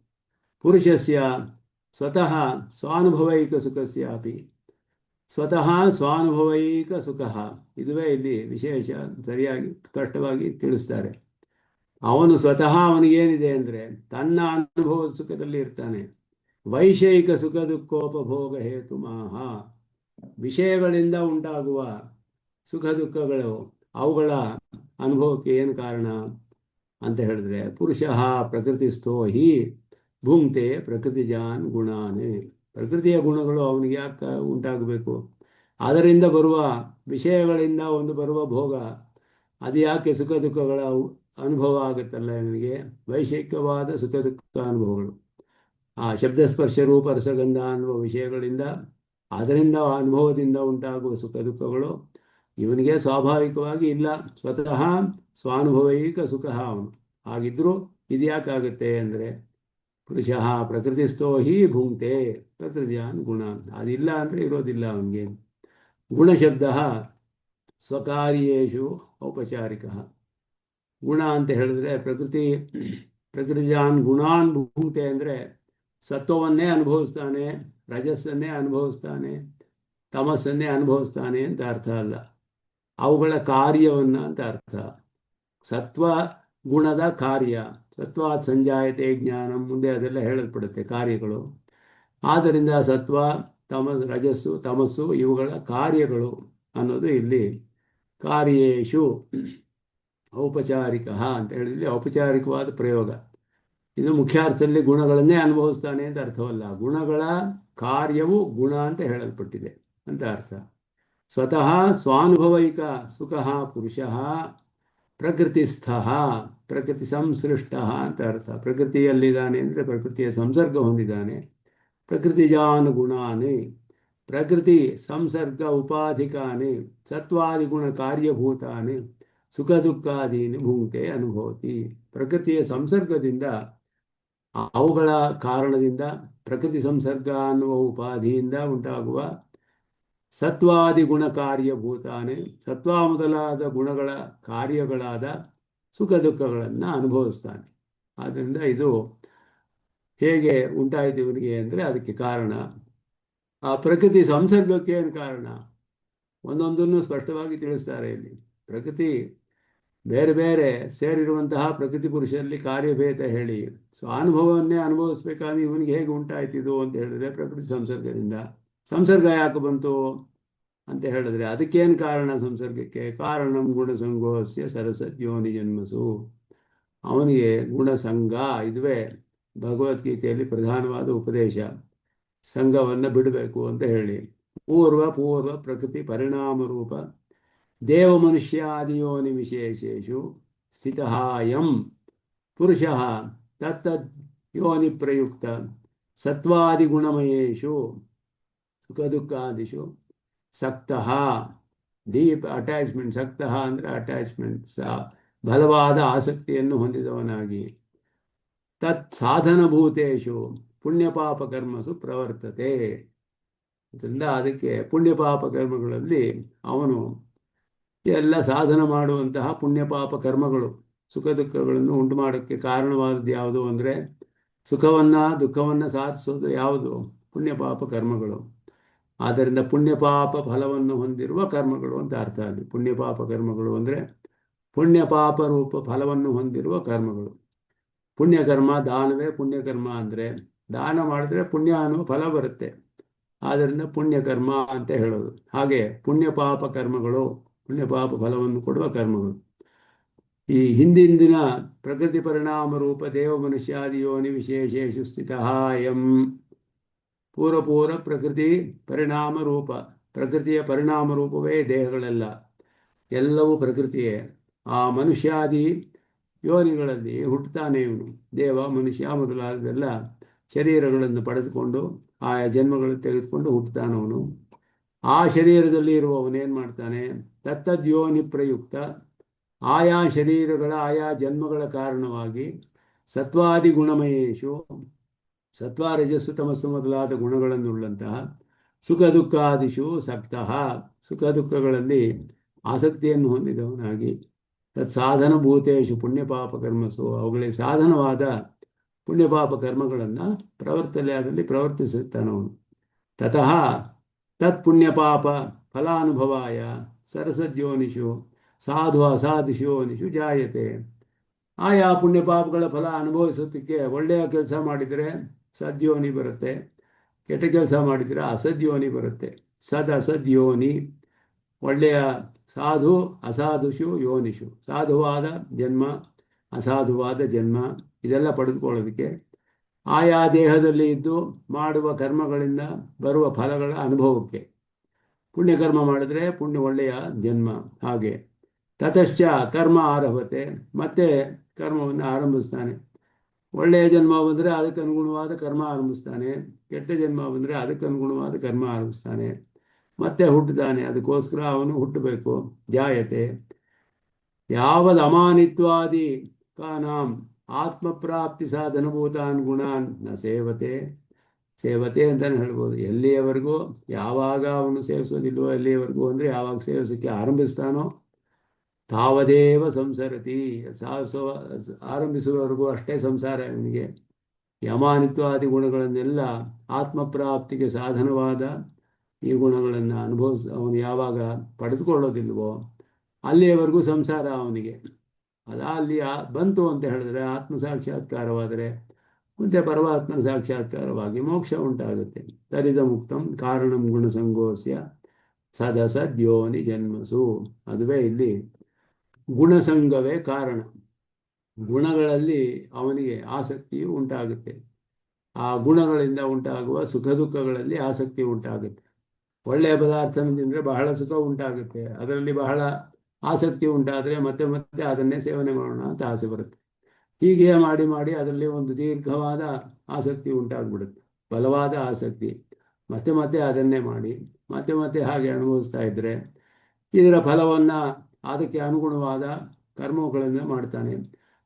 ಪುರುಷಸ್ಯ ಸ್ವತಃ ಸ್ವಾನುಭವೈಕ ಸುಖಸ್ಯಾಪಿ. ಸ್ವತಃ ಸ್ವಾನುಭವೈಕ ಸುಖ, ಇದುವೇ ಇಲ್ಲಿ ವಿಶೇಷ, ಸರಿಯಾಗಿ ಸ್ಪಷ್ಟವಾಗಿ ತಿಳಿಸ್ತಾರೆ. ಅವನು ಸ್ವತಃ ಅವನಿಗೇನಿದೆ ಅಂದರೆ ತನ್ನ ಅನುಭವದ ಸುಖದಲ್ಲಿ ಇರ್ತಾನೆ. ವೈಷಯಿಕ ಸುಖ ದುಃಖೋಪಭೋಗ ಹೇತು ಮಾಹ. ವಿಷಯಗಳಿಂದ ಉಂಟಾಗುವ ಸುಖ ದುಃಖಗಳು, ಅವುಗಳ ಅನುಭವಕ್ಕೆ ಏನು ಕಾರಣ ಅಂತ ಹೇಳಿದ್ರೆ, ಪುರುಷಃ ಪ್ರಕೃತಿಸ್ಥೋ ಹಿ ಭುಂಕ್ತೆ ಪ್ರಕೃತಿಜಾನ್ ಗುಣಾನೇ. ಪ್ರಕೃತಿಯ ಗುಣಗಳು ಅವನಿಗೆ ಯಾಕೆ ಉಂಟಾಗಬೇಕು? ಅದರಿಂದ ಬರುವ ವಿಷಯಗಳಿಂದ ಒಂದು ಬರುವ ಭೋಗ, ಅದು ಯಾಕೆ ಸುಖ ದುಃಖಗಳ ಅನುಭವ ಆಗುತ್ತಲ್ಲ ಇವನಿಗೆ, ವೈಷಯಿಕವಾದ ಸುಖ ದುಃಖ ಅನುಭವಗಳು. ಆ ಶಬ್ದಸ್ಪರ್ಶ ರೂಪ ರಸಗಂಧ ಅನ್ನುವ ವಿಷಯಗಳಿಂದ, ಅದರಿಂದ ಅನುಭವದಿಂದ ಉಂಟಾಗುವ ಸುಖ ದುಃಖಗಳು ಇವನಿಗೆ ಸ್ವಾಭಾವಿಕವಾಗಿ ಇಲ್ಲ. ಸ್ವತಃ ಸ್ವಾನುಭವೈಕ ಸುಖ ಅವನು. ಹಾಗಿದ್ರೂ ಇದು ಯಾಕಾಗುತ್ತೆ ಅಂದರೆ, ಪುರುಷಃ ಪ್ರಕೃತಿಸ್ಥೋ ಹಿ ಭುಂಕ್ತೆ ಪ್ರಕೃತಿಯಾನ್ ಗುಣ. ಅದಿಲ್ಲ ಅಂದರೆ ಇರೋದಿಲ್ಲ ಅವನಿಗೆ. ಗುಣಶಬ್ದ ಸ್ವಕಾರ್ಯೇಷು ಔಪಚಾರಿಕ. ಗುಣ ಅಂತ ಹೇಳಿದ್ರೆ ಪ್ರಕೃತಿಯಾನ್ ಗುಣಾನ್ ಭುಂಕ್ತೆ ಅಂದರೆ ಸತ್ವವನ್ನೇ ಅನುಭವಿಸ್ತಾನೆ, ರಜಸ್ಸನ್ನೇ ಅನುಭವಿಸ್ತಾನೆ, ತಮಸ್ಸನ್ನೇ ಅನುಭವಿಸ್ತಾನೆ ಅಂತ ಅರ್ಥ ಅಲ್ಲ, ಅವುಗಳ ಕಾರ್ಯವನ್ನು ಅಂತ ಅರ್ಥ. ಸತ್ವ ಗುಣದ ಕಾರ್ಯ, ಸತ್ವಾತ್ ಸಂಜಾಯತೆ ಜ್ಞಾನಂ, ಮುಂದೆ ಅದೆಲ್ಲ ಹೇಳಲ್ಪಡುತ್ತೆ ಕಾರ್ಯಗಳು. ಆದ್ದರಿಂದ ಸತ್ವ, ರಜಸ್ಸು, ತಮಸ್ಸು ಇವುಗಳ ಕಾರ್ಯಗಳು ಅನ್ನೋದು ಇಲ್ಲಿ ಕಾರ್ಯೇಶು ಔಪಚಾರಿಕ ಅಂತ ಹೇಳಿದ್ರೆ ಔಪಚಾರಿಕವಾದ ಪ್ರಯೋಗ. ಇದು ಮುಖ್ಯಾರ್ಥದಲ್ಲಿ ಗುಣಗಳನ್ನೇ ಅನುಭವಿಸ್ತಾನೆ ಅಂತ ಅರ್ಥವಲ್ಲ, ಗುಣಗಳ ಕಾರ್ಯವು ಗುಣ ಅಂತ ಹೇಳಲ್ಪಟ್ಟಿದೆ ಅಂತ ಅರ್ಥ. ಸ್ವತಃ ಸ್ವಾನುಭವೈಕ ಸುಖ ಪುರುಷಃ ಪ್ರಕೃತಿಸ್ಥ ಪ್ರಕೃತಿ ಸಂಸೃಷ್ಟ ಅಂತ ಅರ್ಥ. ಪ್ರಕೃತಿಯಲ್ಲಿದ್ದಾನೆ ಅಂದರೆ ಪ್ರಕೃತಿಯ ಸಂಸರ್ಗ ಹೊಂದಿದ್ದಾನೆ. ಪ್ರಕೃತಿಜಾನುಗುಣಾನಿ, ಪ್ರಕೃತಿ ಸಂಸರ್ಗ ಉಪಾಧಿಕಾನಿ ಸತ್ವಾದಿಗುಣ ಕಾರ್ಯಭೂತಾನಿ ಸುಖ ದುಃಖಾದೀನಿ ಭುಂಕ್ತೆ ಅನುಭವತಿ. ಪ್ರಕೃತಿಯ ಸಂಸರ್ಗದಿಂದ, ಅವುಗಳ ಕಾರಣದಿಂದ, ಪ್ರಕೃತಿ ಸಂಸರ್ಗ ಅನ್ನುವ ಉಪಾಧಿಯಿಂದ ಉಂಟಾಗುವ ಸತ್ವಾದಿ ಗುಣ ಕಾರ್ಯಭೂತಾನೆ, ಸತ್ವ ಮೊದಲಾದ ಗುಣಗಳ ಕಾರ್ಯಗಳಾದ ಸುಖ ದುಃಖಗಳನ್ನು ಅನುಭವಿಸ್ತಾನೆ. ಆದ್ದರಿಂದ ಇದು ಹೇಗೆ ಉಂಟಾಯಿತು ಇವನಿಗೆ ಅಂದರೆ ಅದಕ್ಕೆ ಕಾರಣ ಆ ಪ್ರಕೃತಿ ಸಂಸರ್ಗಕ್ಕೆ ಏನು ಕಾರಣ, ಒಂದೊಂದನ್ನು ಸ್ಪಷ್ಟವಾಗಿ ತಿಳಿಸ್ತಾರೆ ಇಲ್ಲಿ. ಪ್ರಕೃತಿ ಬೇರೆ ಬೇರೆ ಸೇರಿರುವಂತಹ ಪ್ರಕೃತಿ ಪುರುಷರಲ್ಲಿ ಕಾರ್ಯಭೇದ ಹೇಳಿ ಅನುಭವವನ್ನೇ ಅನುಭವಿಸ್ಬೇಕಾದ್ರೆ ಇವನಿಗೆ ಹೇಗೆ ಉಂಟಾಯ್ತಿದು ಅಂತ ಹೇಳಿದ್ರೆ ಪ್ರಕೃತಿ ಸಂಸರ್ಗದಿಂದ. ಸಂಸರ್ಗ ಯಾಕೆ ಬಂತು ಅಂತ ಹೇಳಿದ್ರೆ ಅದಕ್ಕೇನು ಕಾರಣ ಸಂಸರ್ಗಕ್ಕೆ? ಕಾರಣಂ ಗುಣಸಂಗೋಸ್ಯ ಸರಸದ್ಯೋನಿ ಜನ್ಮಸು. ಅವನಿಗೆ ಗುಣಸಂಗ, ಇದುವೇ ಭಗವದ್ಗೀತೆಯಲ್ಲಿ ಪ್ರಧಾನವಾದ ಉಪದೇಶ. ಸಂಘವನ್ನು ಬಿಡಬೇಕು ಅಂತ ಹೇಳಿ ಪೂರ್ವ ಪ್ರಕೃತಿ ಪರಿಣಾಮ ರೂಪ ದೇವ ಮನುಷ್ಯಾದಿಯೋನಿ ವಿಶೇಷೇಷು ಸ್ಥಿತಃ ಯಂ ಪುರುಷಃ ತತ್ತದ್ ಯೋನಿ ಪ್ರಯುಕ್ತ ಸತ್ವಾದಿಗುಣಮಯೇಷು ಸುಖ ದುಃಖಾದಿಷು ಸಕ್ತಃ, ಡೀಪ್ ಅಟ್ಯಾಚ್ಮೆಂಟ್, ಸಕ್ತಃ ಅಂದರೆ ಅಟ್ಯಾಚ್ಮೆಂಟ್, ಬಲವಾದ ಆಸಕ್ತಿಯನ್ನು ಹೊಂದಿದವನಾಗಿ ತತ್ ಸಾಧನಭೂತೇಷು ಪುಣ್ಯಪಾಪ ಕರ್ಮಸು ಪ್ರವರ್ತತೆ. ಅದರಿಂದ ಅದಕ್ಕೆ ಪುಣ್ಯಪಾಪ ಕರ್ಮಗಳಲ್ಲಿ ಅವನು ಎಲ್ಲ ಸಾಧನ ಮಾಡುವಂತಹ ಪುಣ್ಯಪಾಪ ಕರ್ಮಗಳು ಸುಖ ದುಃಖಗಳನ್ನು ಉಂಟು ಮಾಡೋಕ್ಕೆ ಕಾರಣವಾದದ್ದು ಯಾವುದು ಅಂದರೆ ಸುಖವನ್ನು ದುಃಖವನ್ನು ಸಾಧಿಸೋದು ಯಾವುದು? ಪುಣ್ಯ ಪಾಪ ಕರ್ಮಗಳು. ಆದ್ದರಿಂದ ಪುಣ್ಯ ಪಾಪ ಫಲವನ್ನು ಹೊಂದಿರುವ ಕರ್ಮಗಳು ಅಂತ ಅರ್ಥ. ಅಲ್ಲಿ ಪುಣ್ಯ ಪಾಪ ಕರ್ಮಗಳು ಅಂದರೆ ಪುಣ್ಯ ಪಾಪ ರೂಪ ಫಲವನ್ನು ಹೊಂದಿರುವ ಕರ್ಮಗಳು. ಪುಣ್ಯಕರ್ಮ ದಾನವೇ ಪುಣ್ಯಕರ್ಮ ಅಂದರೆ ದಾನ ಮಾಡಿದ್ರೆ ಪುಣ್ಯ ಅನ್ನುವ ಫಲ ಬರುತ್ತೆ. ಆದ್ದರಿಂದ ಪುಣ್ಯಕರ್ಮ ಅಂತ ಹೇಳೋದು. ಹಾಗೆ ಪುಣ್ಯ ಪಾಪ ಕರ್ಮಗಳು, ಪುಣ್ಯ ಪಾಪ ಫಲವನ್ನು ಕೊಡುವ ಕರ್ಮಗಳು. ಈ ಹಿಂದಿನ ಪ್ರಕೃತಿ ಪರಿಣಾಮ ರೂಪ ದೇವ ಮನುಷ್ಯಾದಿ ಯೋನಿ ವಿಶೇಷೇಷು ಸ್ಥಿತ ಎಂ ಪೂರ್ವ ಪ್ರಕೃತಿ ಪರಿಣಾಮ ರೂಪ. ಪ್ರಕೃತಿಯ ಪರಿಣಾಮ ರೂಪವೇ ದೇಹಗಳೆಲ್ಲ, ಎಲ್ಲವೂ ಪ್ರಕೃತಿಯೇ. ಆ ಮನುಷ್ಯಾದಿ ಯೋನಿಗಳಲ್ಲಿ ಹುಟ್ಟುತ್ತಾನೆ ಇವನು. ದೇವ ಮನುಷ್ಯ ಮೊದಲಾದೆಲ್ಲ ಶರೀರಗಳನ್ನು ಪಡೆದುಕೊಂಡು ಆಯಾ ಜನ್ಮಗಳನ್ನು ತೆಗೆದುಕೊಂಡು ಹುಟ್ಟುತ್ತಾನವನು. ಆ ಶರೀರದಲ್ಲಿ ಇರುವವನೇನು ಮಾಡ್ತಾನೆ? ತತ್ತದ್ಯೋನಿ ಪ್ರಯುಕ್ತ ಆಯಾ ಶರೀರಗಳ ಆಯಾ ಜನ್ಮಗಳ ಕಾರಣವಾಗಿ ಸತ್ವಾದಿ ಗುಣಮಯೇಶು, ಸತ್ವ ರಜಸ್ಸು ತಮಸ್ಸು ಮೊದಲಾದ ಗುಣಗಳನ್ನುಳ್ಳಂತಹ ಸುಖ ದುಃಖಾದಿಶು ಸಕ್ತಃ, ಸುಖ ದುಃಖಗಳಲ್ಲಿ ಆಸಕ್ತಿಯನ್ನು ಹೊಂದಿದವನಾಗಿ ತತ್ಸಾಧನ ಭೂತೇಶು ಪುಣ್ಯಪಾಪ ಕರ್ಮಸು, ಅವುಗಳಿಗೆ ಸಾಧನವಾದ ಪುಣ್ಯಪಾಪ ಕರ್ಮಗಳನ್ನು ಪ್ರವರ್ತನೆಯಲ್ಲಿ ಪ್ರವರ್ತಿಸುತ್ತಾನವನು. ತತಃ ತತ್ ಪುಣ್ಯಪಾಪ ಫಲಾನುಭವಾಯ ಸರಸದ್ಯೋನಿಷು ಸಾಧು ಅಸಾಧುಷು ಯೋನಿಷು ಜಾಯತೆ. ಆಯಾ ಪುಣ್ಯಪಾಪಗಳ ಫಲ ಅನುಭವಿಸೋದಕ್ಕೆ ಒಳ್ಳೆಯ ಕೆಲಸ ಮಾಡಿದರೆ ಸದ್ಯೋನಿ ಬರುತ್ತೆ, ಕೆಟ್ಟ ಕೆಲಸ ಮಾಡಿದರೆ ಅಸದ್ಯೋನಿ ಬರುತ್ತೆ. ಸದ್ ಅಸದ್ಯೋನಿ, ಒಳ್ಳೆಯ ಸಾಧು ಅಸಾಧುಷು ಯೋನಿಷು, ಸಾಧುವಾದ ಜನ್ಮ ಅಸಾಧುವಾದ ಜನ್ಮ ಇದೆಲ್ಲ ಪಡೆದುಕೊಳ್ಳೋದಕ್ಕೆ ಆಯಾ ದೇಹದಲ್ಲಿ ಇದ್ದು ಮಾಡುವ ಕರ್ಮಗಳಿಂದ ಬರುವ ಫಲಗಳ ಅನುಭವಕ್ಕೆ. ಪುಣ್ಯಕರ್ಮ ಮಾಡಿದ್ರೆ ಪುಣ್ಯ ಒಳ್ಳೆಯ ಜನ್ಮ. ಹಾಗೆ ತತಶ್ಚ ಕರ್ಮ ಆರಭತೆ, ಮತ್ತೆ ಕರ್ಮವನ್ನು ಆರಂಭಿಸ್ತಾನೆ. ಒಳ್ಳೆಯ ಜನ್ಮ ಬಂದರೆ ಅದಕ್ಕೆ ಅನುಗುಣವಾದ ಕರ್ಮ ಆರಂಭಿಸ್ತಾನೆ, ಕೆಟ್ಟ ಜನ್ಮ ಬಂದರೆ ಅದಕ್ಕೆ ಅನುಗುಣವಾದ ಕರ್ಮ ಆರಂಭಿಸ್ತಾನೆ, ಮತ್ತೆ ಹುಟ್ಟುತ್ತಾನೆ. ಅದಕ್ಕೋಸ್ಕರ ಅವನು ಹುಟ್ಟಬೇಕು. ಜಾಯತೆ ಯಾವದ್ ಅಮಾನಿತ್ವಾದಿ ಕಾನಾಂ ಆತ್ಮಪ್ರಾಪ್ತಿ ಸಾಧನಭೂತಾನ್ ಗುಣಾನ್ ನ ಸೇವತೆ. ಸೇವತೆ ಅಂತಲೇ ಹೇಳ್ಬೋದು. ಎಲ್ಲಿಯವರೆಗೂ ಯಾವಾಗ ಅವನು ಸೇವಿಸೋದಿಲ್ವೋ ಅಲ್ಲಿಯವರೆಗೂ, ಅಂದರೆ ಯಾವಾಗ ಸೇವಿಸೋಕ್ಕೆ ಆರಂಭಿಸ್ತಾನೋ ತಾವದೇವ ಸಂಸರತಿ, ಆರಂಭಿಸುವವರೆಗೂ ಅಷ್ಟೇ ಸಂಸಾರ ಅವನಿಗೆ. ಯಮಾನಿತ್ವಾದಿ ಗುಣಗಳನ್ನೆಲ್ಲ ಆತ್ಮಪ್ರಾಪ್ತಿಗೆ ಸಾಧನವಾದ ಈ ಗುಣಗಳನ್ನು ಅವನು ಯಾವಾಗ ಪಡೆದುಕೊಳ್ಳೋದಿಲ್ವೋ ಅಲ್ಲಿಯವರೆಗೂ ಸಂಸಾರ ಅವನಿಗೆ. ಅಲ್ಲಿ ಬಂತು ಅಂತ ಹೇಳಿದ್ರೆ ಆತ್ಮ ಸಾಕ್ಷಾತ್ಕಾರವಾದರೆ ಮುಂದೆ ಪರಮಾತ್ಮನ ಸಾಕ್ಷಾತ್ಕಾರವಾಗಿ ಮೋಕ್ಷ ಉಂಟಾಗುತ್ತೆ. ತರಿದ ಮುಕ್ತಂ ಕಾರಣಂ ಗುಣಸಂಗೋಸ್ಯ ಸದಸದ್ಯೋನಿ ಜನ್ಮಸು. ಅದುವೇ ಇಲ್ಲಿ ಗುಣಸಂಗವೇ ಕಾರಣ. ಗುಣಗಳಲ್ಲಿ ಅವನಿಗೆ ಆಸಕ್ತಿಯು ಉಂಟಾಗುತ್ತೆ. ಆ ಗುಣಗಳಿಂದ ಉಂಟಾಗುವ ಸುಖ ದುಃಖಗಳಲ್ಲಿ ಆಸಕ್ತಿ ಉಂಟಾಗುತ್ತೆ. ಒಳ್ಳೆಯ ಪದಾರ್ಥನ ತಿಂದರೆ ಬಹಳ ಸುಖ ಉಂಟಾಗುತ್ತೆ, ಅದರಲ್ಲಿ ಬಹಳ ಆಸಕ್ತಿ ಉಂಟಾದರೆ ಮತ್ತೆ ಮತ್ತೆ ಅದನ್ನೇ ಸೇವನೆ ಮಾಡೋಣ ಅಂತ ಆಸೆ ಬರುತ್ತೆ. ಹೀಗೆ ಮಾಡಿ ಮಾಡಿ ಅದರಲ್ಲಿ ಒಂದು ದೀರ್ಘವಾದ ಆಸಕ್ತಿ ಉಂಟಾಗ್ಬಿಡುತ್ತೆ, ಬಲವಾದ ಆಸಕ್ತಿ. ಮತ್ತೆ ಮತ್ತೆ ಅದನ್ನೇ ಮಾಡಿ ಮತ್ತೆ ಮತ್ತೆ ಹಾಗೆ ಅನುಭವಿಸ್ತಾ ಇದ್ದರೆ ಇದರ ಫಲವನ್ನು ಅದಕ್ಕೆ ಅನುಗುಣವಾದ ಕರ್ಮಗಳನ್ನು ಮಾಡ್ತಾನೆ.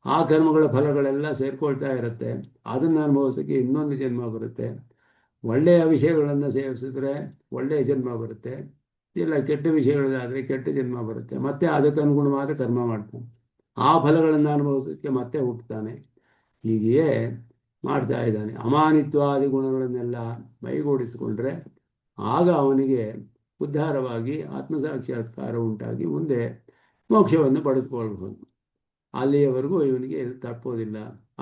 ಆ ಕರ್ಮಗಳ ಫಲಗಳೆಲ್ಲ ಸೇರ್ಕೊಳ್ತಾ ಇರುತ್ತೆ. ಅದನ್ನು ಅನುಭವಿಸೋಕ್ಕೆ ಇನ್ನೊಂದು ಜನ್ಮ ಬರುತ್ತೆ. ಒಳ್ಳೆಯ ವಿಷಯಗಳನ್ನು ಸೇವಿಸಿದ್ರೆ ಒಳ್ಳೆಯ ಜನ್ಮ ಬರುತ್ತೆ, ಇಲ್ಲ ಕೆಟ್ಟ ವಿಷಯಗಳಾದರೆ ಕೆಟ್ಟ ಜನ್ಮ ಬರುತ್ತೆ. ಮತ್ತೆ ಅದಕ್ಕೆ ಅನುಗುಣವಾದ ಕರ್ಮ ಮಾಡ್ತಾನೆ, ಆ ಫಲಗಳನ್ನು ಅನುಭವಿಸೋಕ್ಕೆ ಮತ್ತೆ ಹುಟ್ಟುತ್ತಾನೆ. ಹೀಗೆಯೇ ಮಾಡ್ತಾ ಇದ್ದಾನೆ. ಅಮಾನಿತ್ವಾದಿ ಗುಣಗಳನ್ನೆಲ್ಲ ಮೈಗೂಡಿಸಿಕೊಂಡ್ರೆ ಆಗ ಅವನಿಗೆ ಉದ್ಧಾರವಾಗಿ ಆತ್ಮಸಾಕ್ಷಾತ್ಕಾರ ಉಂಟಾಗಿ ಮುಂದೆ ಮೋಕ್ಷವನ್ನು ಪಡೆದುಕೊಳ್ಬಹುದು. ಅಲ್ಲಿಯವರೆಗೂ ಇವನಿಗೆ ತಪ್ಪೋದಿಲ್ಲ.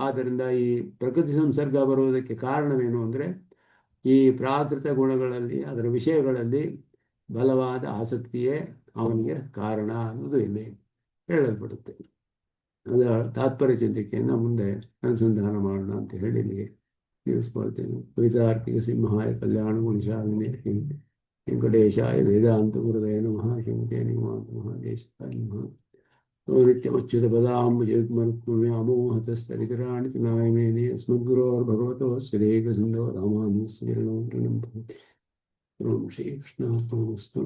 ಆದ್ದರಿಂದ ಈ ಪ್ರಕೃತಿ ಸಂಸರ್ಗ ಬರುವುದಕ್ಕೆ ಕಾರಣವೇನು ಅಂದರೆ ಈ ಪ್ರಾಕೃತ ಗುಣಗಳಲ್ಲಿ, ಅದರ ವಿಷಯಗಳಲ್ಲಿ ಬಲವಾದ ಆಸಕ್ತಿಯೇ ಅವನಿಗೆ ಕಾರಣ ಅನ್ನೋದು ಇಲ್ಲಿ ಹೇಳಲ್ಪಡುತ್ತೆ. ಅದರ ತಾತ್ಪರ್ಯ ಚಿಂತಿಕೆಯನ್ನು ಮುಂದೆ ಅನುಸಂಧಾನ ಮಾಡೋಣ ಅಂತ ಹೇಳಿ ಇಲ್ಲಿಗೆ ನಿಲ್ಲಿಸ್ಕೊಳ್ತೇನೆ. ಕವಿತಾರ್ಕಿಕ ಸಿಂಹಾಯ ಕಲ್ಯಾಣ ಗುಣಶಾಲಿನೇ ವೆಂಕಟೇಶಾಯ ವೇದಾಂತ ಗುರುವೇ ನಮಃ. ಶಿವತೆ ಮಹಾದೇಶಾಯ ನಮಃ. ನಿತ್ಯಮಚ್ಯುತ ಪದಾಂಬುಜಯುಗ್ಮರುಕ್ಮವ್ಯಾಮೋಹತಸ್ಥರಿತರಾಣಿ ತಿಲಾಯಮೇನೆ ಅಸ್ಮದ್ಗುರೋರ್ಭಗವತೋ ಶ್ರೀಕಸಿಂಧೋ ರಾಮಾನುಜಸ್ಯ ಚರಣೋ ಪ್ರಣಮ್ಯತೆ. ಓಂ ಶ್ರೀ ಕೃಷ್ಣಾರ್ಪಣಮಸ್ತು.